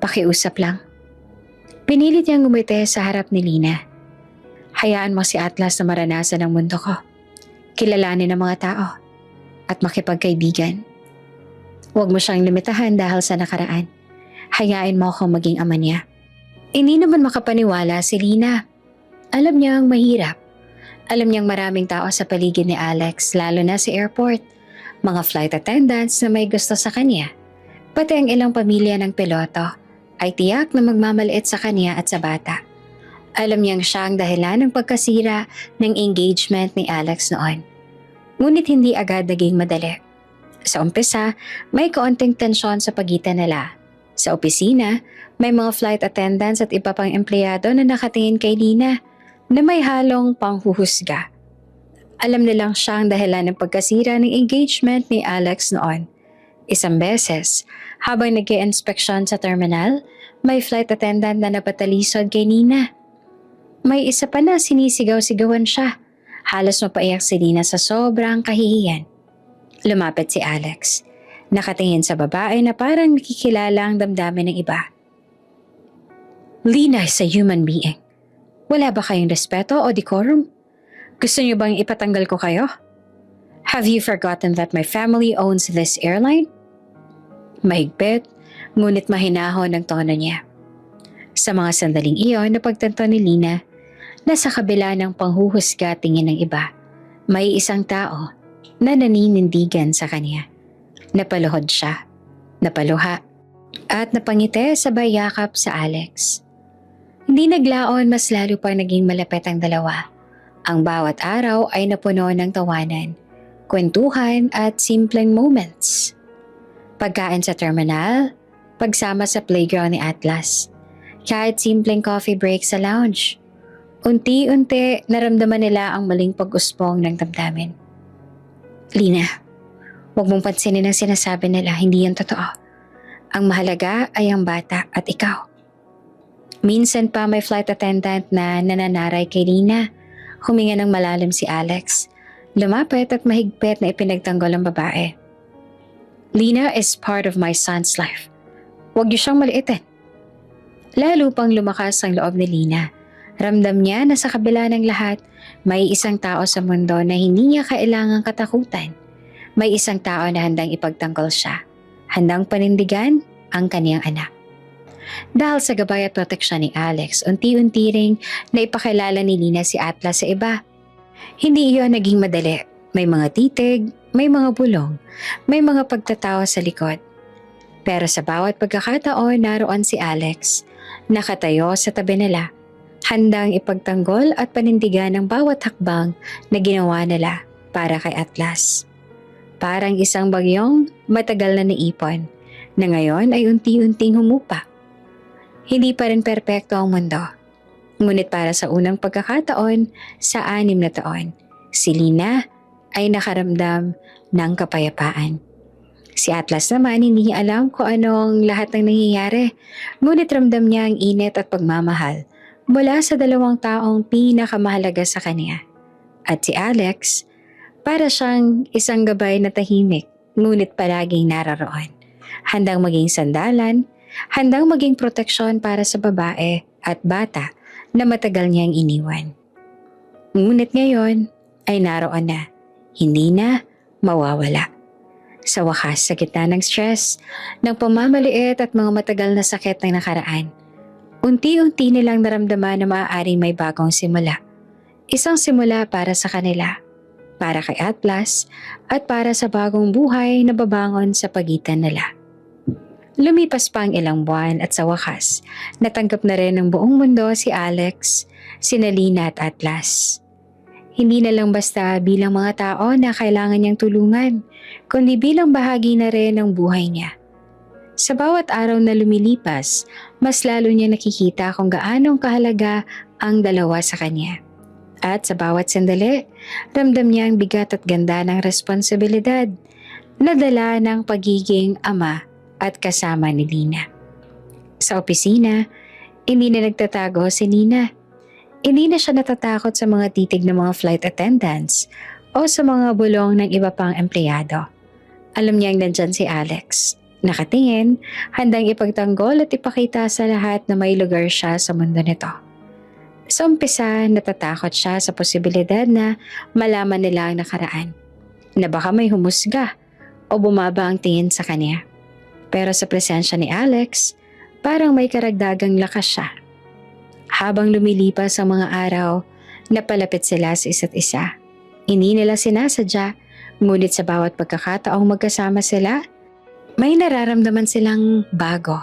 Pakiusap lang. Pinilit niyang ngumiti sa harap ni Lina. Hayaan mo si Atlas na maranasan ang mundo ko. Kilalanin ang mga tao. At makipagkaibigan. Huwag mo siyang limitahan dahil sa nakaraan. Hayain mo akong maging ama niya. Hindi naman makapaniwala si Lina. Alam niyang mahirap. Alam niyang maraming tao sa paligid ni Alex, lalo na sa airport. Mga flight attendants na may gusto sa kanya. Pati ang ilang pamilya ng piloto ay tiyak na magmamaliit sa kanya at sa bata. Alam niyang siya ang dahilan ng pagkasira ng engagement ni Alex noon. Ngunit hindi agad naging madali. Sa umpisa, may kaunting tensyon sa pagitan nila. Sa opisina, may mga flight attendants at iba pang empleyado na nakatingin kay Lina na may halong panghuhusga. Alam nilang siya ang dahilan ng pagkasira ng engagement ni Alex noon. Isang beses, habang nag-i-inspeksyon sa terminal, may flight attendant na napatalisod kay Lina. May isa pa na sinisigaw-sigawan siya. Halos mapaiyak si Lina sa sobrang kahihiyan. Lumapit si Alex. Nakatingin sa babae na parang nakikilala ang damdamin ng iba. Lina is a human being. Wala ba kayong respeto o decorum? Gusto niyo bang ipatanggal ko kayo? Have you forgotten that my family owns this airline? Mahigpit, ngunit mahinahon ang tono niya. Sa mga sandaling iyon, napagtanto ni Lina na sa kabila ng panghuhusga tingin ng iba, may isang tao na naninindigan sa kanya. Napaluhod siya, napaluha, at napangiti sabay yakap sa Alex. Hindi naglaon, mas lalo pang naging malapit ang dalawa. Ang bawat araw ay napuno ng tawanan. kwentuhan at simpleng moments. Pagkain sa terminal, pagsama sa playground ni Atlas, kahit simpleng coffee break sa lounge. Unti-unti naramdaman nila ang maling pag-usbong ng damdamin. Lina, huwag mong pansinin ang sinasabi nila, hindi yan totoo. Ang mahalaga ay ang bata at ikaw. Minsan pa may flight attendant na nananaray kay Lina. Huminga ng malalim si Alex. Lumapit at mahigpit na ipinagtanggol ang babae. Lina is part of my son's life. Huwag niyo siyang maliitin. Lalo pang lumakas ang loob ni Lina. Ramdam niya na sa kabila ng lahat, may isang tao sa mundo na hindi niya kailangang katakutan. May isang tao na handang ipagtanggol siya. Handang panindigan ang kaniyang anak. Dahil sa gabay at proteksyon ni Alex, unti-unti ring naipakilala ni Lina si Atlas sa iba. Hindi iyon naging madali. May mga titig, may mga bulong, may mga pagtatawa sa likod. Pero sa bawat pagkakataon naroon si Alex, nakatayo sa tabi nila, handang ipagtanggol at panindigan ang bawat hakbang na ginawa nila para kay Atlas. Parang isang bagyong matagal na naipon, na ngayon ay unti-unting humupa. Hindi pa rin perpekto ang mundo. Ngunit para sa unang pagkakataon sa 6 na taon, si Lina ay nakaramdam ng kapayapaan. Si Atlas naman hindi niya alam kung anong lahat ng nangyayari, ngunit ramdam niya ang init at pagmamahal mula sa 2 taong pinakamahalaga sa kanya. At si Alex, para siyang isang gabay na tahimik, ngunit palaging nararoon. Handang maging sandalan, handang maging proteksyon para sa babae at bata na matagal niyang iniwan. Ngunit ngayon ay naroon na, hindi na mawawala. Sa wakas, sa gitna ng stress, ng pamamaliit at mga matagal na sakit ng nakaraan, unti-unti nilang naramdaman na maaaring may bagong simula. Isang simula para sa kanila, para kay Atlas, at para sa bagong buhay na babangon sa pagitan nila. Lumipas pa ang ilang buwan at sa wakas, natanggap na rin ng buong mundo si Alex, sina Lina at Atlas. Hindi na lang basta bilang mga tao na kailangan niyang tulungan, kundi bilang bahagi na rin ng buhay niya. Sa bawat araw na lumilipas, mas lalo niya nakikita kung gaanong kahalaga ang dalawa sa kanya. At sa bawat sandali, ramdam niya ang bigat at ganda ng responsibilidad na dala ng pagiging ama at kasama ni Lina. Sa opisina, hindi na nagtatago si Lina. Hindi na siya natatakot sa mga titig ng mga flight attendants o sa mga bulong ng iba pang empleyado. Alam niyang nandyan si Alex. Nakatingin, handang ipagtanggol at ipakita sa lahat na may lugar siya sa mundo nito. Sa umpisa, natatakot siya sa posibilidad na malaman nila ang nakaraan, na baka may humusga o bumaba ang tingin sa kanya. Pero sa presensya ni Alex, parang may karagdagang lakas siya. Habang lumilipas ang mga araw, napalapit sila sa isa't isa. Hindi nila sinasadya, ngunit sa bawat pagkakataong magkasama sila, may nararamdaman silang bago.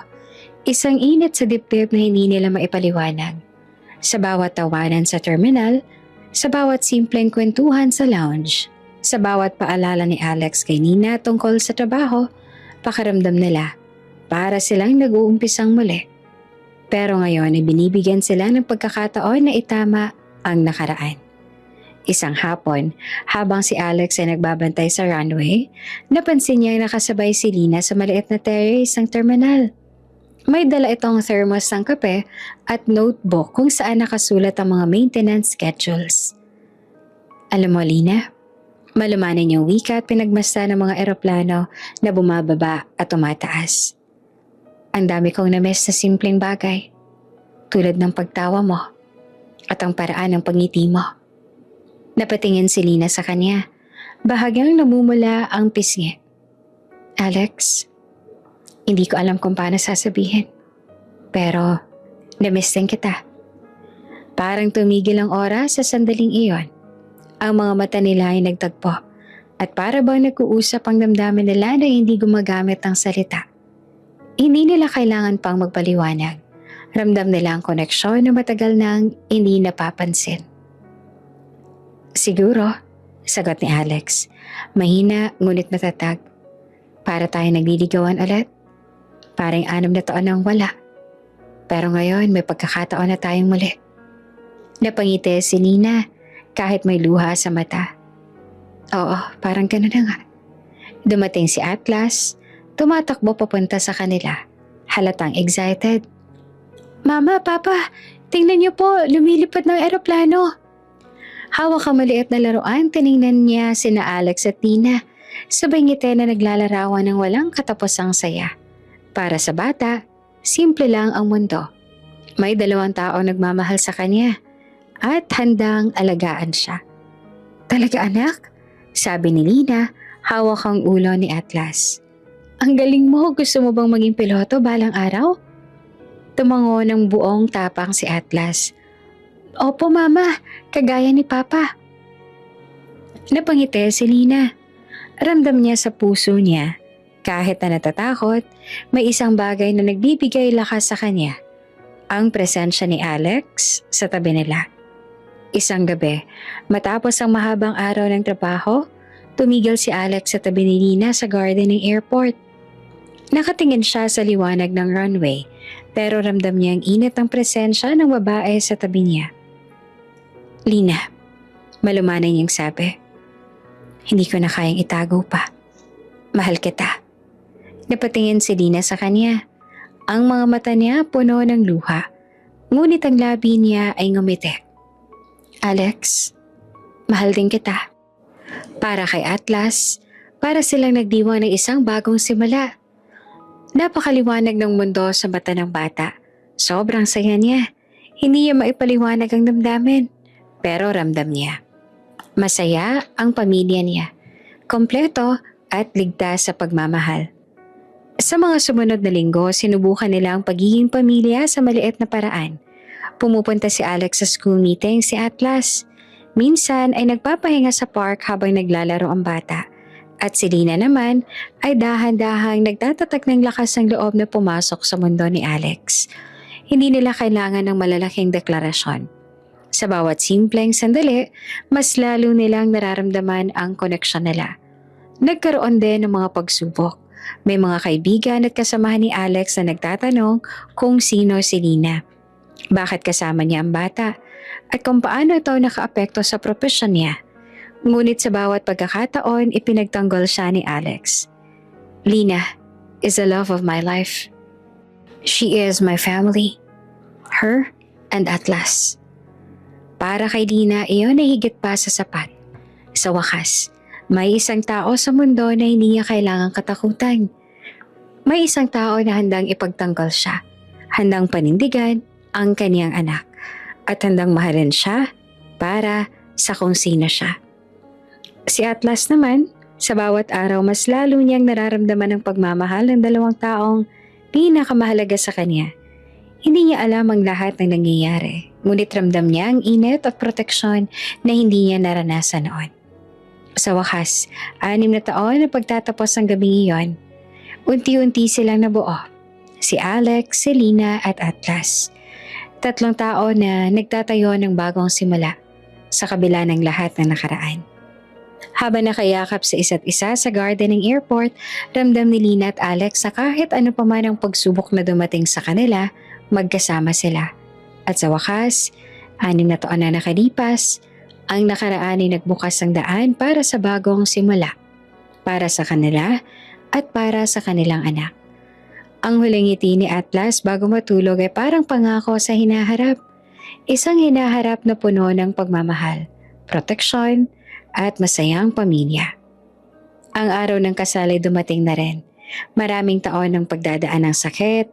Isang init sa dibdib na hindi nila maipaliwanag. Sa bawat tawanan sa terminal, sa bawat simpleng kwentuhan sa lounge, sa bawat paalala ni Alex kay Nina tungkol sa trabaho, pakaramdam nila para silang nag-uumpisang muli. Pero ngayon ay binibigyan sila ng pagkakataon na itama ang nakaraan. Isang hapon, habang si Alex ay nagbabantay sa runway, napansin niyang nakasabay si Lina sa maliit na terrace ng terminal. May dala itong thermos ng kape at notebook kung saan nakasulat ang mga maintenance schedules. Alam mo, Lina, malumanan yung wika at pinagmasta ng mga eroplano na bumababa at tumataas. Ang dami kong na-miss na simpleng bagay, tulad ng pagtawa mo at ang paraan ng pangiti mo. Napatingin si Lina sa kanya, bahagyang namumula ang pisngi. Alex, hindi ko alam kung paano sasabihin, pero na-miss din kita. Parang tumigil ang oras sa sandaling iyon. Ang mga mata nila ay nagtagpo at para bang nag-uusap ang damdamin nila na hindi gumagamit ng salita. Hindi nila kailangan pang magpaliwanag. Ramdam nila ang koneksyon na matagal nang hindi napapansin. Siguro, Sagot ni Alex. Mahina ngunit matatag. Para tayo nagliligawan ulit. Parang 6 na taon nang wala. Pero ngayon may pagkakataon na tayong muli. Napangiti si Lina kahit may luha sa mata. Oo, parang gano'n na nga. Dumating si Atlas, tumatakbo papunta sa kanila. Halatang excited. Mama, Papa, tingnan niyo po, lumilipad ng eroplano. Hawak ang maliit na laruan, tiningnan niya sina Alex at Tina. Sabay ngiti na naglalarawan ng walang katapusang saya. Para sa bata, simple lang ang mundo. May 2 taong nagmamahal sa kanya at handang alagaan siya. Talaga anak? Sabi ni Lina, hawak ang ulo ni Atlas. Ang galing mo, gusto mo bang maging piloto balang araw? Tumango ng buong tapang si Atlas. Opo mama, kagaya ni Papa. Napangiti si Lina. Ramdam niya sa puso niya, kahit na natatakot, may isang bagay na nagbibigay lakas sa kanya. Ang presensya ni Alex sa tabi nila. Isang gabi, matapos ang mahabang araw ng trabaho, tumigil si Alex sa tabi ni Lina sa garden ng airport. Nakatingin siya sa liwanag ng runway, pero ramdam niya ang init ng presensya ng babae sa tabi niya. Lina, malumanay niyang sabi. Hindi ko na kayang itago pa. Mahal kita. Napatingin si Lina sa kanya. Ang mga mata niya puno ng luha, ngunit ang labi niya ay ngumiti. Alex, mahal din kita. Para kay Atlas, para silang nagdiwang ng isang bagong simula. Napakaliwanag ng mundo sa mata ng bata. Sobrang saya niya. Hindi niya maipaliwanag ang damdamin, pero ramdam niya. Masaya ang pamilya niya. Kompleto at ligtas sa pagmamahal. Sa mga sumunod na linggo, sinubukan nila ang pagiging pamilya sa maliit na paraan. Pumupunta si Alex sa school meeting si Atlas. Minsan ay nagpapahinga sa park habang naglalaro ang bata. At si Lina naman ay dahan-dahang nagtatatag ng lakas ng loob na pumasok sa mundo ni Alex. Hindi nila kailangan ng malalaking deklarasyon. Sa bawat simpleng sandali, mas lalo nilang nararamdaman ang koneksyon nila. Nagkaroon din ng mga pagsubok. May mga kaibigan at kasamahan ni Alex na nagtatanong kung sino si Lina. Bakit kasama niya ang bata? At kung paano ito nakaapekto sa propesyon niya. Ngunit sa bawat pagkakataon, ipinagtanggol siya ni Alex. Lina is the love of my life. She is my family. Her and Atlas. Para kay Lina, iyon ay higit pa sa sapat. Sa wakas, may isang tao sa mundo na hindi niya kailangang katakutan. May isang tao na handang ipagtanggol siya, handang panindigan ang kaniyang anak, at handang mahalin siya para sa kung sino siya. Si Atlas naman, sa bawat araw mas lalo niyang nararamdaman ang pagmamahal ng 2 taong pinakamahalaga sa kanya. Hindi niya alam ang lahat ng nangyayari, ngunit ramdam niya ang init at proteksyon na hindi niya naranasan noon. Sa wakas, 6 na taon na pagtatapos ng gabing iyon, unti-unti silang nabuo. Si Alex, si Lina at Atlas. 3 tao na nagtatayo ng bagong simula sa kabila ng lahat ng nakaraan. Habang nakayakap sa isa't isa sa garden ng airport, ramdam ni Lina at Alex na kahit ano pa man ang pagsubok na dumating sa kanila, magkasama sila. At sa wakas, 6 na taon na nakalipas, ang nakaraan ay nagbukas ng daan para sa bagong simula. Para sa kanila at para sa kanilang anak. Ang huling ngiti ni Atlas bago matulog ay parang pangako sa hinaharap. Isang hinaharap na puno ng pagmamahal, proteksyon at masayang pamilya. Ang araw ng kasal ay dumating na rin. Maraming taon ng pagdadaan ng sakit,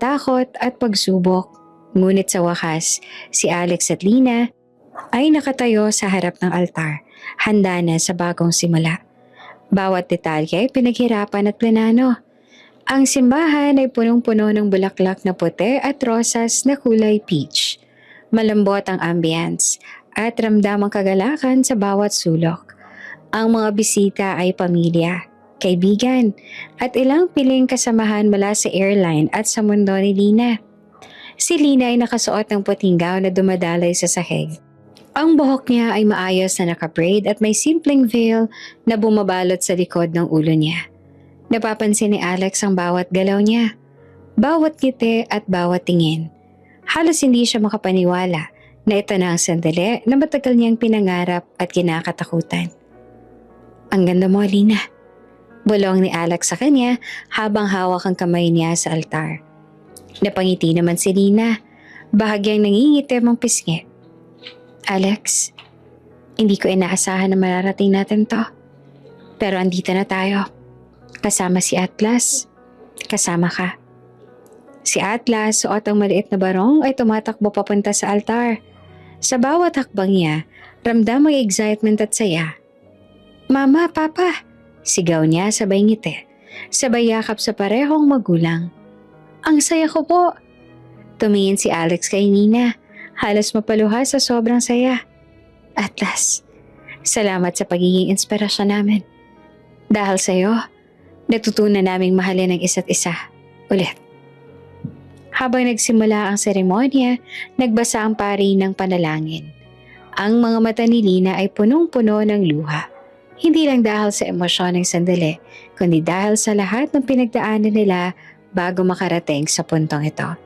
takot at pagsubok. Ngunit sa wakas, si Alex at Lina ay nakatayo sa harap ng altar, handa na sa bagong simula. Bawat detalye ay pinaghirapan at planano. Ang simbahan ay punong-puno ng bulaklak na puti at rosas na kulay peach. Malambot ang ambience at ramdam ang kagalakan sa bawat sulok. Ang mga bisita ay pamilya, kaibigan, at ilang piling kasamahan mula sa airline at sa mundo ni Lina. Si Lina ay nakasuot ng puting gown na dumadalay sa sahig. Ang buhok niya ay maayos na nakabraid at may simpleng veil na bumabalot sa likod ng ulo niya. Napapansin ni Alex ang bawat galaw niya, bawat ngiti at bawat tingin. Halos hindi siya makapaniwala na ito na ang sandali na matagal niyang pinangarap at kinakatakutan. Ang ganda mo, Alina. Bulong ni Alex sa kanya habang hawak ang kamay niya sa altar. Napangiti naman si Lina, bahagyang nangingitim ang pisngi. Alex, hindi ko inaasahan na mararating natin to. Pero andito na tayo. Kasama si Atlas. Kasama ka. Si Atlas, suot ang maliit na barong ay tumatakbo papunta sa altar. Sa bawat hakbang niya, ramdam ang excitement at saya. Mama, Papa! Sigaw niya sabay ngiti. Sabay yakap sa parehong magulang. Ang saya ko po! Tumingin si Alex kay Nina. Halos mapaluha sa sobrang saya. Atlas, salamat sa pagiging inspirasyon namin. Dahil sa'yo, natutunan naming mahalin ang isa't isa. Ulit. Habang nagsimula ang seremonya, nagbasa ang pari ng panalangin. Ang mga mata ni Lina ay punong-puno ng luha. Hindi lang dahil sa emosyon ng sandali, kundi dahil sa lahat ng pinagdaanan nila bago makarating sa puntong ito.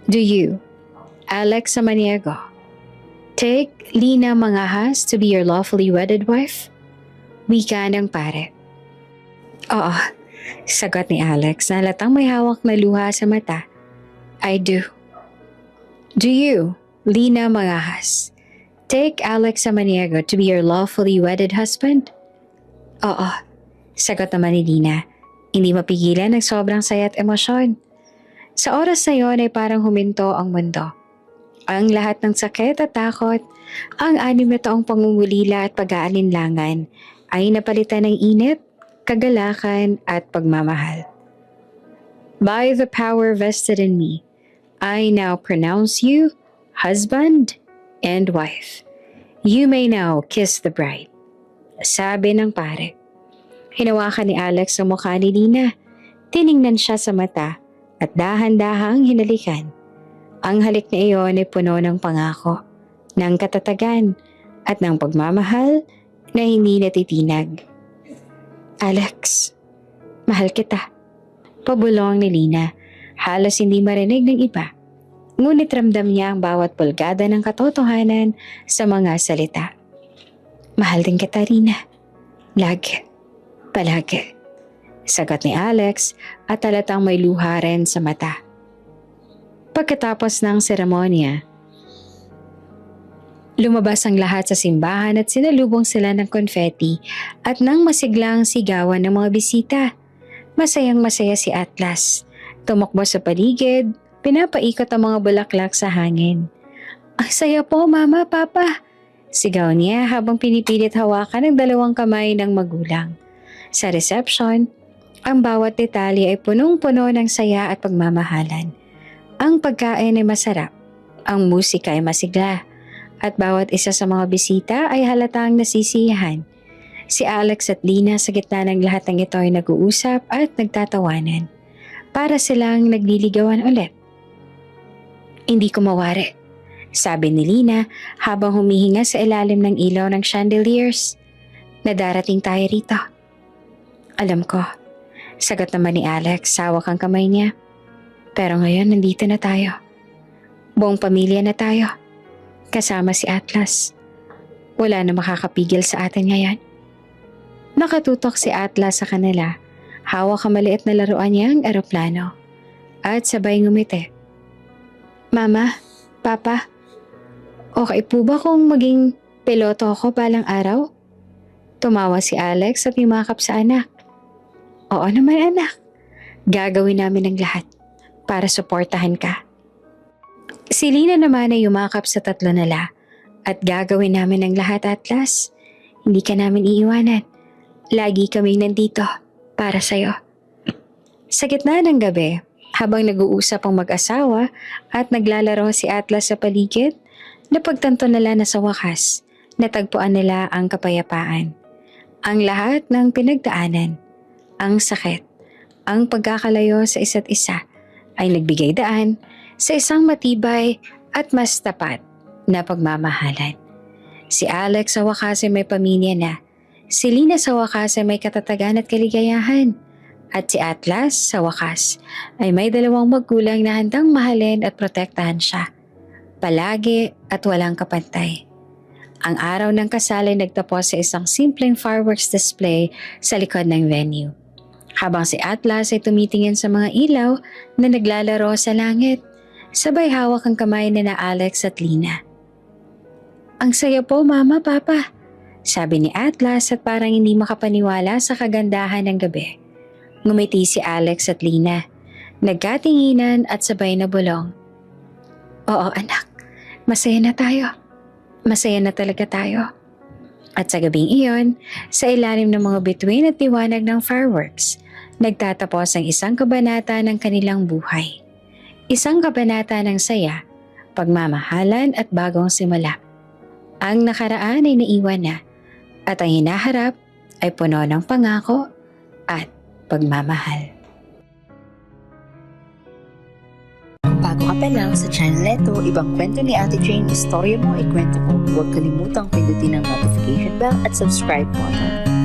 Do you, Alex Samaniego, take Lina Mangahas to be your lawfully wedded wife? Wika ng pare. Oo, sagot ni Alex na halatang may hawak na luha sa mata. I do. Do you, Lina Mangahas, take Alex Samaniego to be your lawfully wedded husband? Oo, sagot naman ni Lina. Hindi mapigilan ng sobrang saya at emosyon. Sa oras na yon ay parang huminto ang mundo. Ang lahat ng sakit at takot, ang 6 na taong pangungulila at pag-aalinlangan ay napalitan ng init, kagalakan at pagmamahal. By the power vested in me, I now pronounce you husband and wife. You may now kiss the bride. Sabi ng pare. Hinawakan ni Alex ang mukha ni Lina. Tiningnan siya sa mata at dahan-dahang hinalikan. Ang halik na iyon ay puno ng pangako, ng katatagan at ng pagmamahal na hindi natitinag. Alex, mahal kita. Pabulong ni Lina, halos hindi marinig ng iba. Ngunit ramdam niya ang bawat pulgada ng katotohanan sa mga salita. Mahal din kita, Lina. Lagi. Palagi. Sagot ni Alex at halatang may luha rin sa mata. Pagkatapos ng seremonya, lumabas ang lahat sa simbahan at sinalubong sila ng konfeti at ng masiglang sigawan ng mga bisita. Masayang masaya si Atlas. Tumakbo sa paligid, pinapaikot ang mga bulaklak sa hangin. Ang saya po, Mama, Papa! Sigaw niya habang pinipilit hawakan ng 2 kamay ng magulang. Sa reception, ang bawat detalye ay punong-puno ng saya at pagmamahalan. Ang pagkain ay masarap, ang musika ay masigla, at bawat isa sa mga bisita ay halatang nasisiyahan. Si Alex at Lina sa gitna ng lahat ng ito ay nag-uusap at nagtatawanan. Para silang nagliligawan ulit. Hindi ko mawari, sabi ni Lina habang humihinga sa ilalim ng ilaw ng chandeliers. Nadarating tayo rito. Alam ko, sagot naman ni Alex, hawak ang kamay niya. Pero ngayon nandito na tayo. Buong pamilya na tayo. Kasama si Atlas. Wala na makakapigil sa atin ngayon. Nakatutok si Atlas sa kanila. Hawak ang maliit na laruan niyang eroplano. At sabay ngumiti. Mama, Papa, okay po ba kung maging piloto ako balang araw? Tumawa si Alex at yumakap sa anak. Oo naman anak. Gagawin namin ang lahat para suportahan ka. Si Lina naman ay yumakap sa 3 nila at gagawin namin ang lahat, Atlas. Hindi ka namin iiwanan. Lagi kaming nandito para sa'yo. Sa gitna ng gabi, habang nag-uusap ang mag-asawa at naglalaro si Atlas sa paligid, napagtanto nila na sa wakas, natagpuan nila ang kapayapaan. Ang lahat ng pinagdaanan, ang sakit, ang pagkakalayo sa isa't isa ay nagbigay daan sa isang matibay at mas tapat na pagmamahalan. Si Alex sa wakas ay may pamilya na. Si Lina sa wakas ay may katatagan at kaligayahan. At si Atlas sa wakas ay may dalawang magulang na handang mahalin at protektahan siya. Palagi at walang kapantay. Ang araw ng kasal ay nagtapos sa isang simpleng fireworks display sa likod ng venue. Habang si Atlas ay tumitingin sa mga ilaw na naglalaro sa langit, sabay hawak ang kamay ni na Alex at Lina. "Ang saya po, Mama, Papa," sabi ni Atlas at parang hindi makapaniwala sa kagandahan ng gabi. Ngumiti si Alex at Lina. Nagkatinginan at sabay na bulong. "Oo anak, masaya na tayo. Masaya na talaga tayo." At sa gabing iyon, sa ilalim ng mga bituin at liwanag ng fireworks, nagtatapos ang isang kabanata ng kanilang buhay. Isang kabanata ng saya, pagmamahalan at bagong simula. Ang nakaraan ay naiwan na at ang hinaharap ay puno ng pangako at pagmamahal. Bago ka pa lang sa channel neto, ibang kwento ni Ate Jane, istorya mo, ikwento ko. Huwag kalimutang pindutin ang notification bell at subscribe button.